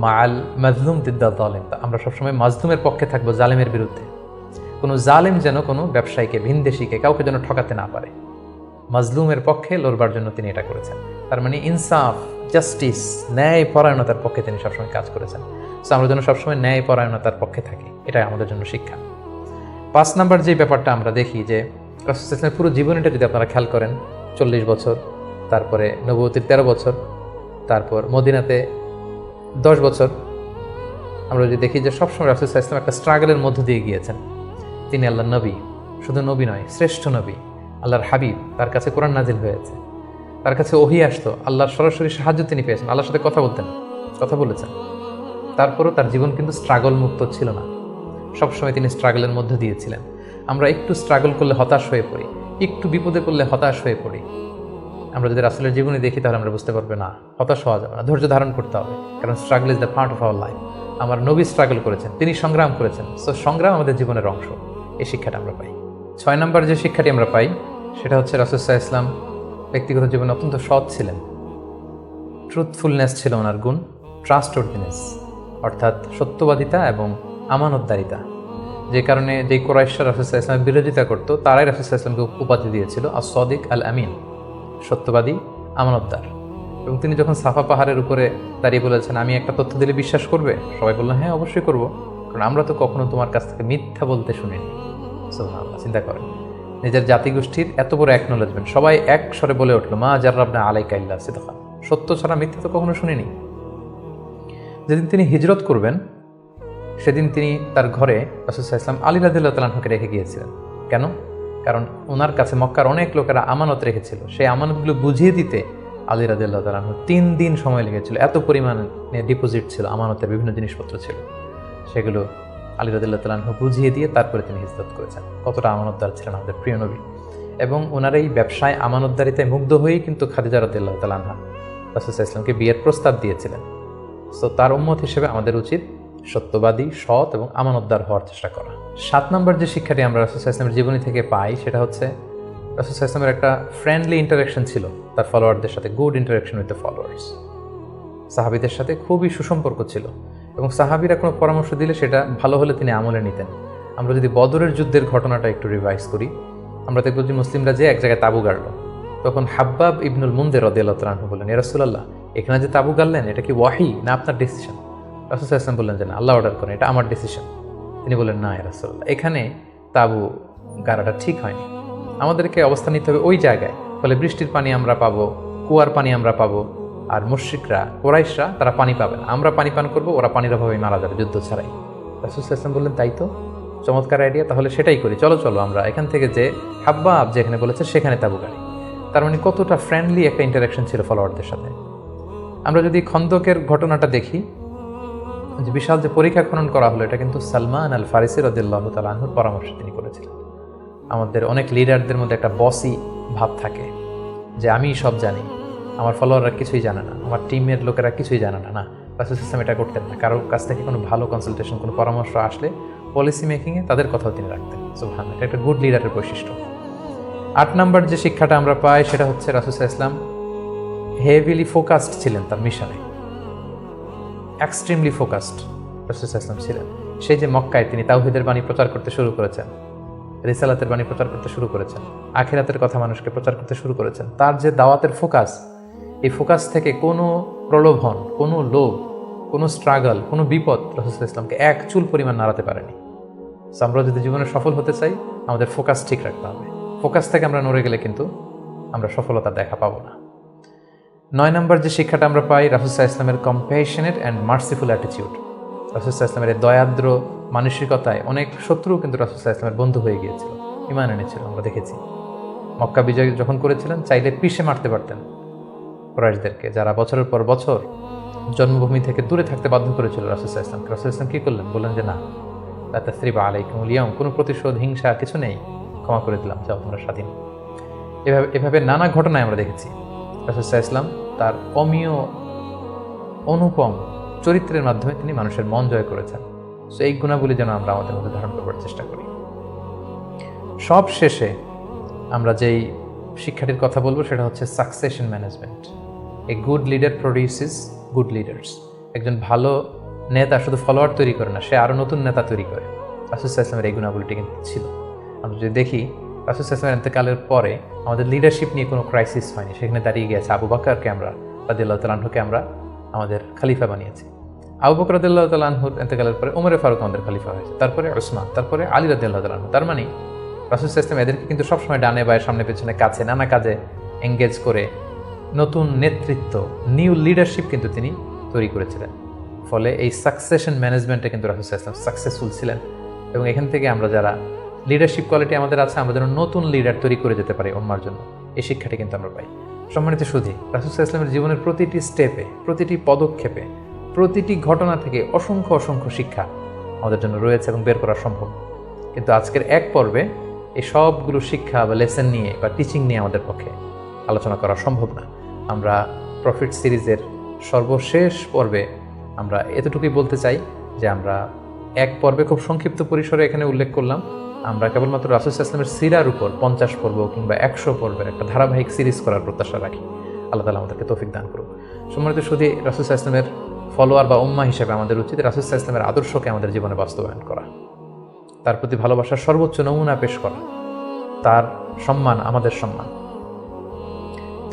মাল মাজলুম দিদ্দা জালেম, আমরা সবসময় মাজলুমের পক্ষে থাকবো, জালেমের বিরুদ্ধে। কোনো জালেম যেন কোনো ব্যবসায়ীকে, ভিনদেশিকে, কাউকে যেন ঠকাতে না পারে, মাজলুমের পক্ষে লড়বার জন্য তিনি এটা করেছেন। তার মানে ইনসাফ, জাস্টিস, ন্যায় পরায়ণতার পক্ষে তিনি সবসময় কাজ করেছেন। সো আমরা যেন সবসময় ন্যায় পরায়ণতার পক্ষে থাকি, এটাই আমাদের জন্য শিক্ষা। 5 নম্বর যে ব্যাপারটা আমরা দেখি যে রাসূল সাল্লাল্লাহু আলাইহি ওয়াসাল্লামের পুরো জীবনীটা যদি আপনারা খেয়াল করেন, 40 বছর, তারপরে নবুয়তির 13 বছর, তারপর মদিনাতে 10 বছর, আমরা যদি দেখি যে সবসময় রাসূল সাল্লাল্লাহু আলাইহি ওয়াসাল্লাম একটা স্ট্রাগলের মধ্য দিয়ে গিয়েছেন। তিনি আল্লাহর নবী, শুধু নবী নয়, শ্রেষ্ঠ নবী, আল্লাহর হাবিব, তার কাছে কোরআন নাজিল হয়েছে, তার কাছে ওহী আসতো, আল্লাহর সরাসরি সাহায্য তিনি পেয়েছেন, আল্লাহর সাথে কথা বলেছেন। তারপরও তার জীবন কিন্তু স্ট্রাগল মুক্ত ছিল না, সবসময় তিনি স্ট্রাগলের মধ্যে দিয়েছিলেন। আমরা একটু স্ট্রাগল করলে হতাশ হয়ে পড়ি, একটু বিপদে পড়লে হতাশ হয়ে পড়ি। আমরা যদি রাসূলের জীবনী দেখি তাহলে আমরা বুঝতে পারবো না, হতাশ হওয়া যাবে না, ধৈর্য ধারণ করতে হবে, কারণ struggle is the part of our life. আমার নবী স্ট্রাগল করেছেন, তিনি সংগ্রাম করেছেন, সো সংগ্রাম আমাদের জীবনের অংশ। এই শিক্ষাটা আমরা পাই। 6 নম্বর যে শিক্ষাটি আমরা পাই সেটা হচ্ছে রাসূল সাল্লাল্লাহু আলাইহি ওয়াসাল্লাম ব্যক্তিগত জীবনে অত্যন্ত সৎ ছিলেন। ট্রুথফুলনেস ছিল ওনার গুণ, ট্রাস্টওয়ার্দিনেস অর্থাৎ সত্যবাদিতা এবং আমানতদারিতা। যে কারণে যেই কুরাইশরা রাসূল সাল্লাল্লাহু আলাইহি ওয়াসাল্লামের বিরোধিতা করত, তারাই রাসূল সাল্লাল্লাহু আলাইহি ওয়াসাল্লামকে উপাধি দিয়েছিল আস-সাদিক আল আমিন, সত্যবাদী, আমানতদার। এবং তিনি যখন সাফা পাহাড়ের উপরে দাঁড়িয়ে বলেছেন, আমি একটা তথ্য দিলে বিশ্বাস করবে? সবাই বললেন, হ্যাঁ অবশ্যই করবো, কারণ আমরা তো কখনো তোমার কাছ থেকে মিথ্যা বলতে শুনিনি। সুবহানাল্লাহ, চিন্তা করেন, নিজের জাতিগোষ্ঠীর এত বড় অ্যাকনোলেজমেন্ট, সবাই এক স্বরে বলে উঠলো, মা জাররাবনা আলাইকা ইল্লা সিদকা, সত্য ছাড়া মিথ্যা তো কখনো শুনিনি। যেদিন তিনি হিজরত করবেন সেদিন তিনি তার ঘরে রাসূল সাল্লাল্লাহু আলাইহি ওয়াসাল্লাম আলী রাদিয়াল্লাহু তাআলা আনহুকে রেখে গিয়েছিলেন। কেন? কারণ ওনার কাছে মক্কার অনেক লোকেরা আমানত রেখেছিল, সেই আমানতগুলো বুঝিয়ে দিতে আলী রাদিয়াল্লাহু তাআলা আনহু 3 দিন সময় লেগেছিল। এত পরিমাণে ডিপোজিট ছিল, আমানতের বিভিন্ন জিনিসপত্র ছিল, সেগুলো আলী রাদিয়াল্লাহু তাআলা আনহু বুঝিয়ে দিয়ে তারপরে তিনি হিজরত করেছেন। কতটা আমানতদার ছিলেন আমাদের প্রিয় নবী। এবং ওনার এই ব্যবসায় আমানতদারিতায় মুগ্ধ হয়েই কিন্তু খাদিজা রাদিয়াল্লাহু তাআলা আনহা রাসূল সাল্লাল্লাহু আলাইহি ওয়াসাল্লামকে বিয়ের প্রস্তাব দিয়েছিলেন। সো তার উম্মত হিসেবে আমাদের উচিত সত্যবাদী, সৎ এবং আমানতদার হওয়ার চেষ্টা করা। 7 নম্বর যে শিক্ষাটি আমরা রাসূল সাল্লাল্লাহু আলাইহি ওয়াসাল্লামের জীবনী থেকে পাই সেটা হচ্ছে রাসূল সাল্লাল্লাহু আলাইহি ওয়াসাল্লামের একটা ফ্রেন্ডলি ইন্টারাকশন ছিল তার ফলোয়ারদের সাথে, good interaction with the followers. সাহাবীদের সাথে খুবই সুসম্পর্ক ছিল এবং সাহাবীরা কোনো পরামর্শ দিলে সেটা ভালো হলে তিনি আমলে নিতেন। আমরা যদি বদরের যুদ্ধের ঘটনাটা একটু রিভাইজ করি, আমরা দেখব যে মুসলিমরা যে এক জায়গায় তাঁবু গাড়ল, তখন হাব্বাব ইবনুল মুনযির রাদিয়াল্লাহু তাআলা আনহু বললেন, ইয়া রাসূলুল্লাহ, এখানে যে তাঁবু গাড়লেন এটা কি ওয়াহি না আপনার ডিসিশন? রাসূল সাল্লাল্লাহু আলাইহি ওয়াসাল্লাম বললেন যে না, আল্লাহ অর্ডার করেন, এটা আমার ডিসিশন। তিনি বললেন, না ইয়া রাসূলুল্লাহ, এখানে তাঁবু গাড়াটা ঠিক হয়নি, আমাদেরকে অবস্থান নিতে হবে ওই জায়গায়, ফলে বৃষ্টির পানি আমরা পাবো, কুয়ার পানি আমরা পাবো, আর মুশরিকরা, কুরাইশরা তারা পানি পাবে না, আমরা পানি পান করবো, ওরা পানির অভাবে মারা যাবে যুদ্ধ ছাড়াই। রাসূল সাল্লাল্লাহু আলাইহি ওয়াসাল্লাম বললেন, তাই তো, চমৎকার আইডিয়া, তাহলে সেটাই করি, চলো আমরা এখান থেকে যে হাব্বাব যেখানে বলেছে সেখানে তাঁবু গাড়ি। তার মানে কতটা ফ্রেন্ডলি একটা ইন্টারাকশন ছিল ফলোয়ারদের সাথে। আমরা যদি খন্দকের ঘটনাটা দেখি, যে বিশাল যে পরীক্ষা খনন করা হলো, এটা কিন্তু সালমান আল ফারিসি রাদিয়াল্লাহু তাআলা আনহুর পরামর্শে তিনি করেছিলেন। আমাদের অনেক লিডারদের মধ্যে একটা বসি ভাব থাকে যে আমি সব জানি, আমার ফলোয়াররা কিছুই জানে না, আমার টিমের লোকেরা কিছুই জানে না। না, রাসূল সাল্লাল্লাহু আলাইহি ওয়াসাল্লাম এটা করতেন না। কারোর কাছ থেকে কোনো ভালো কনসালটেশন, কোনো পরামর্শ আসলে পলিসি মেকিংয়ে তাদের কথাও তিনি রাখতেন। সুবহানাল্লাহ, এটা একটা গুড লিডারের বৈশিষ্ট্য। 8 নম্বর যে শিক্ষাটা আমরা পাই সেটা হচ্ছে রাসূল সাল্লাল্লাহু আলাইহি ওয়াসাল্লাম হেভিলি ফোকাসড ছিলেন তার মিশনে, এক্সট্রিমলি ফোকাসড রাসূল সাল্লাল্লাহু আলাইহি ওয়াসাল্লাম ছিলেন। সেই যে মক্কায় তিনি তাওহীদের বাণী প্রচার করতে শুরু করেছেন, রিসালাতের বাণী প্রচার করতে শুরু করেছেন, আখিরাতের কথা মানুষকে প্রচার করতে শুরু করেছেন, তার যে দাওয়াতের ফোকাস, এই ফোকাস থেকে কোনো প্রলোভন, কোনো লোভ, কোনো স্ট্রাগল, কোনো বিপদ রাসূল সাল্লাল্লাহু আলাইহি ওয়াসাল্লামকে এক চুল পরিমাণ নাড়াতে পারেনি। সো আমরা যদি জীবনে সফল হতে চাই, আমাদের ফোকাস ঠিক রাখতে হবে। ফোকাস থেকে আমরা নড়ে গেলে কিন্তু আমরা সফলতা দেখা পাবো না। 9 নম্বর যে শিক্ষাটা আমরা পাই, রাসূল সাল্লাল্লাহু আলাইহি ওয়াসাল্লামের কম্প্যাশনেট অ্যান্ড মার্সিফুল অ্যাটিটিউড। রাসূল সাল্লাল্লাহু আলাইহি ওয়াসাল্লামের দয়াদ্র মানসিকতায় অনেক শত্রু কিন্তু রাসূল সাল্লাল্লাহু আলাইহি ওয়াসাল্লামের বন্ধু হয়ে গিয়েছিল, ঈমান এনেছিল। আমরা দেখেছি মক্কা বিজয় যখন করেছিলেন, চাইলে পিষে মারতে পারতেন কুরাইশদেরকে, যারা বছরের পর বছর জন্মভূমি থেকে দূরে থাকতে বাধ্য করেছিল রাসূল সাল্লাল্লাহু আলাইহি ওয়াসাল্লামকে। রাসূল সাল্লাল্লাহু আলাইহি ওয়াসাল্লাম কী করলেন? বললেন যে না, লা তাসরিবা আলাইকুমুল ইয়াউম, কোনো প্রতিশোধ, হিংসা কিছু নেই, ক্ষমা করে দিলাম, যাও তোমরা স্বাধীন। এভাবে নানা ঘটনায় আমরা দেখেছি রাসূল সাল্লাল্লাহু আলাইহি ওয়াসাল্লাম তার অমীয় অনুপম চরিত্রের মাধ্যমে তিনি মানুষের মন জয় করেছেন। সো এই গুণাবলী যেন আমরা আমাদের মধ্যে ধারণ করবার চেষ্টা করি। সব শেষে আমরা যেই শিক্ষাটির কথা বলবো সেটা হচ্ছে succession management. A good leader produces good leaders. একজন ভালো নেতা শুধু ফলোয়ার তৈরি করে না, সে আরও নতুন নেতা তৈরি করে। রাসূল সাল্লাল্লাহু আলাইহি ওয়াসাল্লামের এই গুণাবলীটি কিন্তু ছিল। আমরা যদি দেখি রাসূল সাল্লাল্লাহু আলাইহি ওয়াসাল্লামের ইন্তেকালের পরে আমাদের লিডারশিপ নিয়ে কোনো ক্রাইসিস হয়নি, সেখানে দাঁড়িয়ে গিয়েছে আবু বকরকে আমরা রাদিয়াল্লাহু তাআলা আনহুকে আমরা আমাদের খলিফা বানিয়েছি। আবু বকর রাদিয়াল্লাহু তাআলা আনহুর ইন্তেকালের পরে ওমর ফারুক আমাদের খলিফা হয়েছে, তারপরে উসমান, তারপরে আলী রাদিয়াল্লাহু তাআলা আনহু। তার মানে রাসূল সাল্লাল্লাহু আলাইহি ওয়াসাল্লাম এদেরকে কিন্তু সবসময় ডানে বায়ে সামনে পেছনে কাছে নানা কাজে এঙ্গেজ করে নতুন নেতৃত্ব, নিউ লিডারশিপ কিন্তু তিনি তৈরি করেছিলেন। ফলে এই সাকসেশন ম্যানেজমেন্টে কিন্তু রাসূল সাল্লাল্লাহু আলাইহি ওয়াসাল্লাম সাকসেসফুল ছিলেন। এবং এখান থেকে আমরা যারা লিডারশিপ কোয়ালিটি আমাদের আছে, আমরা যেন নতুন লিডার তৈরি করে যেতে পারি উম্মার জন্য, এই শিক্ষাটি কিন্তু আমরা পাই। সম্মানিত সুধী, রাসূল সাল্লাল্লাহু আলাইহি ওয়াসাল্লামের জীবনের প্রতিটি স্টেপে, প্রতিটি পদক্ষেপে, প্রতিটি ঘটনা থেকে অসংখ্য অসংখ্য শিক্ষা আমাদের জন্য রয়েছে এবং বের করা সম্ভব। কিন্তু আজকের এক পর্বে এই সবগুলো শিক্ষা বা লেসন নিয়ে বা টিচিং নিয়ে আমাদের পক্ষে আলোচনা করা সম্ভব না। আমরা প্রফিট সিরিজের সর্বশেষ পর্বে আমরা এতটুকুই বলতে চাই যে আমরা এক পর্বে খুব সংক্ষিপ্ত পরিসরে এখানে উল্লেখ করলাম, আমরা কেবলমাত্র রাসূল সাল্লাল্লাহু আলাইহি ওয়াসাল্লামের সিরার উপর 50 পর্ব কিংবা 100 পর্বের একটা ধারাবাহিক সিরিজ করার প্রত্যাশা রাখি। আল্লাহ তাআলা আমাদেরকে তৌফিক দান করুন। সম্মানিত শুধু রাসূল সাল্লাল্লাহু আলাইহি ওয়াসাল্লামের ফলোয়ার বা উম্মাহ হিসেবে আমাদের উচিত রাসূল সাল্লাল্লাহু আলাইহি ওয়াসাল্লামের আদর্শকে আমাদের জীবনে বাস্তবায়ন করা, তার প্রতি ভালোবাসার সর্বোচ্চ নমুনা পেশ করা, তার সম্মান আমাদের সম্মান।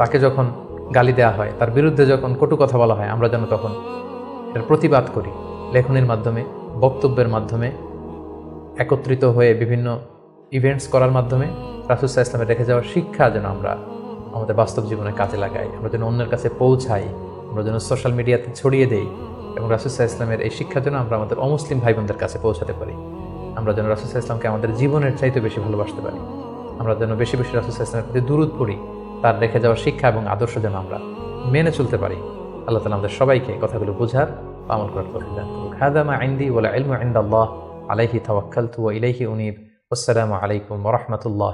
তাকে যখন গালি দেওয়া হয়, তার বিরুদ্ধে যখন কটু কথা বলা হয়, আমরা যেন তখন এর প্রতিবাদ করি, লেখনের মাধ্যমে, বক্তব্যের মাধ্যমে, একত্রিত হয়ে বিভিন্ন ইভেন্টস করার মাধ্যমে রাসূল সাল্লাল্লাহু আলাইহি ওয়াসাল্লামের রেখে যাওয়ার শিক্ষা যেন আমরা আমাদের বাস্তব জীবনে কাজে লাগাই, আমরা যেন অন্যের কাছে পৌঁছাই, আমরা যেন সোশ্যাল মিডিয়াতে ছড়িয়ে দেই এবং রাসূল সাল্লাল্লাহু আলাইহি ওয়াসাল্লামের এই শিক্ষা যেন আমরা আমাদের অমুসলিম ভাই বোনদের কাছে পৌঁছাতে পারি। আমরা যেন রাসূল সাল্লাল্লাহু আলাইহি ওয়াসাল্লামকে আমাদের জীবনের চাইতে বেশি ভালোবাসতে পারি। আমরা যেন বেশি বেশি রাসূল সাল্লাল্লাহু আলাইহি ওয়াসাল্লামের প্রতি দুরূদ পড়ি, তার রেখে যাওয়ার শিক্ষা এবং আদর্শ যেন আমরা মেনে চলতে পারি। আল্লাহ তাআলা আমাদের সবাইকে কথাগুলো বোঝার বা আমল করার তৌফিক দান করুন। হাদা মা ইনদি ওয়াল ইলমু ইনদাল্লাহ আলাইহি তাওয়াক্কালতু ওয়া ইলাইহি উনীব। আসসালামু আলাইকুম ওয়া রাহমাতুল্লাহ।